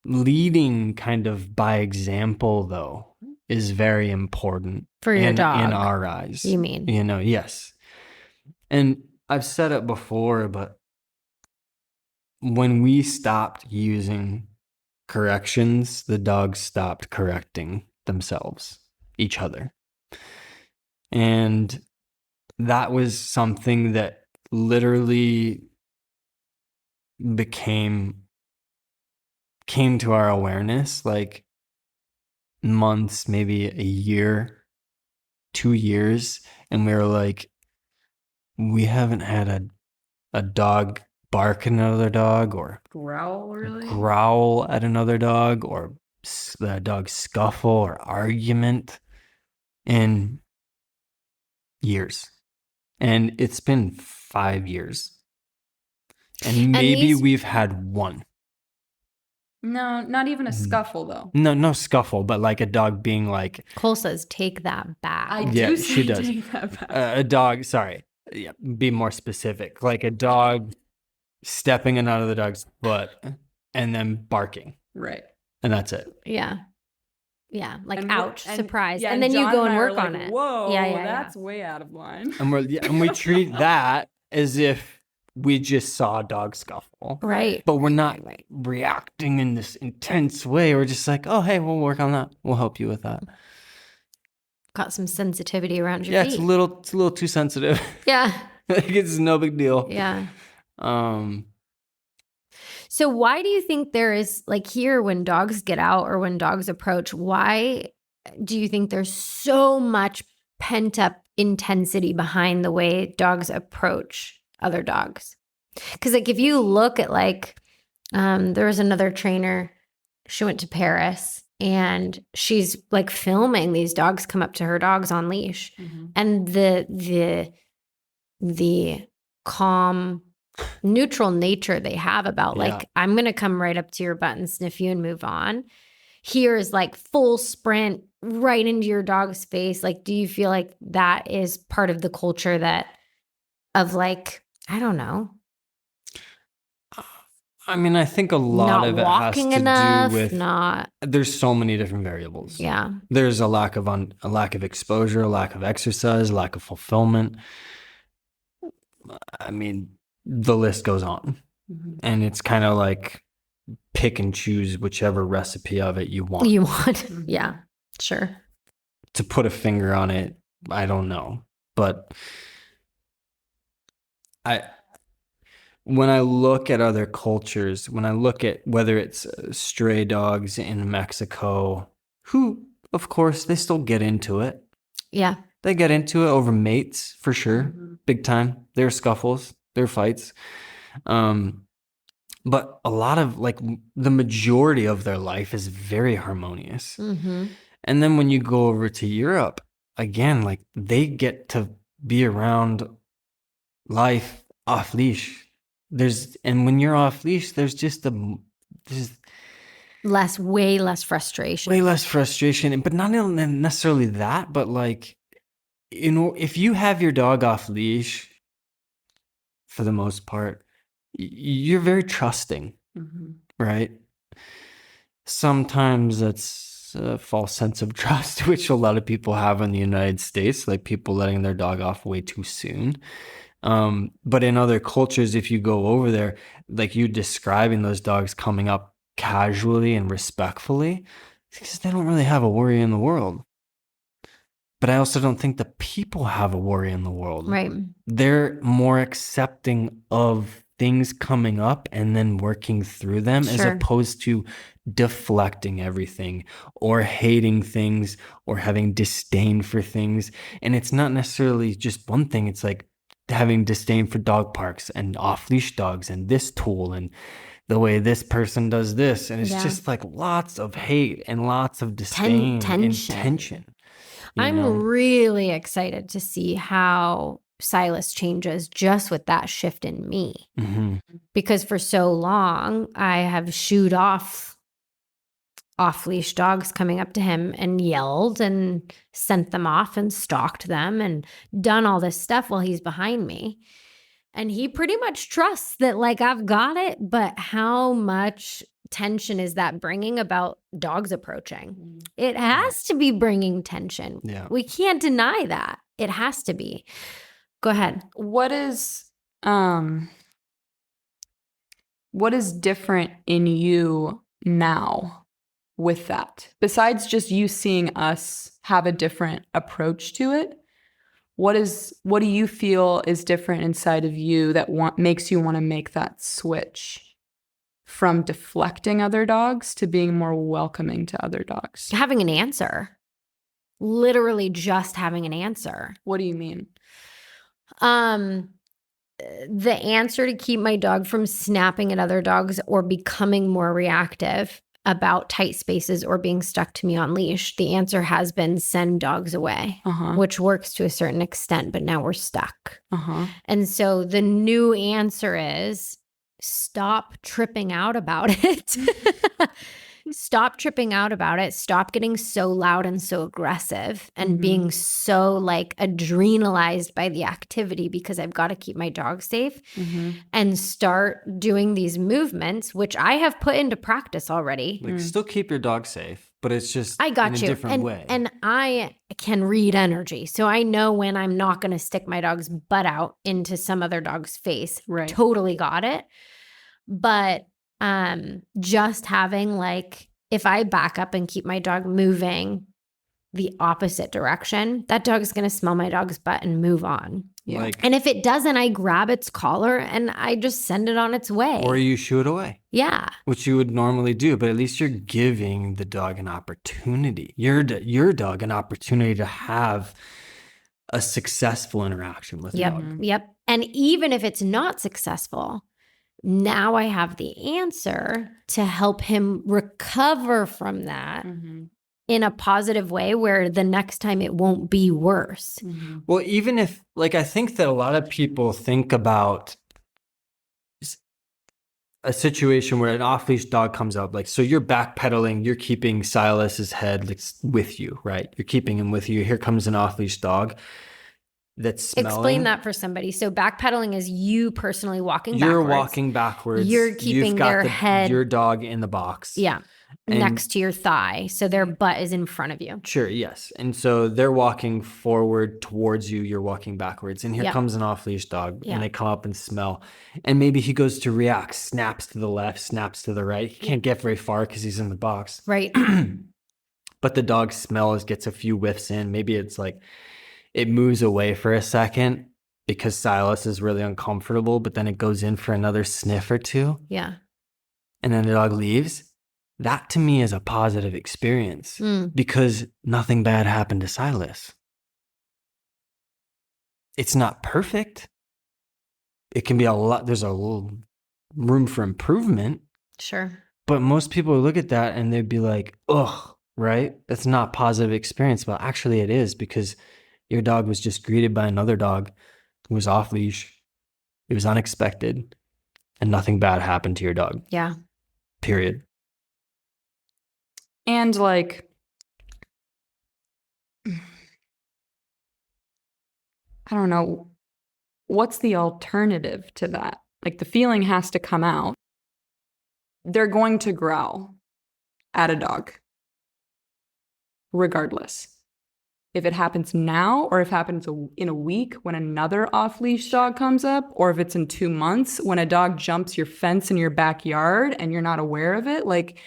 Speaker 1: leading kind of by example though is very important
Speaker 2: for your dog
Speaker 1: in our eyes.
Speaker 2: You mean?
Speaker 1: You know, yes. And I've said it before, but when we stopped using corrections, the dogs stopped correcting themselves, each other. And that was something that literally came to our awareness like months, maybe a year, 2 years. And we were like, we haven't had a dog bark at another dog or growl at another dog or the dog scuffle or argument in years. And it's been 5 years. And maybe we've had one.
Speaker 3: No, not even a scuffle though.
Speaker 1: No scuffle, but like a dog being like...
Speaker 2: Cole says, take that back.
Speaker 3: I do say
Speaker 1: she does.
Speaker 3: Take that back.
Speaker 1: A dog, sorry. Yeah, be more specific. Like a dog stepping on another dog's foot and then barking.
Speaker 3: Right.
Speaker 1: And that's it.
Speaker 2: Yeah. Yeah. Like,
Speaker 3: and
Speaker 2: ouch, surprise.
Speaker 3: Yeah,
Speaker 2: and then John you go and work
Speaker 3: like,
Speaker 2: on it.
Speaker 3: Whoa, that's way out of line.
Speaker 1: And we treat that as if we just saw a dog scuffle.
Speaker 2: Right.
Speaker 1: But we're not reacting in this intense way. We're just like, oh, hey, we'll work on that. We'll help you with that.
Speaker 2: Got some sensitivity around your feet.
Speaker 1: Yeah, it's a little too sensitive.
Speaker 2: Yeah.
Speaker 1: It's no big deal.
Speaker 2: Yeah. So why do you think there is, like here when dogs get out or when dogs approach, why do you think there's so much pent up intensity behind the way dogs approach other dogs? Because like if you look at like, there was another trainer, she went to Paris and she's like filming these dogs come up to her dogs on leash. And the calm, neutral nature they have about like, I'm going to come right up to your butt and sniff you and move on. Here is like full sprint right into your dog's face. Like, do you feel like that is part of the culture that of like, I don't know.
Speaker 1: I mean, I think a lot of it has to do with
Speaker 2: not.
Speaker 1: There's so many different variables.
Speaker 2: Yeah.
Speaker 1: There's a lack of exposure, a lack of exercise, a lack of fulfillment. I mean, the list goes on. And it's kind of like pick and choose whichever recipe of it you want.
Speaker 2: Yeah, sure.
Speaker 1: To put a finger on it, I don't know. But when I look at other cultures, when I look at whether it's stray dogs in Mexico, who, of course, they still get into it.
Speaker 2: Yeah.
Speaker 1: They get into it over mates, for sure. Big time. There are scuffles. There are fights. but a lot of like the majority of their life is very harmonious.
Speaker 2: Mm-hmm.
Speaker 1: And then when you go over to Europe, again, like they get to be around life off leash. And when you're off leash, there's
Speaker 2: Way less frustration.
Speaker 1: way less frustration, but not necessarily that, but like, you know, if you have your dog off leash, for the most part, you're very trusting, right? Sometimes that's a false sense of trust, which a lot of people have in the United States, like people letting their dog off way too soon. But in other cultures, if you go over there, like you describing those dogs coming up casually and respectfully, because they don't really have a worry in the world. But I also don't think the people have a worry in the world.
Speaker 2: Right.
Speaker 1: They're more accepting of things coming up and then working through them, as opposed to deflecting everything or hating things or having disdain for things. And it's not necessarily just one thing. It's like having disdain for dog parks and off-leash dogs and this tool and the way this person does this. And it's just like lots of hate and lots of disdain and tension.
Speaker 2: I'm really excited to see how Silas changes just with that shift in me.
Speaker 1: Mm-hmm.
Speaker 2: Because for so long, I have shooed off-leash dogs coming up to him and yelled and sent them off and stalked them and done all this stuff while he's behind me. And he pretty much trusts that, like, I've got it, but how much tension is that bringing about dogs approaching? It has to be bringing tension.
Speaker 1: Yeah.
Speaker 2: We can't deny that. It has to be. Go ahead.
Speaker 3: What is different in you now with that? Besides just you seeing us have a different approach to it, what do you feel is different inside of you that makes you want to make that switch from deflecting other dogs to being more welcoming to other dogs?
Speaker 2: Having an answer. Literally just having an answer.
Speaker 3: What do you mean?
Speaker 2: The answer to keep my dog from snapping at other dogs or becoming more reactive about tight spaces or being stuck to me on leash, the answer has been send dogs away, which works to a certain extent, but now we're stuck. And so the new answer is stop tripping out about it. Stop tripping out about it. Stop getting so loud and so aggressive and being so like adrenalized by the activity because I've got to keep my dog safe, and start doing these movements, which I have put into practice already.
Speaker 1: Like still keep your dog safe, but it's just
Speaker 2: I got
Speaker 1: in a
Speaker 2: you.
Speaker 1: different way.
Speaker 2: And I can read energy. So I know when I'm not going to stick my dog's butt out into some other dog's face.
Speaker 3: Right.
Speaker 2: Totally got it. But just having like, if I back up and keep my dog moving the opposite direction, that dog is going to smell my dog's butt and move on.
Speaker 3: Yeah.
Speaker 2: And if it doesn't, I grab its collar and I just send it on its way.
Speaker 1: Or you shoo it away.
Speaker 2: Yeah.
Speaker 1: Which you would normally do, but at least you're giving the dog an opportunity. Your dog an opportunity to have a successful interaction with the dog.
Speaker 2: Yep. And even if it's not successful, now I have the answer to help him recover from that in a positive way where the next time it won't be worse.
Speaker 1: Well, even if, like, I think that a lot of people think about a situation where an off-leash dog comes up, like, so you're backpedaling, you're keeping Silas's head like, with you, right? You're keeping him with you. Here comes an off-leash dog that's smelling.
Speaker 2: Explain that for somebody. So backpedaling is you personally walking backwards.
Speaker 1: You're walking backwards.
Speaker 2: You're keeping their head,
Speaker 1: your dog in the box.
Speaker 2: Yeah. Next to your thigh. So their butt is in front of you.
Speaker 1: Sure, yes. And so they're walking forward towards you. You're walking backwards. And here comes an off-leash dog. And they come up and smell. And maybe he goes to react, snaps to the left, snaps to the right. He can't get very far because he's in the box.
Speaker 2: Right.
Speaker 1: But the dog smells, gets a few whiffs in. Maybe it's like it moves away for a second because Silas is really uncomfortable, but then it goes in for another sniff or two.
Speaker 2: Yeah.
Speaker 1: And then the dog leaves. That to me is a positive experience because nothing bad happened to Silas. It's not perfect. It can be a lot. There's a room for improvement.
Speaker 2: Sure.
Speaker 1: But most people look at that and they'd be like, ugh, right? That's not a positive experience. But actually it is, because your dog was just greeted by another dog who was off leash. It was unexpected and nothing bad happened to your dog.
Speaker 2: Yeah.
Speaker 1: Period.
Speaker 3: And like, I don't know, what's the alternative to that? Like, the feeling has to come out. They're going to growl at a dog, regardless. If it happens now, or if it happens in a week when another off-leash dog comes up, or if it's in 2 months when a dog jumps your fence in your backyard and you're not aware of it, like,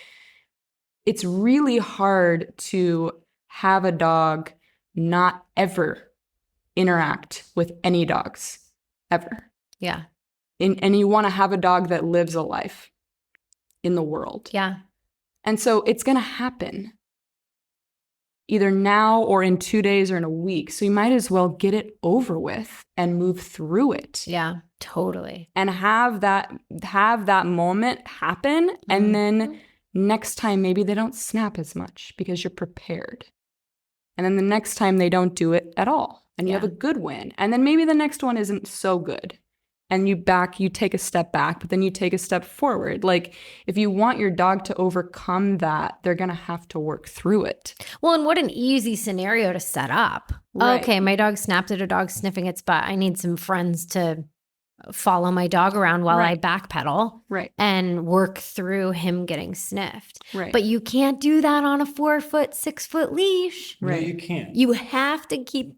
Speaker 3: it's really hard to have a dog not ever interact with any dogs, ever.
Speaker 2: Yeah.
Speaker 3: And you want to have a dog that lives a life in the world.
Speaker 2: Yeah.
Speaker 3: And so it's going to happen either now or in 2 days or in a week. So you might as well get it over with and move through it.
Speaker 2: Yeah, totally.
Speaker 3: And have that moment happen. Mm-hmm. And then next time, maybe they don't snap as much because you're prepared. And then the next time they don't do it at all. And you have a good win. And then maybe the next one isn't so good. And you take a step back, but then you take a step forward. Like, if you want your dog to overcome that, they're going to have to work through it.
Speaker 2: Well, and what an easy scenario to set up. Right. Okay, my dog snapped at a dog sniffing its butt. I need some friends to follow my dog around while I backpedal and work through him getting sniffed. Right. But you can't do that on a 4-foot, 6-foot leash.
Speaker 1: Right. No, you can't.
Speaker 2: You have to keep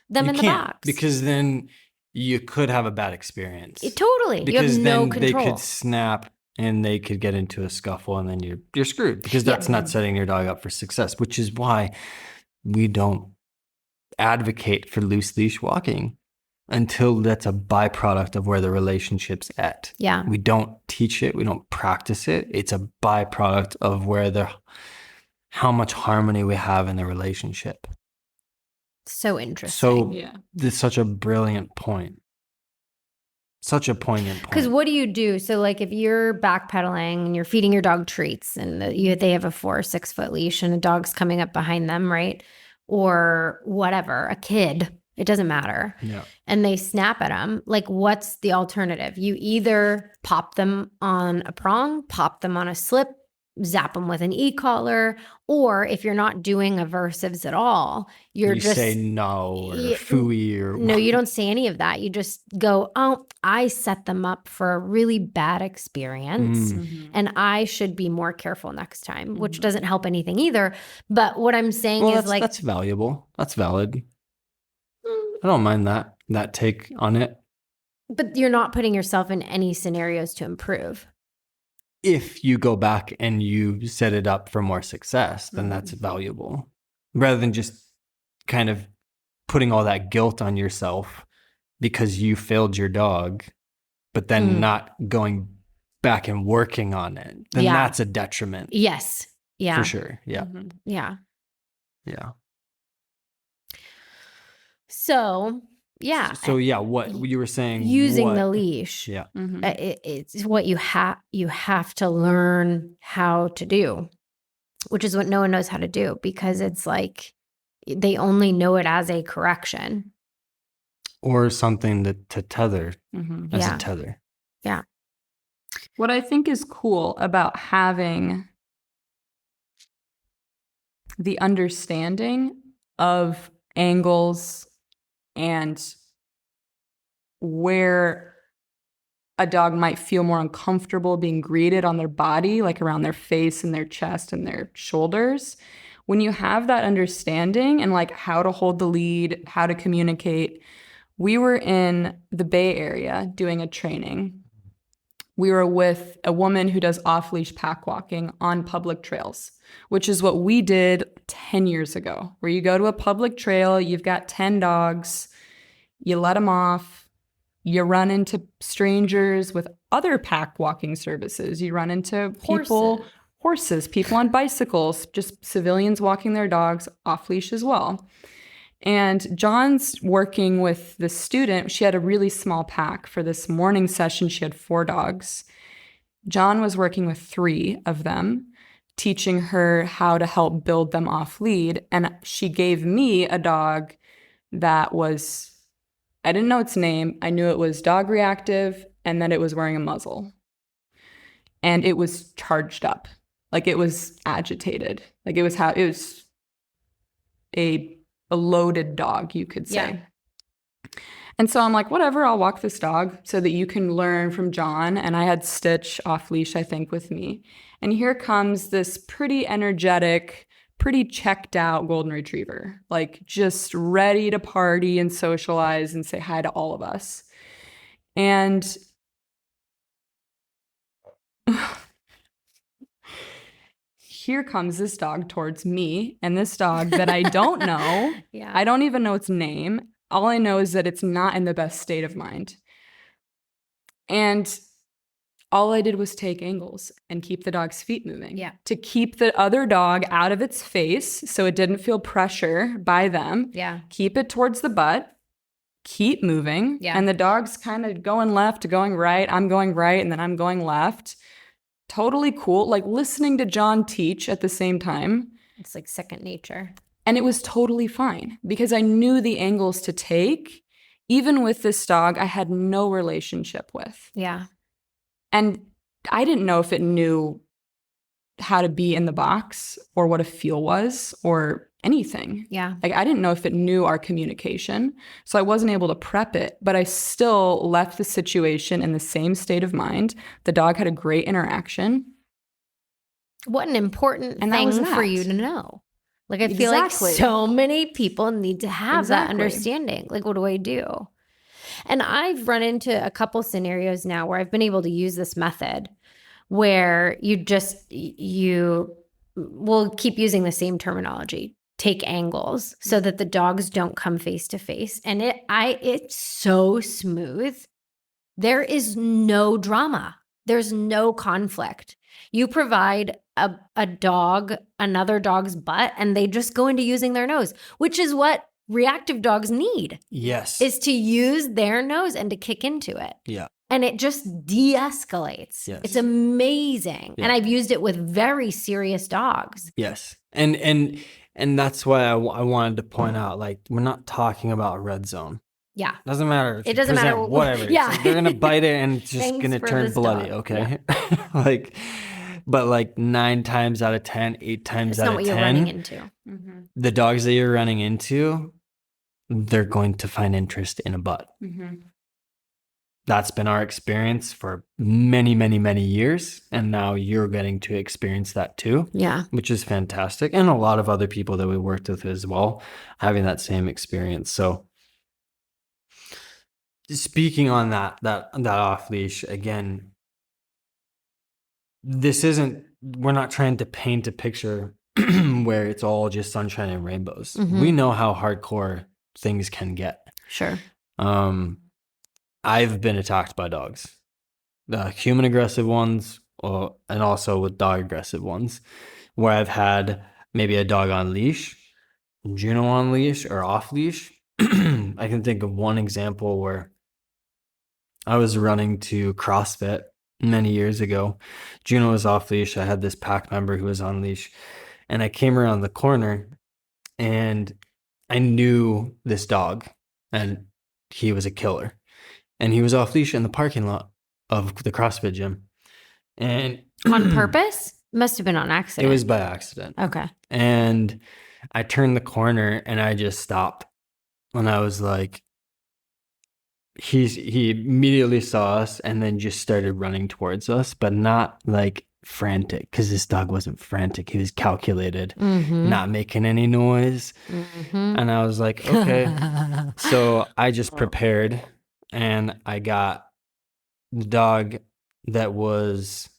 Speaker 2: them in the box.
Speaker 1: Because then you could have a bad experience.
Speaker 2: Totally.
Speaker 1: Because
Speaker 2: you have no
Speaker 1: then
Speaker 2: control.
Speaker 1: They could snap and they could get into a scuffle, and then you're screwed, because that's not setting your dog up for success, which is why we don't advocate for loose leash walking until that's a byproduct of where the relationship's at.
Speaker 2: Yeah.
Speaker 1: We don't teach it. We don't practice it. It's a byproduct of how much harmony we have in the relationship.
Speaker 2: So interesting.
Speaker 1: So this is such a brilliant point. Such a poignant point.
Speaker 2: Because what do you do? So like, if you're backpedaling and you're feeding your dog treats and they have a 4 or 6 foot leash and a dog's coming up behind them, right? Or whatever, a kid, it doesn't matter.
Speaker 1: Yeah.
Speaker 2: And they snap at them. Like, what's the alternative? You either pop them on a prong, pop them on a slip, zap them with an e-collar, or if you're not doing aversives at all, you just
Speaker 1: say no or phooey or
Speaker 2: no, you don't say any of that. You just go, oh, I set them up for a really bad experience and I should be more careful next time, which doesn't help anything either. But what I'm saying is
Speaker 1: that's valuable. That's valid. I don't mind that take on it.
Speaker 2: But you're not putting yourself in any scenarios to improve.
Speaker 1: If you go back and you set it up for more success, then that's valuable. Rather than just kind of putting all that guilt on yourself because you failed your dog, but then not going back and working on it, then that's a detriment.
Speaker 2: Yes. Yeah.
Speaker 1: For sure. Yeah.
Speaker 2: Mm-hmm. Yeah.
Speaker 1: Yeah.
Speaker 2: So, yeah.
Speaker 1: So, what you were saying.
Speaker 2: Using the leash.
Speaker 1: Yeah.
Speaker 2: It's what you have to learn how to do, which is what no one knows how to do, because it's like they only know it as a correction.
Speaker 1: Or something to tether as a tether.
Speaker 2: Yeah.
Speaker 3: What I think is cool about having the understanding of angles and where a dog might feel more uncomfortable being greeted on their body, like around their face and their chest and their shoulders. When you have that understanding and like how to hold the lead, how to communicate. We were in the Bay Area doing a training. We were with a woman who does off-leash pack walking on public trails, which is what we did 10 years ago, where you go to a public trail, you've got 10 dogs, you let them off, you run into strangers with other pack walking services, you run into horses, people on bicycles, just civilians walking their dogs off-leash as well. And John's working with the student. She had a really small pack for this morning session. She had 4 dogs. John was working with 3 of them, teaching her how to help build them off lead. And she gave me a dog that was, I didn't know its name. I knew it was dog reactive and that it was wearing a muzzle. And it was charged up. Like it was agitated. Like it was a loaded dog, you could say. Yeah. And so I'm like, whatever, I'll walk this dog so that you can learn from John. And I had Stitch off leash, I think, with me. And here comes this pretty energetic, pretty checked out golden retriever, like just ready to party and socialize and say hi to all of us. And here comes this dog towards me, and this dog that I don't know. Yeah. I don't even know its name. All I know is that it's not in the best state of mind. And all I did was take angles and keep the dog's feet moving. Yeah. To keep the other dog out of its face so it didn't feel pressure by them. Yeah. Keep it towards the butt. Keep moving. Yeah. And the dog's kind of going left, going right. I'm going right, and then I'm going left. Totally cool. Like listening to John teach at the same time.
Speaker 2: It's like second nature.
Speaker 3: And it was totally fine because I knew the angles to take. Even with this dog I had no relationship with. Yeah. And I didn't know if it knew how to be in the box or what a feel was or anything. Yeah. Like I didn't know if it knew our communication. So I wasn't able to prep it, but I still left the situation in the same state of mind. The dog had a great interaction.
Speaker 2: What an important thing for you to know. Like, I feel like so many people need to have that understanding. Like, what do I do? And I've run into a couple scenarios now where I've been able to use this method where you will keep using the same terminology, take angles so that the dogs don't come face to face. And it's so smooth. There is no drama. There's no conflict. You provide a dog another dog's butt and they just go into using their nose, which is what reactive dogs need. Yes. Is to use their nose and to kick into it. Yeah. And it just de-escalates. Yes. It's amazing. Yeah. And I've used it with very serious dogs.
Speaker 1: Yes. And that's why I wanted to point out, like, we're not talking about red zone. Yeah. Doesn't matter.
Speaker 2: It doesn't matter.
Speaker 1: Whatever. Yeah. Like, they're going to bite it and it's just going to turn bloody. Dog. Okay. Yeah. But like 9 times out of 10, 8 times out of 10. It's not what you're running into. Mm-hmm. The dogs that you're running into, they're going to find interest in a butt. Mm-hmm. That's been our experience for many, many, many years. And now you're getting to experience that too. Yeah. Which is fantastic. And a lot of other people that we worked with as well, having that same experience. So speaking on that off leash, again, we're not trying to paint a picture where it's all just sunshine and rainbows. Mm-hmm. We know how hardcore things can get. Sure. I've been attacked by dogs, human aggressive ones, and also with dog aggressive ones, where I've had maybe a dog on leash, Juno on leash, or off leash. I can think of one example where I was running to CrossFit many years ago. Juno was off leash. I had this pack member who was on leash, and I came around the corner and I knew this dog and he was a killer, and he was off leash in the parking lot of the CrossFit gym. And
Speaker 2: on purpose? Must have been on accident.
Speaker 1: It was by accident. Okay. And I turned the corner and I just stopped, and I was like, he immediately saw us and then just started running towards us, but not like frantic, because this dog wasn't frantic. He was calculated, not making any noise. And I was like, okay. So I just prepared, and I got the dog that was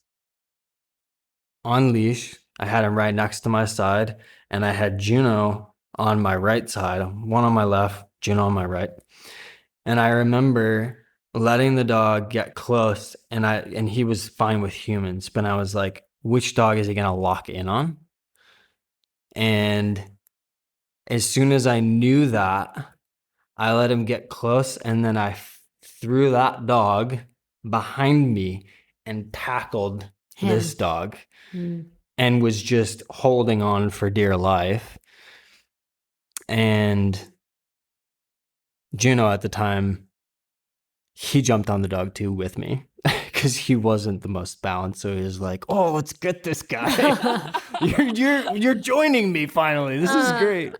Speaker 1: on leash. I had him right next to my side, and I had Juno on my right side, one on my left, Juno on my right. And I remember letting the dog get close, and he was fine with humans, but I was like, which dog is he going to lock in on? And as soon as I knew that, I let him get close, and then I threw that dog behind me and tackled
Speaker 2: Him.
Speaker 1: this dog and was just holding on for dear life. And Juno at the time, he jumped on the dog too with me because he wasn't the most balanced. So he was like, "Oh, let's get this guy. you're joining me finally. This is great."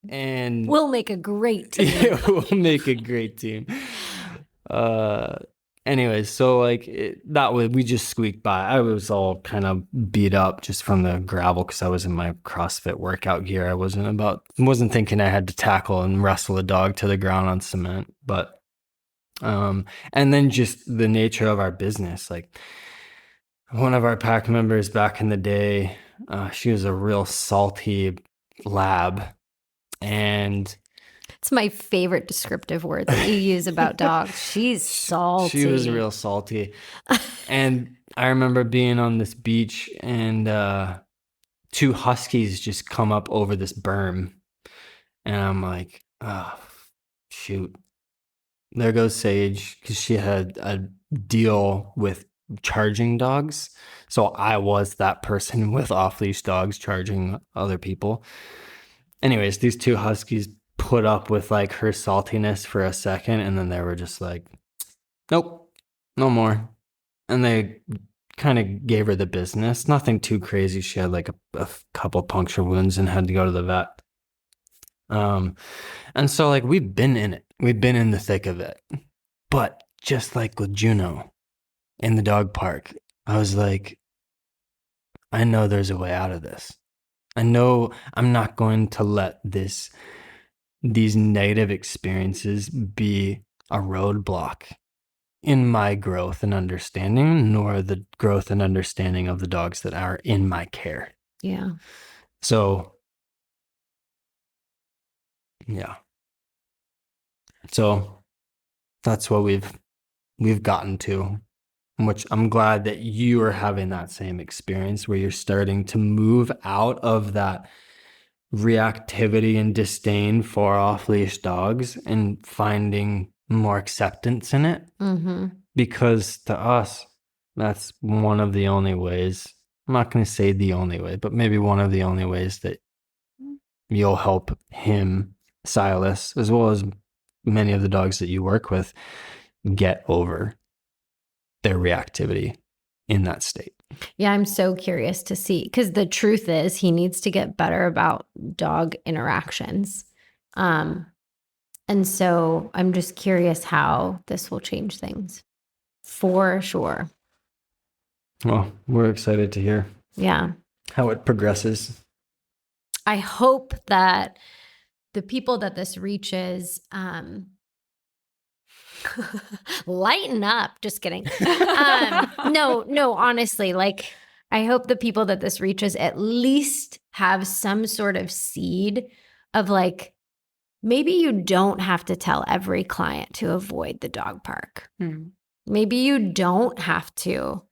Speaker 1: And
Speaker 2: we'll make a great team.
Speaker 1: Yeah, we'll make a great team. Anyways, so like that way we just squeaked by. I was all kind of beat up just from the gravel because I was in my CrossFit workout gear. I wasn't thinking I had to tackle and wrestle a dog to the ground on cement. But and then just the nature of our business. Like one of our pack members back in the day, she was a real salty lab, and
Speaker 2: it's my favorite descriptive word that you use about dogs. She's salty.
Speaker 1: She was real salty. And I remember being on this beach and two huskies just come up over this berm. And I'm like, oh, shoot. There goes Sage, because she had a deal with charging dogs. So I was that person with off-leash dogs charging other people. Anyways, these two huskies put up with like her saltiness for a second, and then they were just like, nope, no more. And they kind of gave her the business. Nothing too crazy. She had like a couple puncture wounds and had to go to the vet. And so like we've been in it. We've been in the thick of it. But just like with Juno in the dog park, I was like, I know there's a way out of this. I know I'm not going to let these negative experiences be a roadblock in my growth and understanding, nor the growth and understanding of the dogs that are in my care.
Speaker 2: Yeah.
Speaker 1: So, yeah. So that's what we've gotten to, which I'm glad that you are having that same experience where you're starting to move out of that reactivity and disdain for off-leash dogs and finding more acceptance in it. Because to us, that's one of the only ways. I'm not going to say the only way, but maybe one of the only ways that you'll help him, Silas, as well as many of the dogs that you work with, get over their reactivity in that state.
Speaker 2: Yeah, I'm so curious to see, because the truth is he needs to get better about dog interactions. And so I'm just curious how this will change things. For sure.
Speaker 1: Well, we're excited to hear how it progresses.
Speaker 2: I hope that the people that this reaches lighten up. Just kidding. No, honestly, like I hope the people that this reaches at least have some sort of seed of like, maybe you don't have to tell every client to avoid the dog park. Maybe you don't have to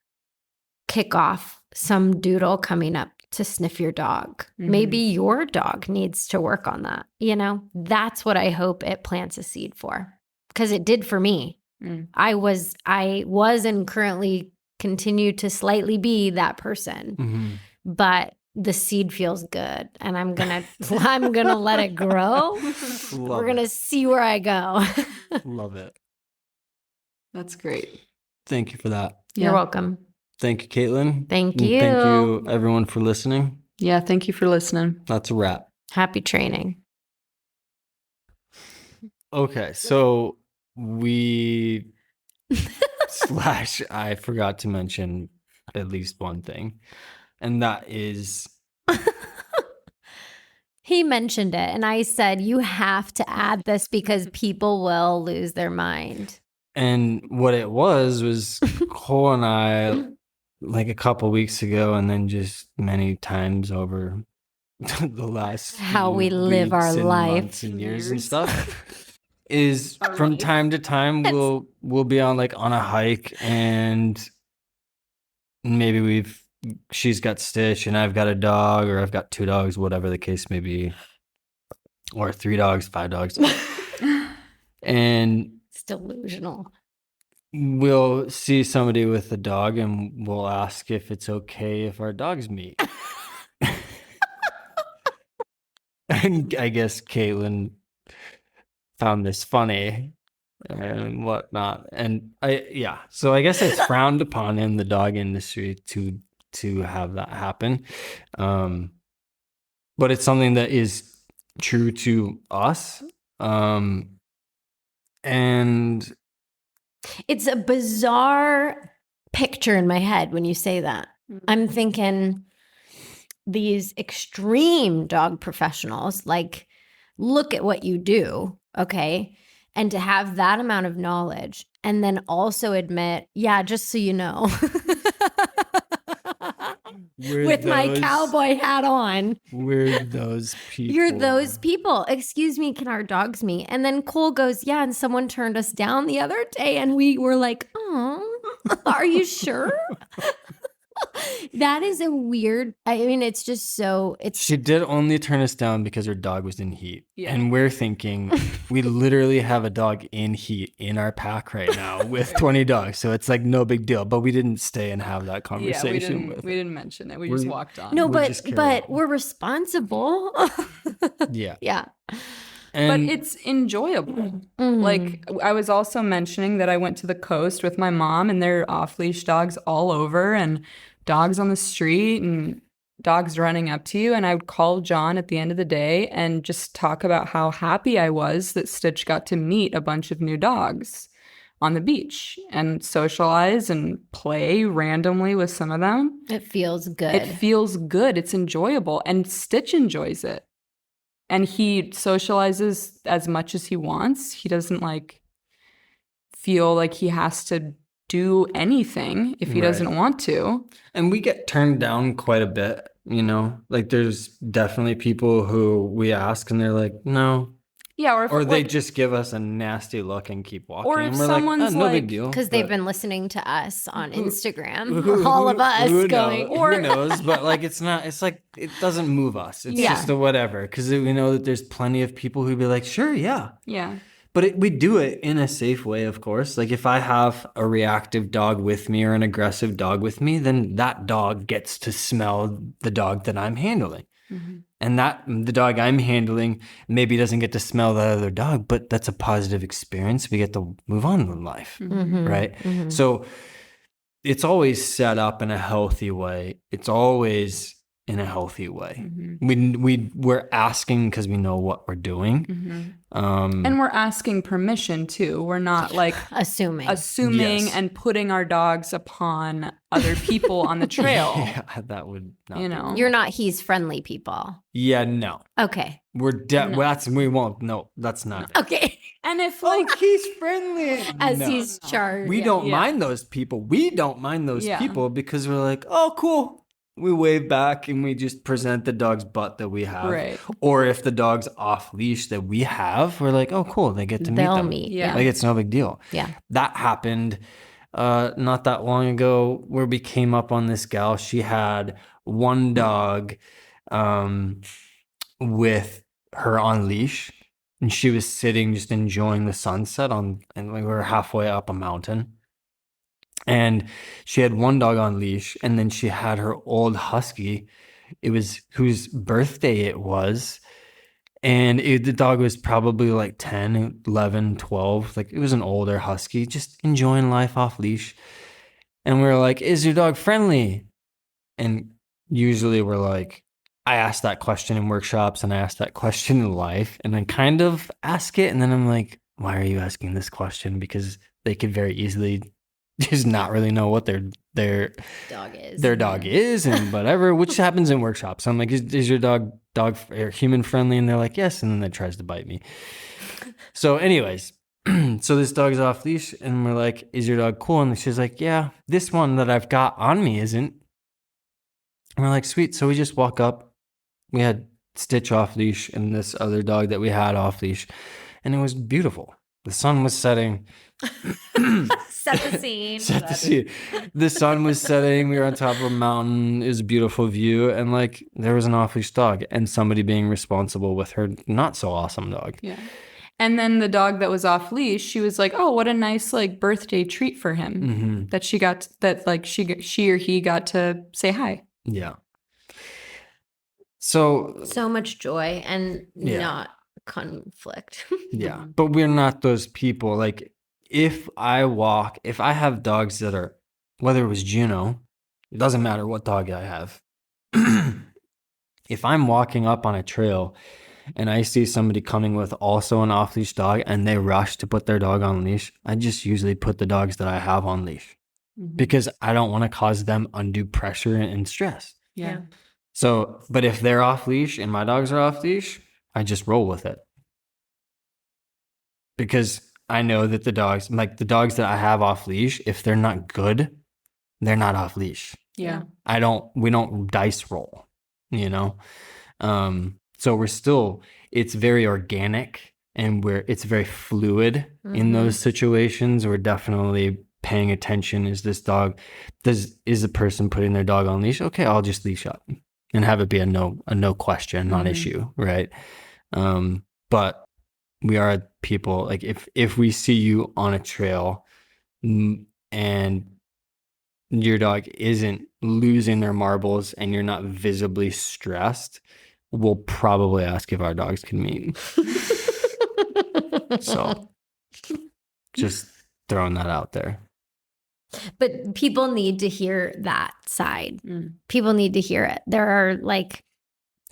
Speaker 2: kick off some doodle coming up to sniff your dog. Maybe your dog needs to work on that. You know, that's what I hope it plants a seed for, because it did for me. I was and currently continue to slightly be that person, but the seed feels good, and I'm gonna let it grow. We're gonna see where I go.
Speaker 1: Love it.
Speaker 3: That's great.
Speaker 1: Thank you for that.
Speaker 2: You're welcome.
Speaker 1: Thank you, Kaytlyn.
Speaker 2: Thank you.
Speaker 1: Thank you, everyone, for listening.
Speaker 3: Yeah, thank you for listening.
Speaker 1: That's a wrap.
Speaker 2: Happy training.
Speaker 1: Okay, so we I forgot to mention at least one thing, and that is
Speaker 2: he mentioned it, and I said, you have to add this because people will lose their mind.
Speaker 1: And what it was Cole and I, like a couple weeks ago, and then just many times over the last
Speaker 2: how we live our life,
Speaker 1: months and years and stuff, is from time to time we'll be on a hike, and maybe she's got Stitch and I've got a dog, or I've got two dogs, whatever the case may be, or 3 dogs, 5 dogs. And
Speaker 2: it's delusional.
Speaker 1: we'll see somebody with a dog and we'll ask if it's okay if our dogs meet. And I guess Kaytlyn found this funny and whatnot. And so I guess it's frowned upon in the dog industry to have that happen. But it's something that is true to us. And
Speaker 2: it's a bizarre picture in my head when you say that. I'm thinking these extreme dog professionals, like, look at what you do, okay? And to have that amount of knowledge and then also admit, yeah, just so you know, with my cowboy hat on.
Speaker 1: We're those people.
Speaker 2: You're those people. Excuse me, can our dogs meet? And then Cole goes, yeah, and someone turned us down the other day and we were like, oh, are you sure? That is a weird, I mean, it's just so,
Speaker 1: She did only turn us down because her dog was in heat.
Speaker 3: Yeah.
Speaker 1: And we're thinking, we literally have a dog in heat in our pack right now with 20 dogs. So it's like no big deal. But we didn't stay and have that conversation.
Speaker 3: We didn't mention it. We just walked on.
Speaker 2: No, but we're responsible.
Speaker 1: Yeah.
Speaker 2: Yeah.
Speaker 3: But it's enjoyable.
Speaker 2: Mm-hmm.
Speaker 3: Like, I was also mentioning that I went to the coast with my mom and there are off-leash dogs all over and dogs on the street and dogs running up to you. And I would call John at the end of the day and just talk about how happy I was that Stitch got to meet a bunch of new dogs on the beach and socialize and play randomly with some of them.
Speaker 2: It feels good.
Speaker 3: It feels good. It's enjoyable. And Stitch enjoys it. And he socializes as much as he wants. He doesn't like feel like he has to do anything if he doesn't want to.
Speaker 1: And we get turned down quite a bit, you know? Like there's definitely people who we ask and they're like, no.
Speaker 3: Yeah,
Speaker 1: or they just give us a nasty look and keep walking.
Speaker 3: Or if
Speaker 1: and we're
Speaker 3: someone's
Speaker 1: no big deal.
Speaker 2: Because they've been listening to us on Instagram. All of us going.
Speaker 1: Who knows? But like, it's like, it doesn't move us. It's just a whatever. Because we know that there's plenty of people who'd be like, sure, yeah.
Speaker 3: Yeah.
Speaker 1: But we do it in a safe way, of course. Like if I have a reactive dog with me or an aggressive dog with me, then that dog gets to smell the dog that I'm handling. Mm-hmm. And the dog I'm handling maybe doesn't get to smell that other dog, but that's a positive experience. We get to move on in life, right? Mm-hmm. So it's always set up in a healthy way. It's always in a healthy way. Mm-hmm. We're asking because we know what we're doing. Mm-hmm.
Speaker 3: And we're asking permission too. We're not like
Speaker 2: assuming
Speaker 3: yes. And putting our dogs upon other people on the trail.
Speaker 1: Yeah, that would not.
Speaker 2: You're not he's friendly people.
Speaker 1: Yeah, no.
Speaker 2: Okay.
Speaker 1: We're we won't. No, that's not it.
Speaker 2: Okay.
Speaker 3: And if
Speaker 1: he's friendly
Speaker 2: as he's charged.
Speaker 1: We don't mind those people. We don't mind those people because we're like, oh, cool. We wave back and we just present the dog's butt that we have. Right. Or if the dog's off leash that we have, we're like, oh, cool. They get to meet them.
Speaker 2: They'll meet. Yeah.
Speaker 1: Like, it's no big deal.
Speaker 2: Yeah.
Speaker 1: That happened not that long ago where we came up on this gal. She had one dog with her on leash and she was sitting just enjoying the sunset and we were halfway up a mountain. And she had one dog on leash, and then she had her old husky. It was whose birthday it was. And the dog was probably like 10, 11, 12. Like it was an older husky, just enjoying life off leash. And we were like, is your dog friendly? And usually we're like, I ask that question in workshops and I ask that question in life. And I kind of ask it. And then I'm like, why are you asking this question? Because they could very easily just not really know what their dog is and whatever, which happens in workshops. I'm like, is your dog or human friendly? And they're like, yes. And then it tries to bite me. So anyways, so this dog's off leash and we're like, is your dog cool? And she's like, yeah, this one that I've got on me isn't. And we're like, sweet. So we just walk up. We had Stitch off leash and this other dog that we had off leash. And it was beautiful. The sun was setting.
Speaker 2: Set the scene.
Speaker 1: The sun was setting. We were on top of a mountain. It was a beautiful view. And like there was an off-leash dog and somebody being responsible with her not so awesome dog.
Speaker 3: Yeah. And then the dog that was off leash, she was like, "Oh, what a nice like birthday treat for him that she or he got to say hi."
Speaker 1: Yeah. So
Speaker 2: much joy and not conflict.
Speaker 1: Yeah. But we're not those people. Like if I have dogs that are, whether it was Juno, it doesn't matter what dog I have. If I'm walking up on a trail and I see somebody coming with also an off-leash dog and they rush to put their dog on leash, I just usually put the dogs that I have on leash because I don't want to cause them undue pressure and stress.
Speaker 3: Yeah.
Speaker 1: So, but if they're off leash and my dogs are off leash, I just roll with it. Because I know that the dogs that I have off leash, if they're not good, they're not off leash.
Speaker 3: Yeah.
Speaker 1: We don't dice roll, you know? So it's very organic and it's very fluid in those situations. We're definitely paying attention. Is the person putting their dog on leash? Okay, I'll just leash up and have it be a no question, non-issue, right? But we are people, like if we see you on a trail and your dog isn't losing their marbles and you're not visibly stressed, we'll probably ask if our dogs can meet. So just throwing that out there.
Speaker 2: But people need to hear that side. People need to hear it. There are like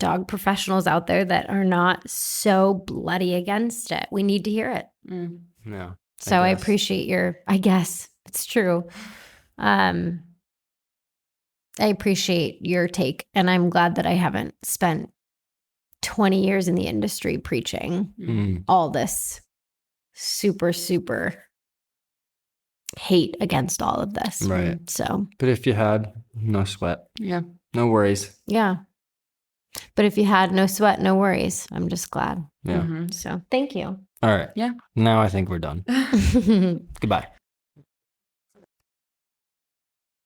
Speaker 2: dog professionals out there that are not so bloody against it. We need to hear it.
Speaker 1: Yeah.
Speaker 2: So I appreciate I guess it's true. I appreciate your take, and I'm glad that I haven't spent 20 years in the industry preaching all this super, super hate against all of this.
Speaker 1: Right.
Speaker 2: So,
Speaker 1: but if you had, no sweat.
Speaker 3: Yeah.
Speaker 1: No worries.
Speaker 2: Yeah. But if you had, no sweat, no worries. I'm just glad.
Speaker 1: Yeah.
Speaker 2: So thank you.
Speaker 1: All right.
Speaker 3: Yeah.
Speaker 1: Now I think we're done. Goodbye.